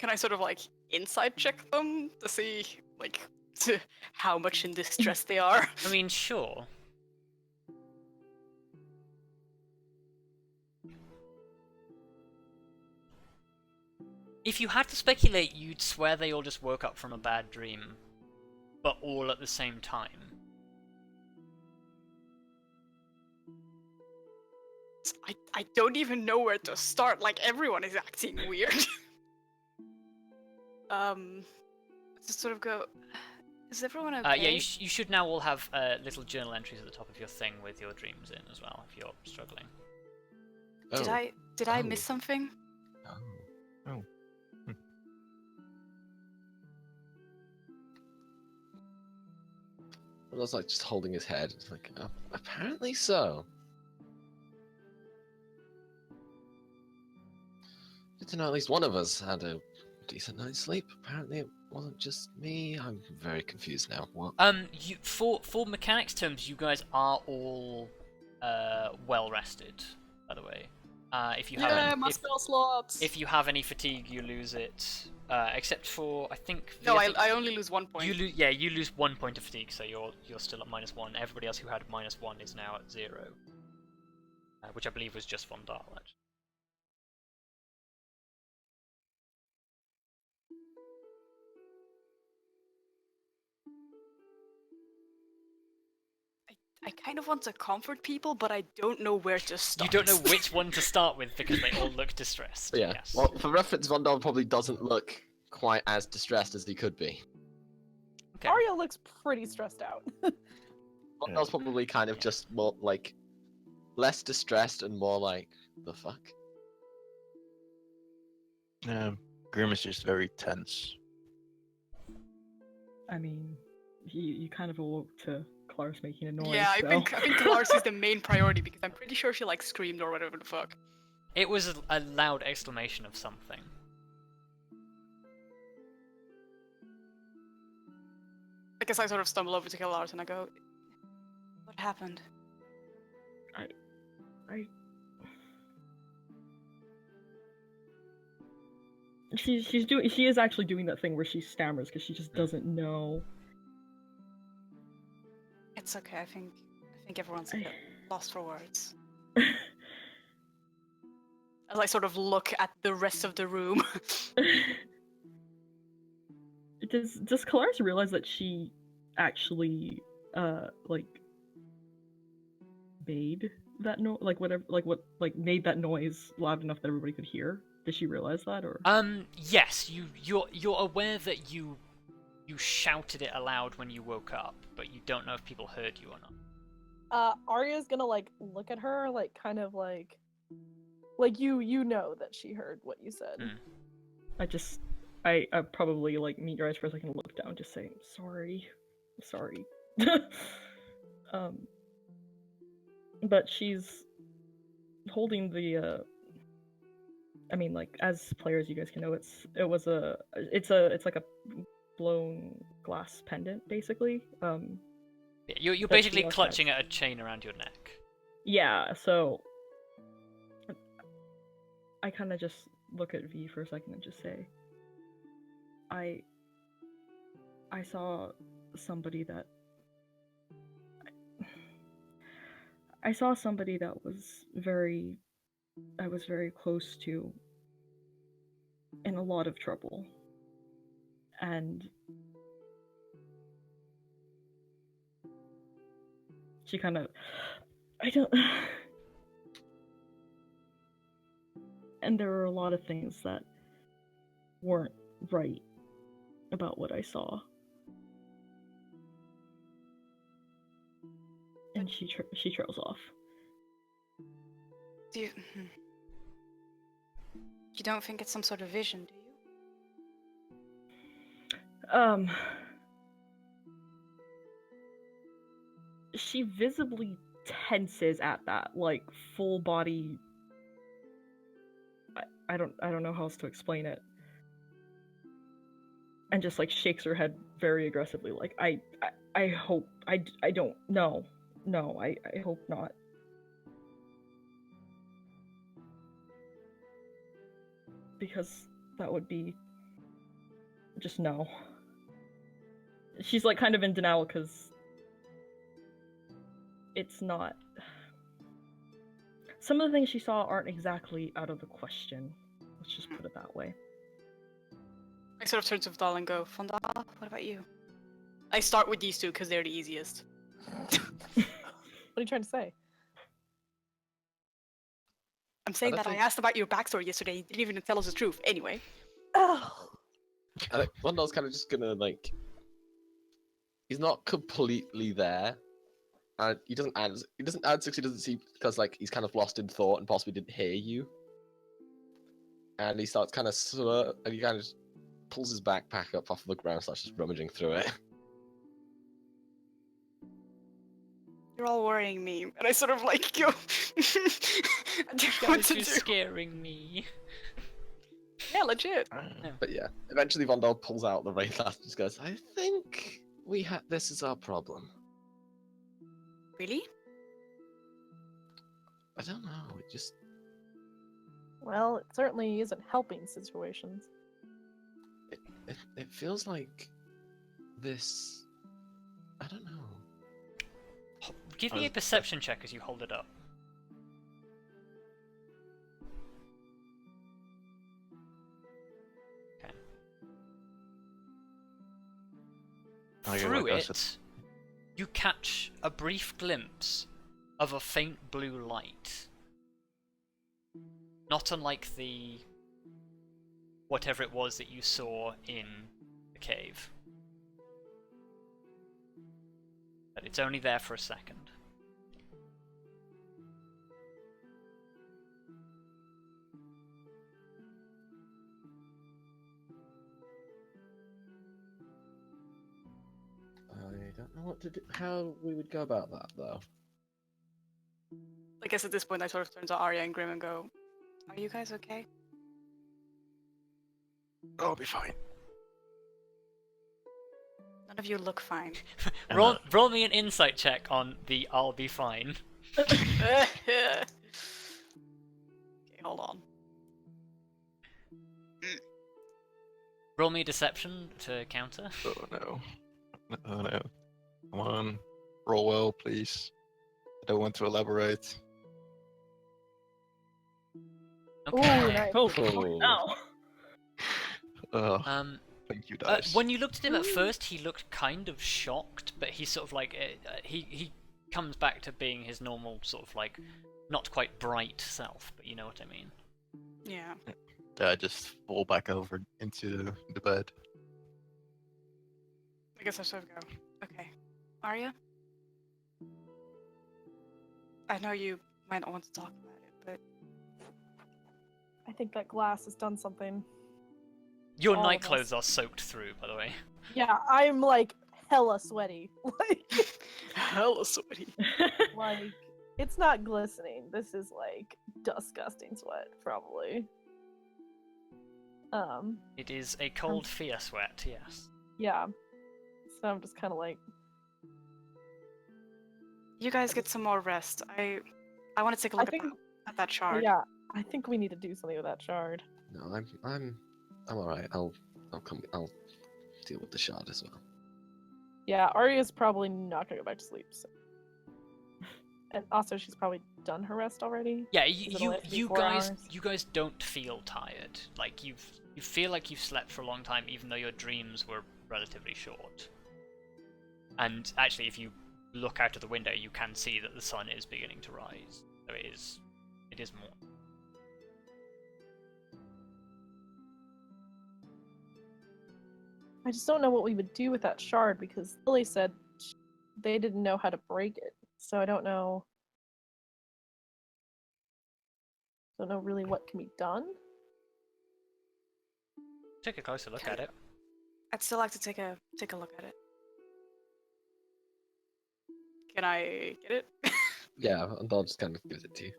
can I sort of like inside check them to see like how much in distress they are? I mean, sure. If you had to speculate, you'd swear they all just woke up from a bad dream, but all at the same time. I don't even know where to start. Like everyone is acting weird. Just sort of go. Is everyone okay? Yeah, you should now all have little journal entries at the top of your thing with your dreams in as well, if you're struggling. Did I miss something? Oh. I was like just holding his head. It's like, apparently so. Good to know at least one of us had a decent night's sleep. Apparently it wasn't just me. I'm very confused now. What? For mechanics terms, you guys are all well rested, by the way. If you Yeah, have my spell slots. if you have any fatigue, you lose it. Except for I think. No, I only lose 1 point. You lose 1 point of fatigue, so you're still at -1. Everybody else who had -1 is now at 0, which I believe was just Vondal, actually. I kind of want to comfort people, but I don't know where to start. You don't know which one to start with because they all look distressed. Yeah. Yes. Well, for reference, Vondal probably doesn't look quite as distressed as he could be. Okay. Arya looks pretty stressed out. Vondal's probably kind of just more like less distressed and more like the fuck. Grim is just very tense. I mean, you kind of awoke to Kelariis making a noise. Yeah, I so... think Kelariis is the main priority because I'm pretty sure she like screamed or whatever the fuck. It was a loud exclamation of something. I guess I sort of stumble over to Kelariis and I go, "What happened?" She is actually doing that thing where she stammers because she just doesn't know. It's okay. I think everyone's a bit lost for words. As I sort of look at the rest of the room. Does Kelariis realize that she actually made that made that noise loud enough that everybody could hear? Did she realize that, or? Yes, you're aware that you shouted it aloud when you woke up, but you don't know if people heard you or not. Arya's gonna look at her kind of like you know that she heard what you said. I probably meet your eyes for a second and look down, just saying sorry. But she's holding the I mean, as players, you guys can know it's like a blown glass pendant, basically. You're basically clutching at a chain around your neck. Yeah, so I kind of just look at V for a second and just say, I saw somebody that I was very close to in a lot of trouble. And she kind of, and there were a lot of things that weren't right about what I saw. And she trails off. You don't think it's some sort of vision, do you? She visibly tenses at that, full body. I don't know how else to explain it. And just shakes her head very aggressively, I hope I don't know. No, I hope not. Because that would be just no. She's kind of in denial because it's not. Some of the things she saw aren't exactly out of the question. Let's just put it that way. I sort of turn to Vondal and go, Vondal, what about you? I start with these two because they're the easiest. What are you trying to say? I'm saying that I asked about your backstory yesterday. You didn't even tell us the truth. Anyway. Oh. Vondal's kind of just gonna he's not completely there, and he doesn't answer because he doesn't see because he's kind of lost in thought and possibly didn't hear you. And he starts kind of and he kind of just pulls his backpack up off the ground and starts just rummaging through it. You're all worrying me, and I sort of go. I don't know what to do. Scaring me. Yeah, legit. But yeah, eventually Vondal pulls out the raid last and just goes, I think this is our problem. Really? I don't know. It just Well, it certainly isn't helping situations. it feels like this. I don't know. Give me a perception check as you hold it up. Okay. Through it, you catch a brief glimpse of a faint blue light. Not unlike the whatever it was that you saw in the cave. But it's only there for a second. I don't know what to do. How we would go about that, though. I guess at this point I sort of turn to Arya and Grim and go, "Are you guys okay?" I'll be fine. None of you look fine. roll me an insight check on the "I'll be fine." Okay, hold on. Roll me a deception to counter. Oh no. Oh no. Come on. Roll well, please. I don't want to elaborate. Okay. Ooh, nice. Oh, No. Thank you, dice. When you looked at him at first, he looked kind of shocked, but he's sort of like he comes back to being his normal sort of like not quite bright self, but you know what I mean. Yeah. Yeah, I just fall back over into the bed. I guess I sort of go, okay. Arya? I know you might not want to talk about it, but I think that glass has done something. Your All night of us. clothes are soaked through, by the way. Yeah, I'm like hella sweaty. hella sweaty. like it's not glistening. This is like disgusting sweat, probably. It is a cold fear sweat, yes. Yeah. So I'm just kind of like, You guys get some more rest. I want to take a look at that shard. yeah, I think we need to do something with that shard. no, I'm all right. I'll deal with the shard as well. Yeah, Arya's probably not gonna go back to sleep. So. And also, she's probably done her rest already. Yeah, Is it only have to be 4 guys hours? you guys don't feel tired. Like you feel like you've slept for a long time, even though your dreams were relatively short. And actually, if you look out of the window, you can see that the sun is beginning to rise. So it is morning. I just don't know what we would do with that shard because Lily said they didn't know how to break it. So I don't know. Don't know really what can be done. Take a closer look at it. I'd still like to take a look at it. Can I get it? Yeah, and I'll just kind of give it to you.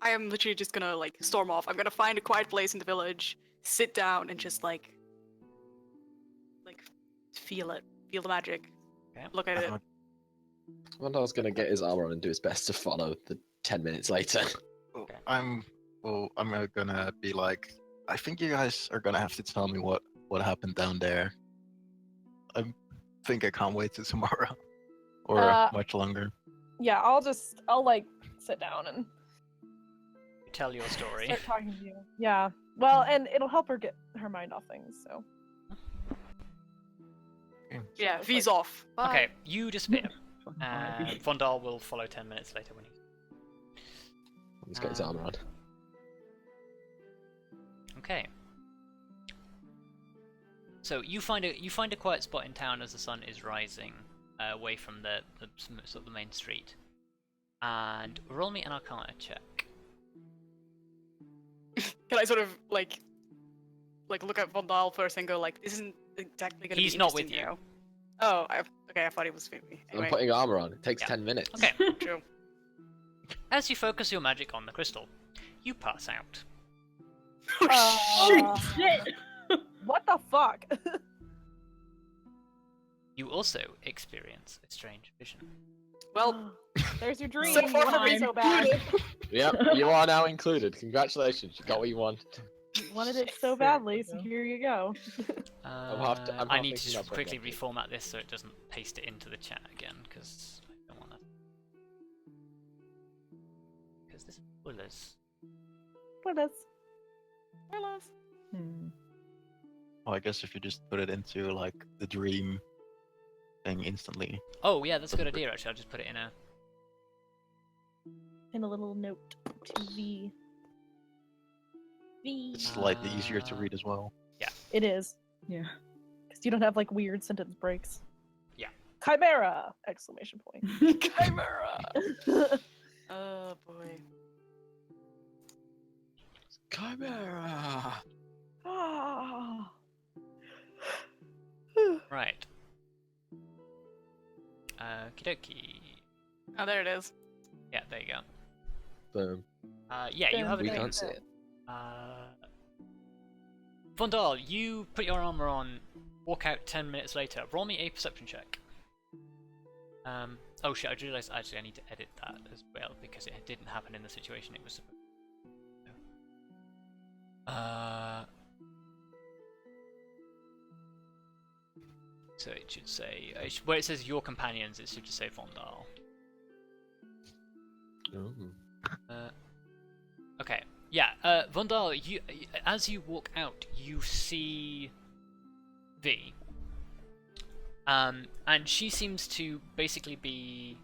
I am literally just gonna like storm off. I'm gonna find a quiet place in the village, sit down, and just like feel it, feel the magic. Okay. Look at it. Vondal's gonna get his armor on and do his best to follow the 10 minutes later. Okay. I'm gonna be like, I think you guys are gonna have to tell me what happened down there. I think I can't wait till tomorrow, or much longer. Yeah, I'll like sit down and Tell your story. start talking to you. Yeah. Well, and it'll help her get her mind off things. So. Yeah, it's V's like- off. Bye. Okay, you disappear. Vondal will follow 10 minutes later when he... He's got his armor on. Okay. So you find a quiet spot in town as the sun is rising, away from the sort of the main street, and roll me an Arcana check. Can I sort of like look at Vondal first and go like, this isn't exactly gonna be He's not with interesting, you. know? Oh, I thought he was with me. Anyway, I'm putting armor on. It takes Yeah. 10 minutes. Okay. true. As you focus your magic on the crystal, you pass out. Shit! What the fuck? You also experience a strange vision. Well, There's your dream. So You far, wanted it so bad. Yep, you are now included. Congratulations, you got what you wanted. You wanted it so badly, so here you go. I'm I half need thinking to that's what quickly I wanted. reformat this so it doesn't paste it into the chat again, because I don't want that. Because this spoilers. What is? Hmm. Well, I guess if you just put it into like the dream thing instantly. Oh yeah, that's a good idea actually. I'll just put it in a. In a little note to V. V. It's slightly easier to read as well. It is. Yeah. Because you don't have like weird sentence breaks. Yeah. Chimera! Exclamation point. Chimera. Oh boy. Chimera. Ah. Right. Okie dokie. Oh, there it is. Yeah, there you go. Boom. Yeah, you have a We thing. can't see it. Vondal, you put your armor on, walk out 10 minutes later. Roll me a perception check. Oh shit, I realized actually I need to edit that as well because it didn't happen in the situation it was supposed to. So it should say, where it says your companions, it should just say Vondal. Oh. Okay, yeah, Vondal, you, as you walk out, you see V. And she seems to basically be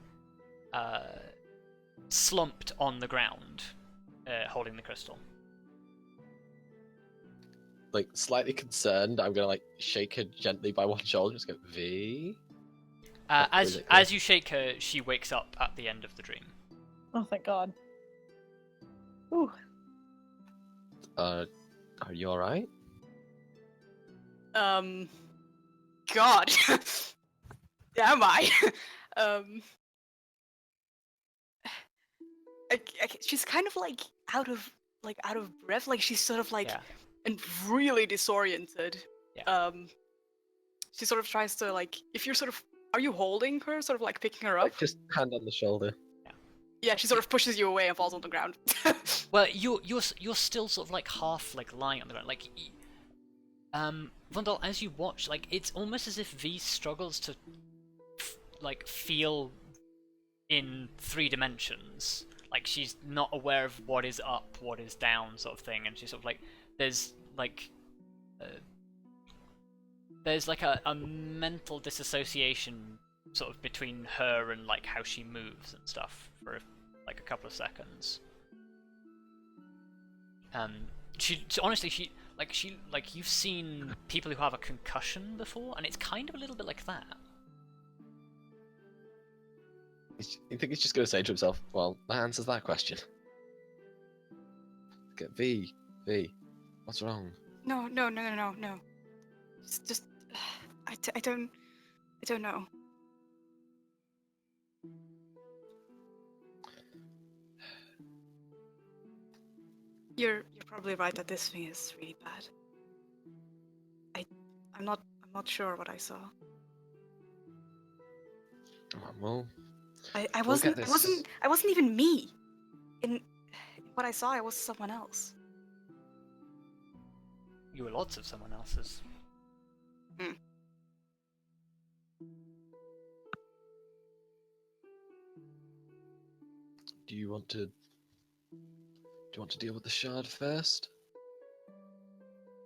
slumped on the ground, holding the crystal. Like slightly concerned, I'm gonna like shake her gently by one shoulder, just go V. As you shake her, she wakes up at the end of the dream. Oh, thank God. Ooh. Are you alright? God. Am I? She's kind of like out of breath. Like she's sort of like Yeah. and really disoriented. Yeah. She sort of tries to like. If you're sort of, are you holding her? Sort of like picking her up. Like just hand on the shoulder. Yeah, she sort of pushes you away and falls on the ground. Well, you're still sort of like half like lying on the ground, like. Vondal, as you watch, like it's almost as if V struggles to like feel in 3 dimensions. Like she's not aware of what is up, what is down, sort of thing, and she's sort of like there's like a mental disassociation sort of between her and like how she moves and stuff for like a couple of seconds. She honestly you've seen people who have a concussion before, and it's kind of a little bit like that. You think he's just gonna say to himself, "Well, that answers that question." Get V, what's wrong? No. Just I don't know. You're probably right that this thing is really bad. I'm not sure what I saw. Oh, well, I we'll get wasn't even me. In what I saw, I was someone else. You were lots of someone else's. Do you want to deal with the shard first?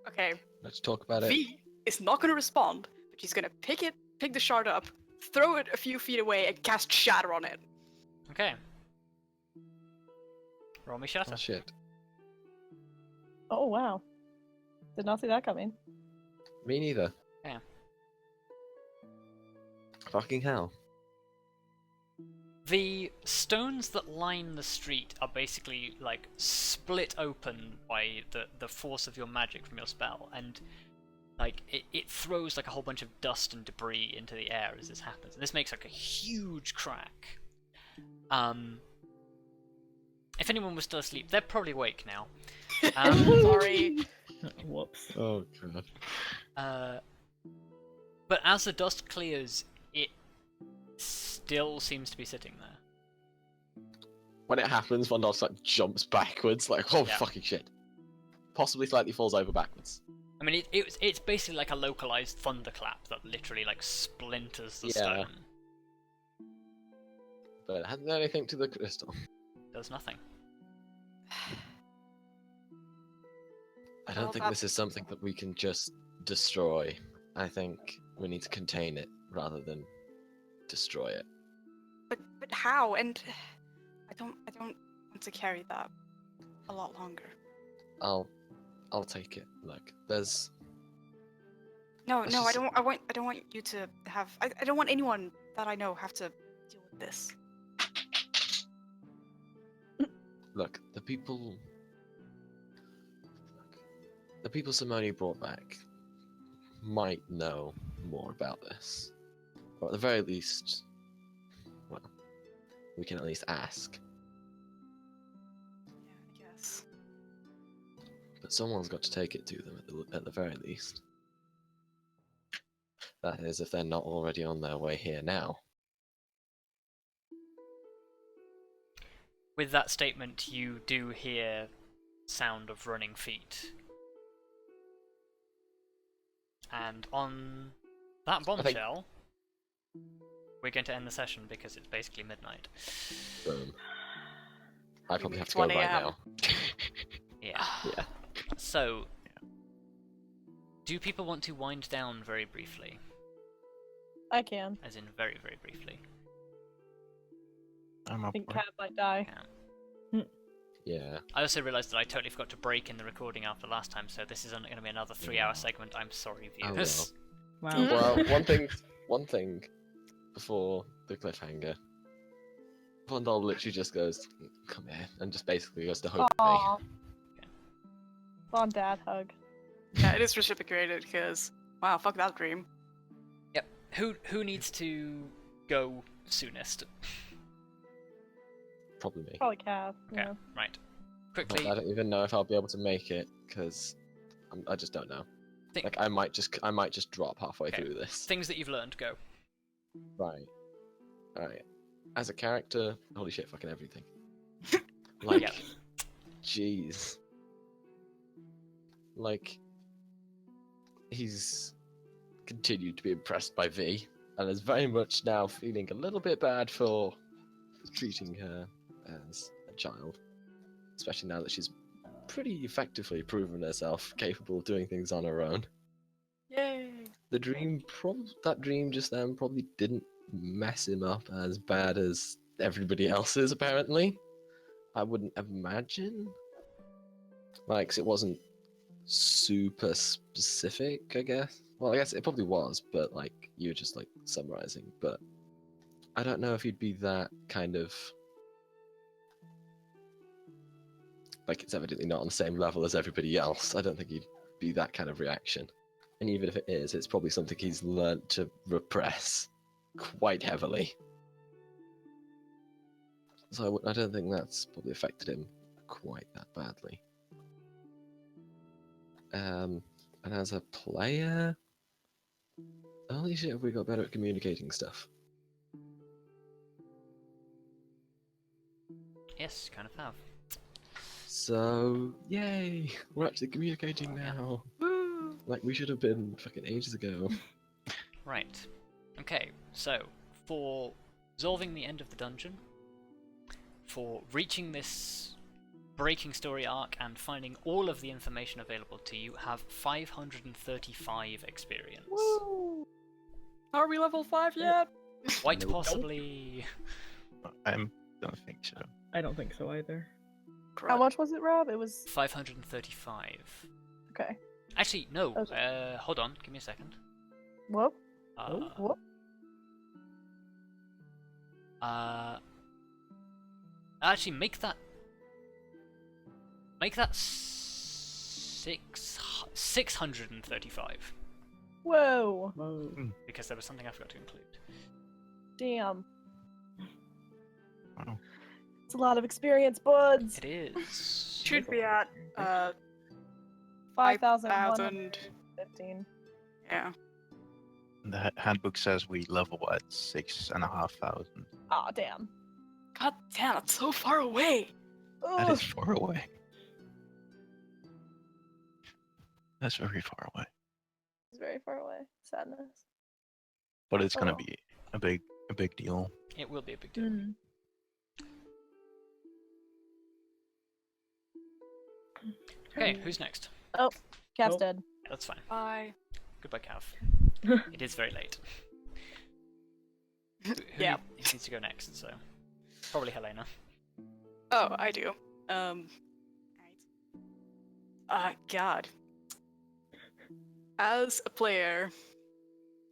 Okay. Let's talk about it. V is not going to respond, but she's going to pick the shard up, throw it a few feet away, and cast Shatter on it. Okay. Roll me shatter. Oh shit. Oh, wow. Did not see that coming. Me neither. Yeah. Fucking hell. The stones that line the street are basically like split open by the force of your magic from your spell, and like it throws like a whole bunch of dust and debris into the air as this happens, and this makes like a huge crack. If anyone was still asleep, they're probably awake now. Sorry. Whoops. Oh god. But as the dust clears, it still seems to be sitting there. When it happens, Vondal just like jumps backwards, like, oh Yeah. fucking shit. Possibly slightly falls over backwards. I mean, it's basically like a localized thunderclap that literally like splinters the Yeah. stone. But it hasn't done anything to the crystal. Does nothing. I don't think this is something that we can just destroy. I think we need to contain it rather than destroy it. But how? And I don't want to carry that a lot longer. I'll take it. Look, there's No, Let's no, just- I don't want you to have. I don't want anyone that I know have to deal with this. look, the people Simone brought back might know more about this. Or at the very least, well, we can at least ask. Yeah, I guess. But someone's got to take it to them at the very least. That is, if they're not already on their way here now. With that statement, you do hear sound of running feet. And on that bombshell, we're going to end the session because it's basically midnight. Boom. I probably have It's to go 1 right a.m.. now. Yeah. Yeah. So, do people want to wind down very briefly? I can. As in very, very briefly. I'm I up think for it. Cat might die. Yeah. I also realised that I totally forgot to break in the recording after last time, so this is only going to be another 3-hour segment. I'm sorry, Oh, viewers. Wow. Well, one thing before the cliffhanger. Vondal literally just goes, "Come here," and just basically goes to hope me. Aww. Fun dad hug. Yeah, it is reciprocated because wow, fuck that dream. Yep. Who needs to go soonest? Probably me. Probably Cat. Okay, Yeah. right. But Quickly, I don't even know if I'll be able to make it because I just don't know. Think- Like I might just drop halfway Okay. through this. things that you've learned, go. Right. Alright. As a character, holy shit, fucking everything. Like, Yep. jeez. Like, he's continued to be impressed by V, and is very much now feeling a little bit bad for treating her as a child. Especially now that she's pretty effectively proven herself capable of doing things on her own. Yay! The dream, that dream just then probably didn't mess him up as bad as everybody else's, apparently. I wouldn't imagine. Like, 'cause it wasn't super specific, I guess. Well, I guess it probably was, but, like, you were just, like, summarizing. But I don't know if he'd be that kind of... Like, it's evidently not on the same level as everybody else. I don't think he'd be that kind of reaction. And even if it is, it's probably something he's learnt to repress quite heavily. So I don't think that's probably affected him quite that badly. And as a player, holy shit, have we got better at communicating stuff? Yes, kind of have. So, yay! We're actually communicating now. Woo! Like we should have been fucking ages ago. Right. Okay, so, for resolving the end of the dungeon, for reaching this breaking story arc and finding all of the information available to you, have 535 experience. Woo! Are we level 5 yet? Quite Nope. possibly. I don't think so. I don't think so either. How much was it, Rob? It was 535. okay. Actually, no. Okay. Hold on. Give me a second. Whoop. Uh, Whoop. Actually, make that 635 Whoa. Whoa. because there was something I forgot to include. Damn. Wow. It's a lot of experience, buds. It is. Should be at 5,115. 5,000. Yeah. The handbook says we level at 6,500. Aw, damn. God damn, that's so far away. That Ugh. is far away. That's very far away. It's very far away. Sadness. But it's gonna Oh. be a big deal. It will be a big deal. Mm. Okay, who's next? Calf's Nope. dead. That's fine. Bye. Goodbye, Cav. It is very late. Who Yeah. needs to go next? So probably Helena. Oh, I do. God. As a player,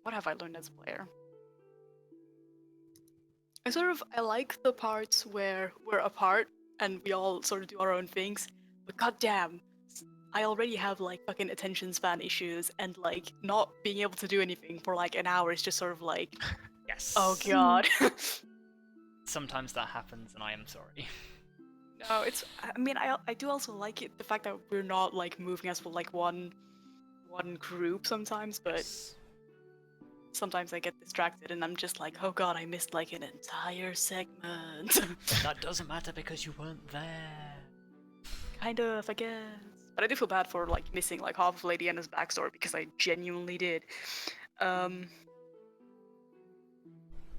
what have I learned as a player? I like the parts where we're apart and we all sort of do our own things, but goddamn, I already have like fucking attention span issues, and like not being able to do anything for like an hour is just sort of like, Yes. oh god. Sometimes that happens, and I am sorry. No, I mean, I do also like it, the fact that we're not like moving as like one group sometimes, but Yes. sometimes I get distracted and I'm just like, oh god, I missed like an entire segment. That doesn't matter because you weren't there. Kind of, I guess. But I do feel bad for like missing like half of Lady Anna's backstory because I genuinely did.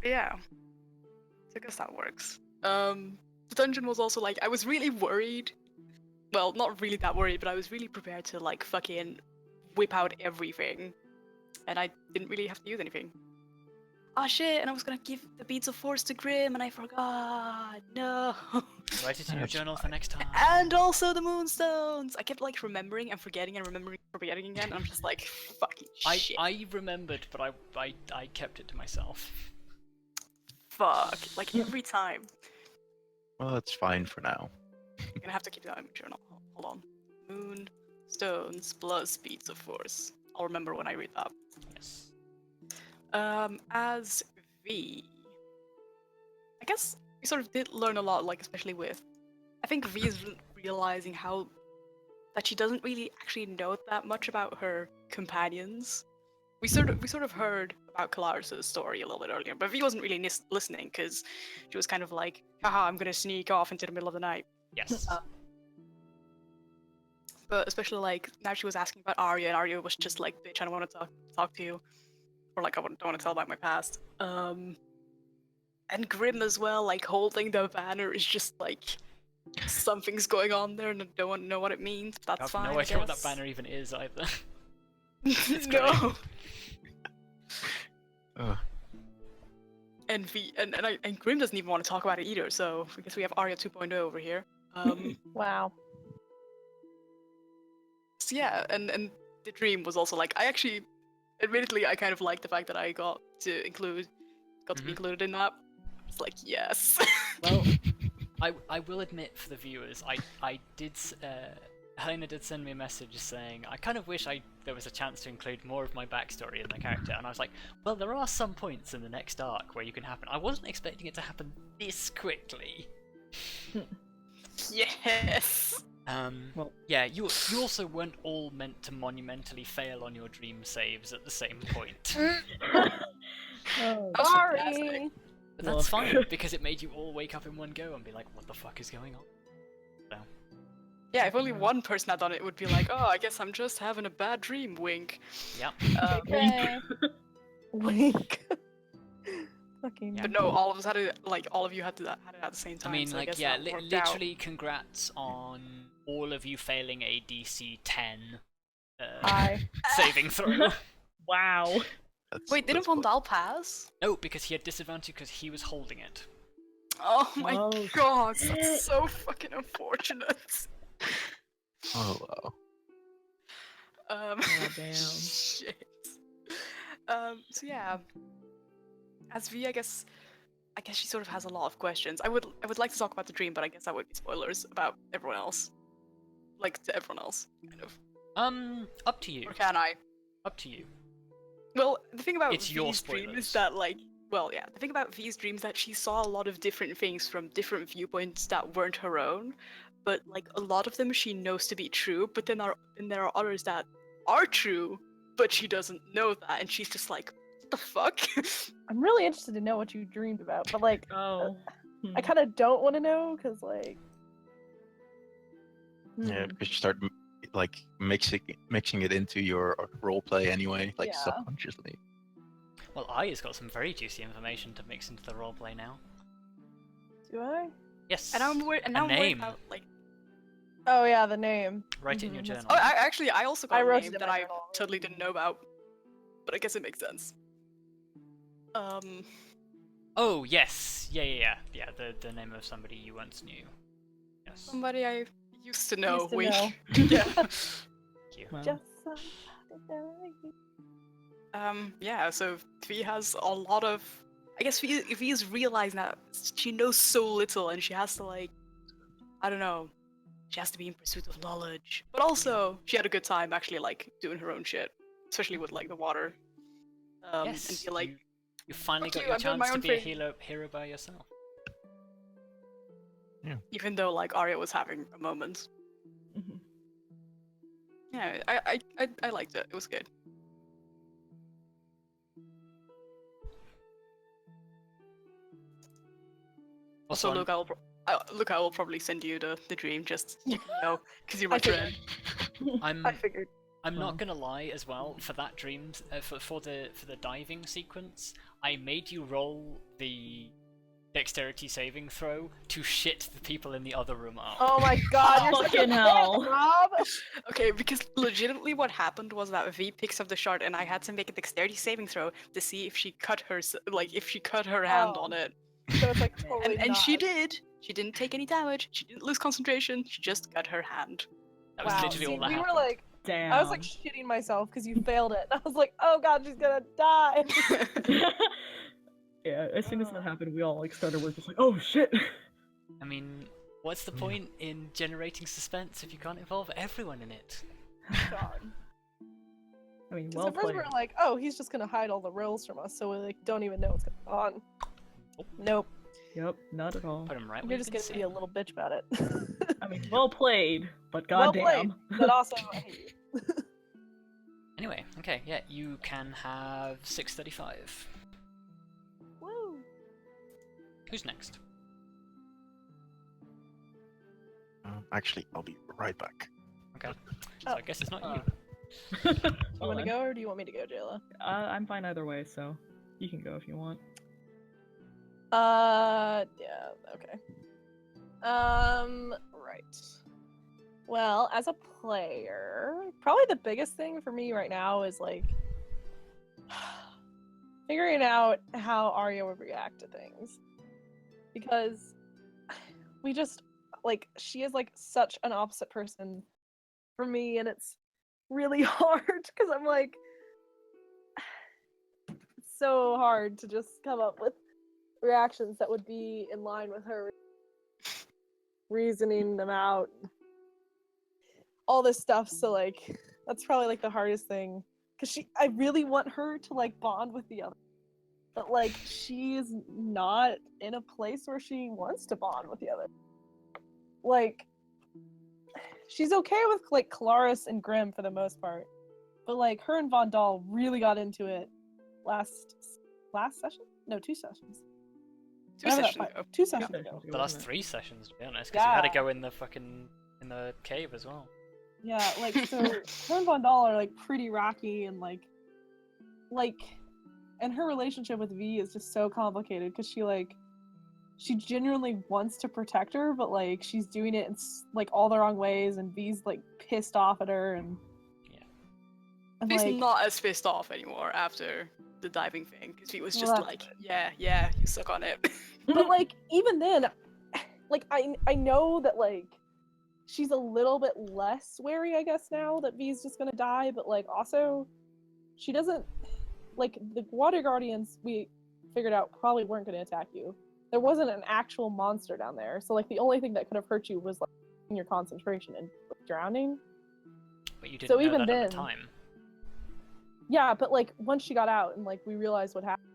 Yeah. So I guess that works. The dungeon was also like, I was really worried. Well, not really that worried, but I was really prepared to like fucking whip out everything. And I didn't really have to use anything. Oh shit, and I was gonna give the Beads of Force to Grim and I forgot. No. Write it in your That's journal for next time. And also the Moonstones! I kept like remembering and forgetting and remembering and forgetting again, and I'm just like, fucking shit. I remembered, but I kept it to myself. Fuck. Like every time. Well, it's fine for now. I'm gonna have to keep that in my journal. Hold on. Moonstones plus Beads of Force. I'll remember when I read that. Yes. As V, I guess we sort of did learn a lot, like especially with, I think V is realizing that she doesn't really actually know that much about her companions. We sort of heard about Kelariis' story a little bit earlier, but V wasn't really listening because she was kind of like, haha, I'm gonna sneak off into the middle of the night. Yes. But especially like now she was asking about Arya, and Arya was just like, bitch, I don't want to talk to you. Or like, I don't want to tell about my past. And Grim as well, like holding the banner is just like something's going on there, and I don't know what it means. But I that's have fine. no idea what that guess. banner even is either. No. Ugh. And and Grim doesn't even want to talk about it either. So I guess we have Arya 2.0 over here. Wow. So yeah, and the dream was also like, I actually, admittedly, I kind of like the fact that I got to be included in that. It's like, yes. Well, I will admit for the viewers, I did. Helena did send me a message saying, I kind of wish there was a chance to include more of my backstory in the character, and I was like, well, there are some points in the next arc where you can happen. I wasn't expecting it to happen this quickly. Yes. Well- Yeah, you also weren't all meant to monumentally fail on your dream saves at the same point. Oh, That's Sorry. fantastic. But that's fine, because it made you all wake up in one go and be like, what the fuck is going on? So, Yeah, if only one person had done it, it would be like, oh, I guess I'm just having a bad dream, wink. yeah. Okay. Wink. Fucking. But no, all of us had it, like, all of you had it at the same I time. mean, so like, guess yeah, that worked out. literally congrats on all of you failing a DC 10 Hi. saving throw. wow. Wait, didn't That's Vondal pass? No, because he had disadvantage because he was holding it. Oh my Oh, god, shit. that's so fucking unfortunate. Oh wow. damn. Shit. So yeah. As V, I guess she sort of has a lot of questions. I would like to talk about the dream, but I guess that would be spoilers about everyone else. Like, to everyone else, kind of. Up to you. Or can I? Up to you. Well, the thing about It's your V's dream spoilers. is that, like, well, yeah, the thing about V's dream is that she saw a lot of different things from different viewpoints that weren't her own, but, like, a lot of them she knows to be true, but then there are others that are true, but she doesn't know that, and she's just like, the fuck? I'm really interested to know what you dreamed about, but like, Oh. I kind of don't want to know because like. Yeah, hmm. because you start like mixing it into your role play anyway, like Yeah. subconsciously. Well, Arya's got some very juicy information to mix into the roleplay now. Do I? Yes. And now I'm worried name. about like. Oh yeah, the name. Write it in your Mhm, journal. Oh, I also got I a wrote name it in that my I journal. totally didn't know about, but I guess it makes sense. Oh yes, yeah. The name of somebody you once knew. Yes. Somebody I used to know. Used to wink. know. Yeah. Thank you. Wow. Just Yeah, so V has a lot of. I guess V is realizing that she knows so little and she has to, like. I don't know. She has to be in pursuit of knowledge. But also, she had a good time actually, like, doing her own shit. Especially with, like, the water. And Yes, feel like. you finally "Fuck got you, your I'm doing my chance to own be a thing." hero by yourself. Even though, like, Arya was having a moment. Mhm. Yeah, I liked it. It was good. Also, I'm- Luka will probably send you the dream, just you know, because you're my I figured. friend. I figured. I'm Well. not gonna lie as well. For that dream, for the diving sequence, I made you roll the dexterity saving throw to shit the people in the other room up. Oh my god, you're such a Fucking bitch, hell. Rob! Okay, because legitimately what happened was that V picks up the shard and I had to make a dexterity saving throw to see if she cut her hand Oh. on it. So it's like totally And not. she did. She didn't take any damage. She didn't lose concentration. She just cut her hand. That was Wow. literally See, all that we happened. were like, Damn. I was like shitting myself because you failed it. I was like, oh god, she's gonna die. Yeah, as soon as that happened, we all like started work just like, oh shit. I mean, what's the point in generating suspense if you can't involve everyone in it? God. I mean, Because well at first we played. were like, oh, he's just gonna hide all the rolls from us, so we like don't even know what's going on. Nope. Yep, not at all. Put him right where You're you just can gonna see be a him. little bitch about it. I mean, well played, but Well goddamn. played, but also I hate you. Anyway, okay, yeah, you can have 635. Woo. Who's next? Actually, I'll be right back. Okay, so I guess it's not you. You want to go or do you want me to go, Jayla? I'm fine either way, so you can go if you want. Yeah, okay. Right. Well, as a player, probably the biggest thing for me right now is like figuring out how Arya would react to things. Because we just like she is like such an opposite person for me, and it's really hard because I'm like it's so hard to just come up with reactions that would be in line with her reasoning them out, all this stuff. So like that's probably like the hardest thing because I really want her to like bond with the other, but like she's not in a place where she wants to bond with the other. Like she's okay with like Kelariis and Grimm for the most part, but like her and Vondal really got into it last session? No, 2 sessions. Two Whatever that sessions fight- ago. 2 sessions ago. The last 3 sessions, to be honest, because you had to go in the cave as well. Yeah, like so her and Vondal are like pretty rocky and like and her relationship with V is just so complicated because she genuinely wants to protect her, but like she's doing it in like all the wrong ways, and V's like pissed off at her and He's like, not as pissed off anymore after the diving thing because he was Well, just that's like, yeah, you suck on it. but like even then, like I know that like she's a little bit less wary, I guess, now that V's just gonna die, but like also she doesn't like the water guardians we figured out probably weren't gonna attack you. There wasn't an actual monster down there, so like the only thing that could have hurt you was like your concentration and drowning. But you didn't So know even that then, at the time. Yeah, but like once she got out and like we realized what happened,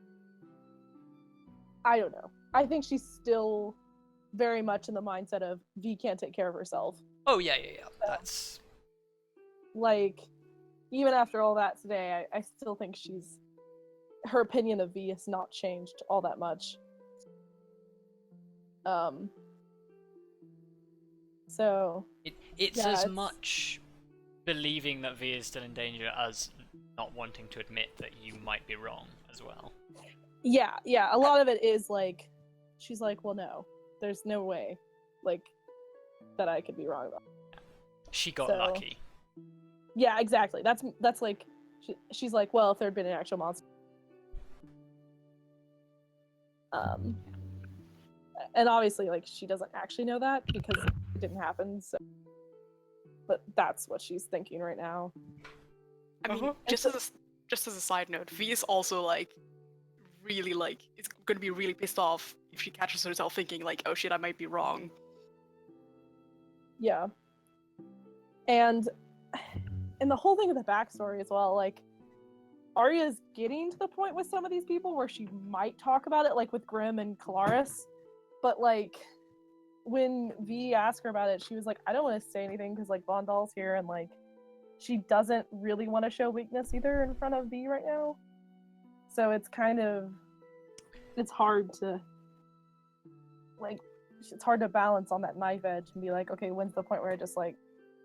I don't know. I think she's still very much in the mindset of V can't take care of herself. Oh yeah. That's Like even after all that today, I still think she's her opinion of V has not changed all that much. So it's yeah, as it's- much believing that V is still in danger as not wanting to admit that you might be wrong as well. yeah, a lot of it is like, she's like, well, no, there's no way, like, that I could be wrong about it. She got So- lucky. Yeah, exactly. That's like, she's like, well, if there had been an actual monster. And obviously, like, she doesn't actually know that because it didn't happen. So, but that's what she's thinking right now. I mean, just as a side note, V is also like really like it's gonna be really pissed off if she catches herself thinking like, oh shit, I might be wrong. Yeah. And the whole thing of the backstory as well, like, Arya's getting to the point with some of these people where she might talk about it, like with Grimm and Kelariis, but like when V asked her about it, she was like, I don't want to say anything because like Vondal's here, and like she doesn't really want to show weakness either in front of V right now. So it's kind of, it's hard to like, it's hard to balance on that knife edge and be like, okay, when's the point where I just like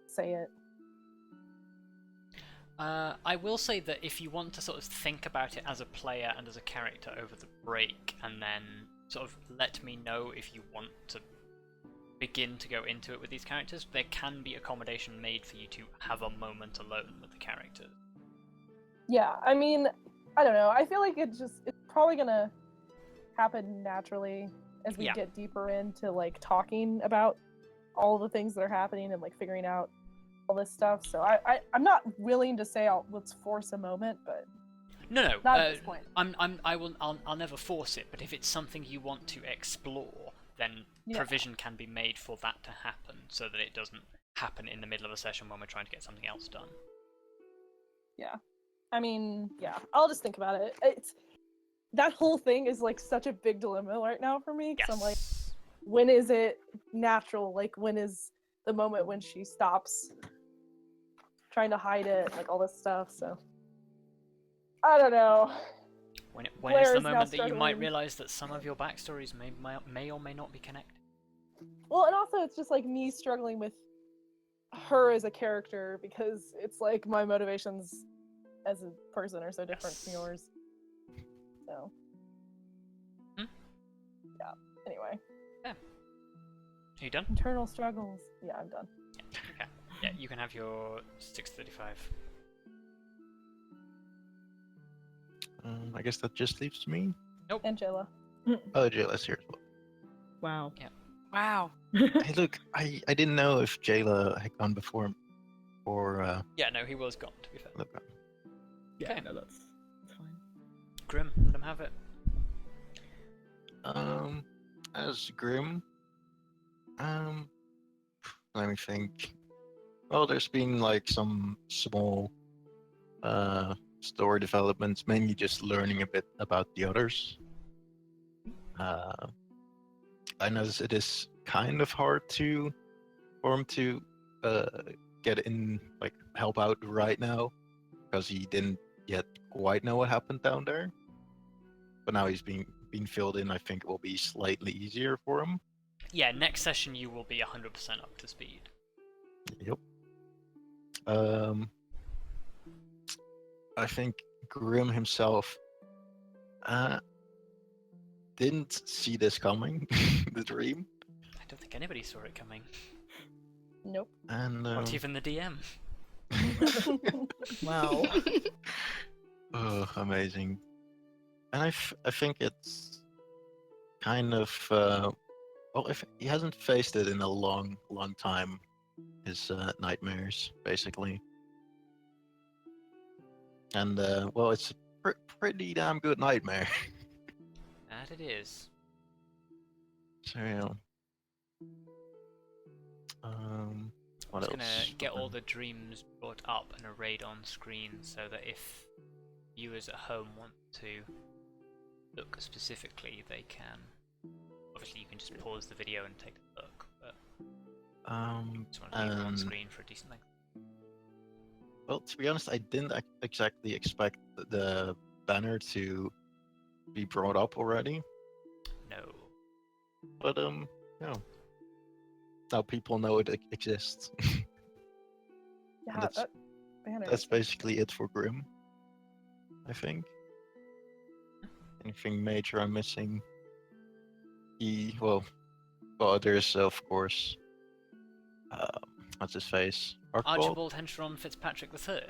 say it? I will say that if you want to sort of think about it as a player and as a character over the break, and then sort of let me know if you want to begin to go into it with these characters, there can be accommodation made for you to have a moment alone with the characters. Yeah, I mean, I don't know. I feel like it's probably gonna happen naturally as we Yeah. get deeper into like talking about all the things that are happening and like figuring out all this stuff. So I'm not willing to say let's force a moment, but No, not at this point. I'll never force it, but if it's something you want to explore, then Yeah. provision can be made for that to happen, so that it doesn't happen in the middle of a session when we're trying to get something else done. Yeah. I mean, yeah, I'll just think about it. It's that whole thing is like such a big dilemma right now for me because Yes. I'm like, when is it natural? Like, when is the moment when she stops trying to hide it, like all this stuff? So I don't know. When is Blair the is now moment that you might struggling. realize that some of your backstories may or may not be connected? Well, and also it's just like me struggling with her as a character because it's like my motivations as a person are so different from Yes. yours. So Hmm? yeah. Anyway, Are you done? internal struggles. Yeah, I'm done. Okay. Yeah, you can have your 635. I guess that just leaves me. And Jayla. Oh, Jayla's here as well. Wow. Wow. Hey, look, I didn't know if Jayla had gone before, or Yeah, no, he was gone, to be fair. Luka. Yeah, Okay. no, that's fine. Grim, let him have it. As Grim, let me think. Well, there's been like some small, story developments, mainly just learning a bit about the others. I notice it is kind of hard for him to get in, like help out right now, because he didn't yet quite know what happened down there. But now he's being filled in. I think it will be slightly easier for him. Yeah, next session you will be 100% up to speed. Yep. I think Grim himself didn't see this coming, the dream, I don't think anybody saw it coming. Nope. and Not even the DM. Wow. oh, amazing. And I think it's kind of well, if he hasn't faced it in a long time, his nightmares basically, and well, it's a pretty damn good nightmare. That it is. So yeah. I'm What just else? gonna get all the dreams brought up and arrayed on screen so that if viewers at home want to look specifically, they can. Obviously, you can just pause the video and take a look, but just want to leave them on and screen for a decent length. well, to be honest, I didn't exactly expect the banner to be brought up already. No. But yeah. Now people know it exists. Yeah, that's- that banner. That's basically it for Grim, I think. Anything major I'm missing? There's of course, what's his face? Archibald? Archibald Henchron Fitzpatrick III.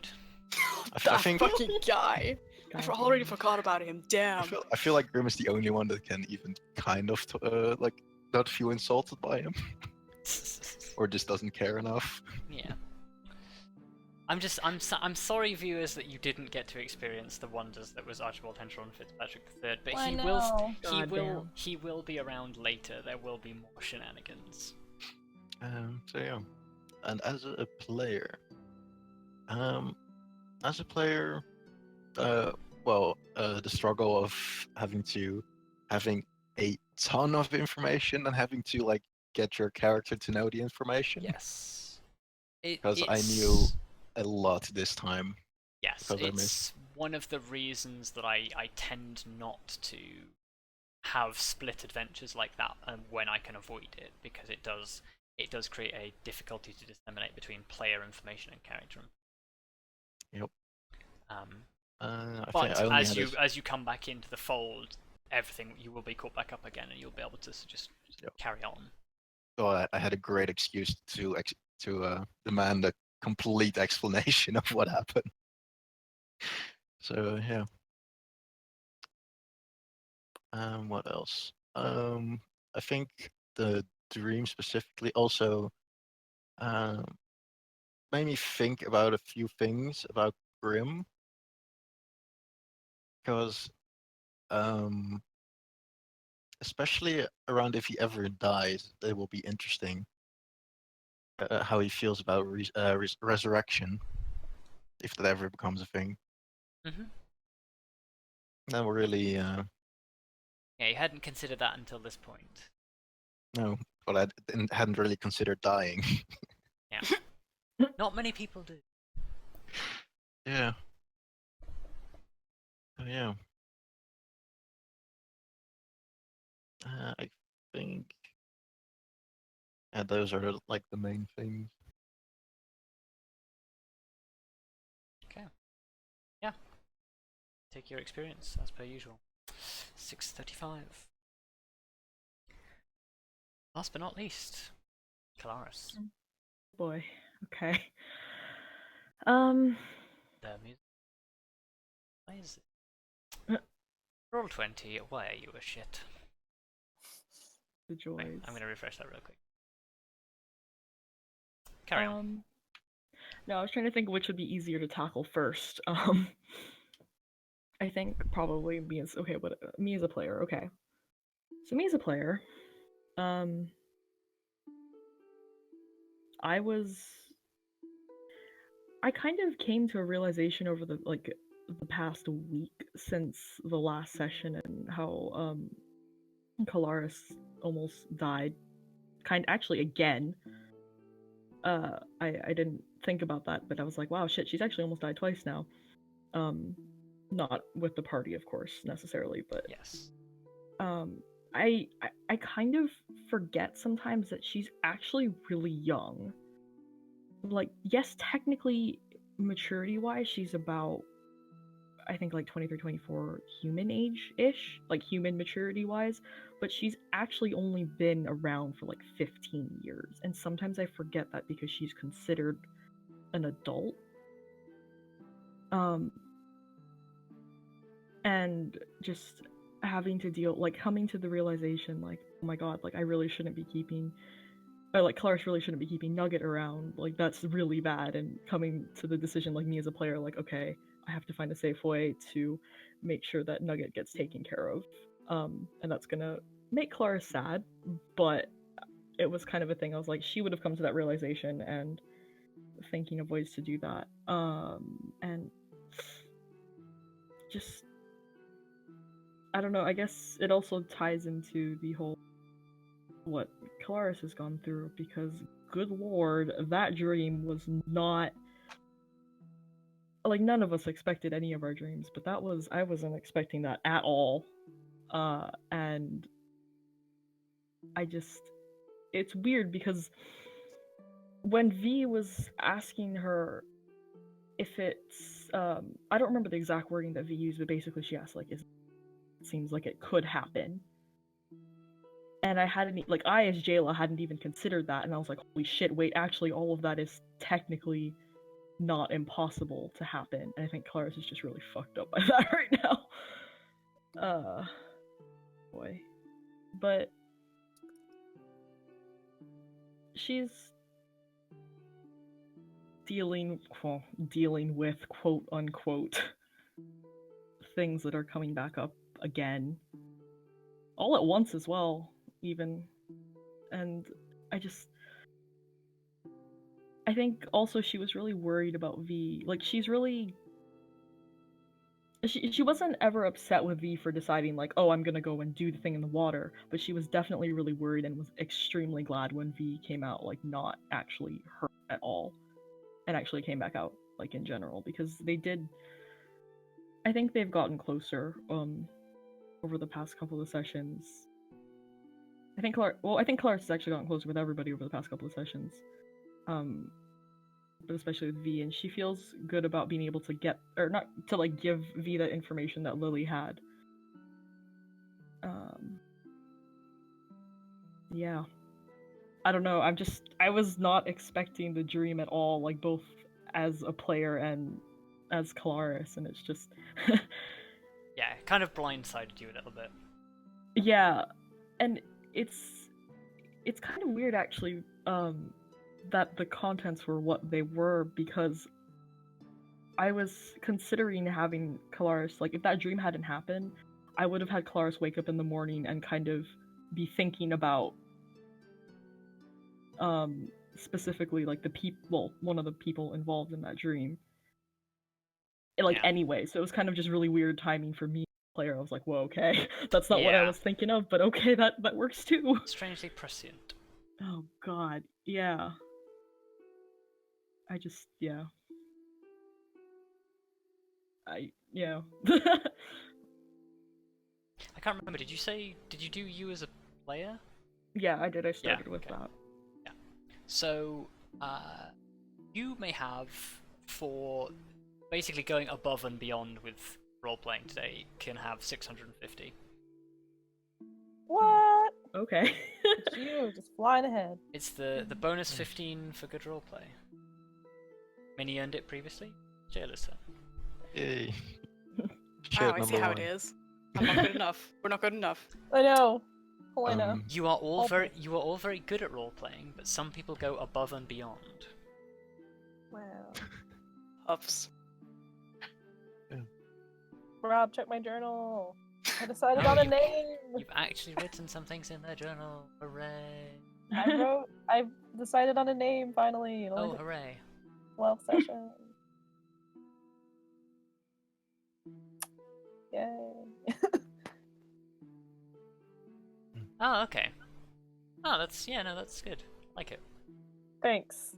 I think fucking guy. I already forgot about him. Damn. I feel like Grim is the only one that can even kind of like not feel insulted by him, or just doesn't care enough. Yeah. I'm sorry, viewers, that you didn't get to experience the wonders that was Archibald Henchron Fitzpatrick III, but he will be around later. There will be more shenanigans. So yeah, and as a player, the struggle of having a ton of information and having to like get your character to know the information. Yes. Because I knew a lot this time. Yes, it's one of the reasons that I tend not to have split adventures like that, when I can avoid it, because it does create a difficulty to disseminate between player information and character. Yep. But as you come back into the fold, everything, you will be caught back up again, and you'll be able to just carry on. So I had a great excuse to demand a complete explanation of what happened. So yeah. What else? I think the dream specifically also made me think about a few things about Grim, because especially around if he ever dies, it will be interesting how he feels about resurrection, if that ever becomes a thing. Mm-hmm. That will really Yeah, you hadn't considered that until this point. no, but I hadn't really considered dying. Yeah. Not many people do. Yeah. Yeah. I think those are like the main things. Okay. Yeah. Take your experience as per usual. 6:35. Last but not least, Kelariis. Boy. Okay. The music. Why is it? Roll 20. Why are you a shit? The joys. Wait, I'm gonna refresh that real quick. Carry on. No, I was trying to think which would be easier to tackle first. I think probably me as a player. Okay, so me as a player, I kind of came to a realization over the past week since the last session, and how Kelariis almost died. Actually again. I didn't think about that, but I was like, wow, shit, she's actually almost died twice now. Not with the party, of course, necessarily, but Yes. I kind of forget sometimes that she's actually really young. Like, yes, technically, maturity-wise, she's about, I think, like 23, 24 human age-ish, like human maturity-wise, but she's actually only been around for like 15 years, and sometimes I forget that because she's considered an adult. And just having to coming to the realization, like, oh my god, like, I really shouldn't be keeping, or like, Kelariis really shouldn't be keeping Nugget around, like, that's really bad, and coming to the decision, like, me as a player, like, okay, I have to find a safe way to make sure that Nugget gets taken care of. And that's gonna make Kelariis sad, but it was kind of a thing. I was like, she would have come to that realization, and thinking of ways to do that. And just, I don't know, I guess it also ties into the whole what Kelariis has gone through, because good lord, that dream was not like none of us expected any of our dreams, but I wasn't expecting that at all. And it's weird because when V was asking her if it's I don't remember the exact wording that V used, but basically she asked like, it seems like it could happen. And I hadn't, like, I as Jayla hadn't even considered that, and I was like, holy shit, wait, actually all of that is technically not impossible to happen. And I think Kelariis is just really fucked up by that right now. Boy. But she's dealing with quote unquote things that are coming back up again. All at once as well, even. And I think also she was really worried about V. Like, she wasn't ever upset with V for deciding, like, oh, I'm gonna go and do the thing in the water, but she was definitely really worried and was extremely glad when V came out, like, not actually hurt at all, and actually came back out, like, in general, because I think they've gotten closer, over the past couple of sessions. I think Kelariis has actually gotten closer with everybody over the past couple of sessions. But especially with V, and she feels good about being able to give V that information that Lily had. Yeah. I don't know, I was not expecting the dream at all, like, both as a player and as Kelariis, and it's just... Yeah, it kind of blindsided you a little bit. Yeah, and it's kind of weird, actually, that the contents were what they were, because I was considering having Kelariis, like, if that dream hadn't happened, I would have had Kelariis wake up in the morning and kind of be thinking about, specifically, like, one of the people involved in that dream. Like, Yeah. anyway, so it was kind of just really weird timing for me, player. I was like, whoa, okay, that's not what I was thinking of, but okay, that works too. Strangely prescient. Oh god, yeah. Yeah. I can't remember, did you do you as a player? Yeah, I did. I started with okay. that. Yeah. So, you may have, for basically going above and beyond with role-playing today, can have 650. What? Okay. It's you, just flying ahead. It's the bonus 15 for good roleplay. Minnie earned it previously. Jayla's turn. Yay. Wow, I see how it is. I'm not good enough. We're not good enough. I know. Helena. You are all very good at role-playing, but some people go above and beyond. Wow. Ups. Rob, check my journal. I decided on a name. You've actually written some things in their journal. Hooray! I've decided on a name finally. Oh, hooray! 12 sessions. Yay. Oh, okay. Oh, that's good. Like it. Thanks.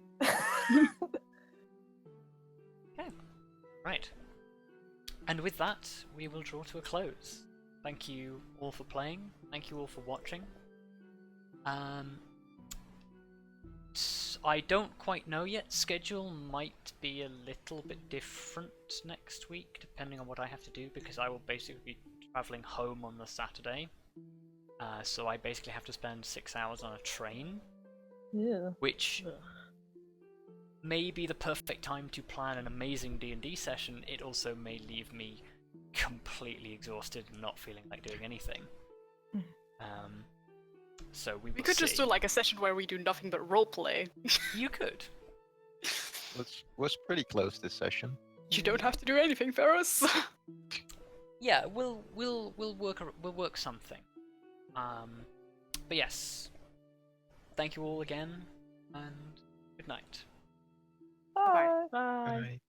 Okay. Right. And with that, we will draw to a close. Thank you all for playing. Thank you all for watching. I don't quite know yet. Schedule might be a little bit different next week, depending on what I have to do, because I will basically be traveling home on the Saturday. So I basically have to spend 6 hours on a train. Yeah. Which may be the perfect time to plan an amazing D&D session. It also may leave me completely exhausted and not feeling like doing anything. So we could just do like a session where we do nothing but roleplay. You could. Was pretty close this session. You don't have to do anything, Ferrous. Yeah, we'll work something. But yes, thank you all again, and good night. Bye. Bye. Bye.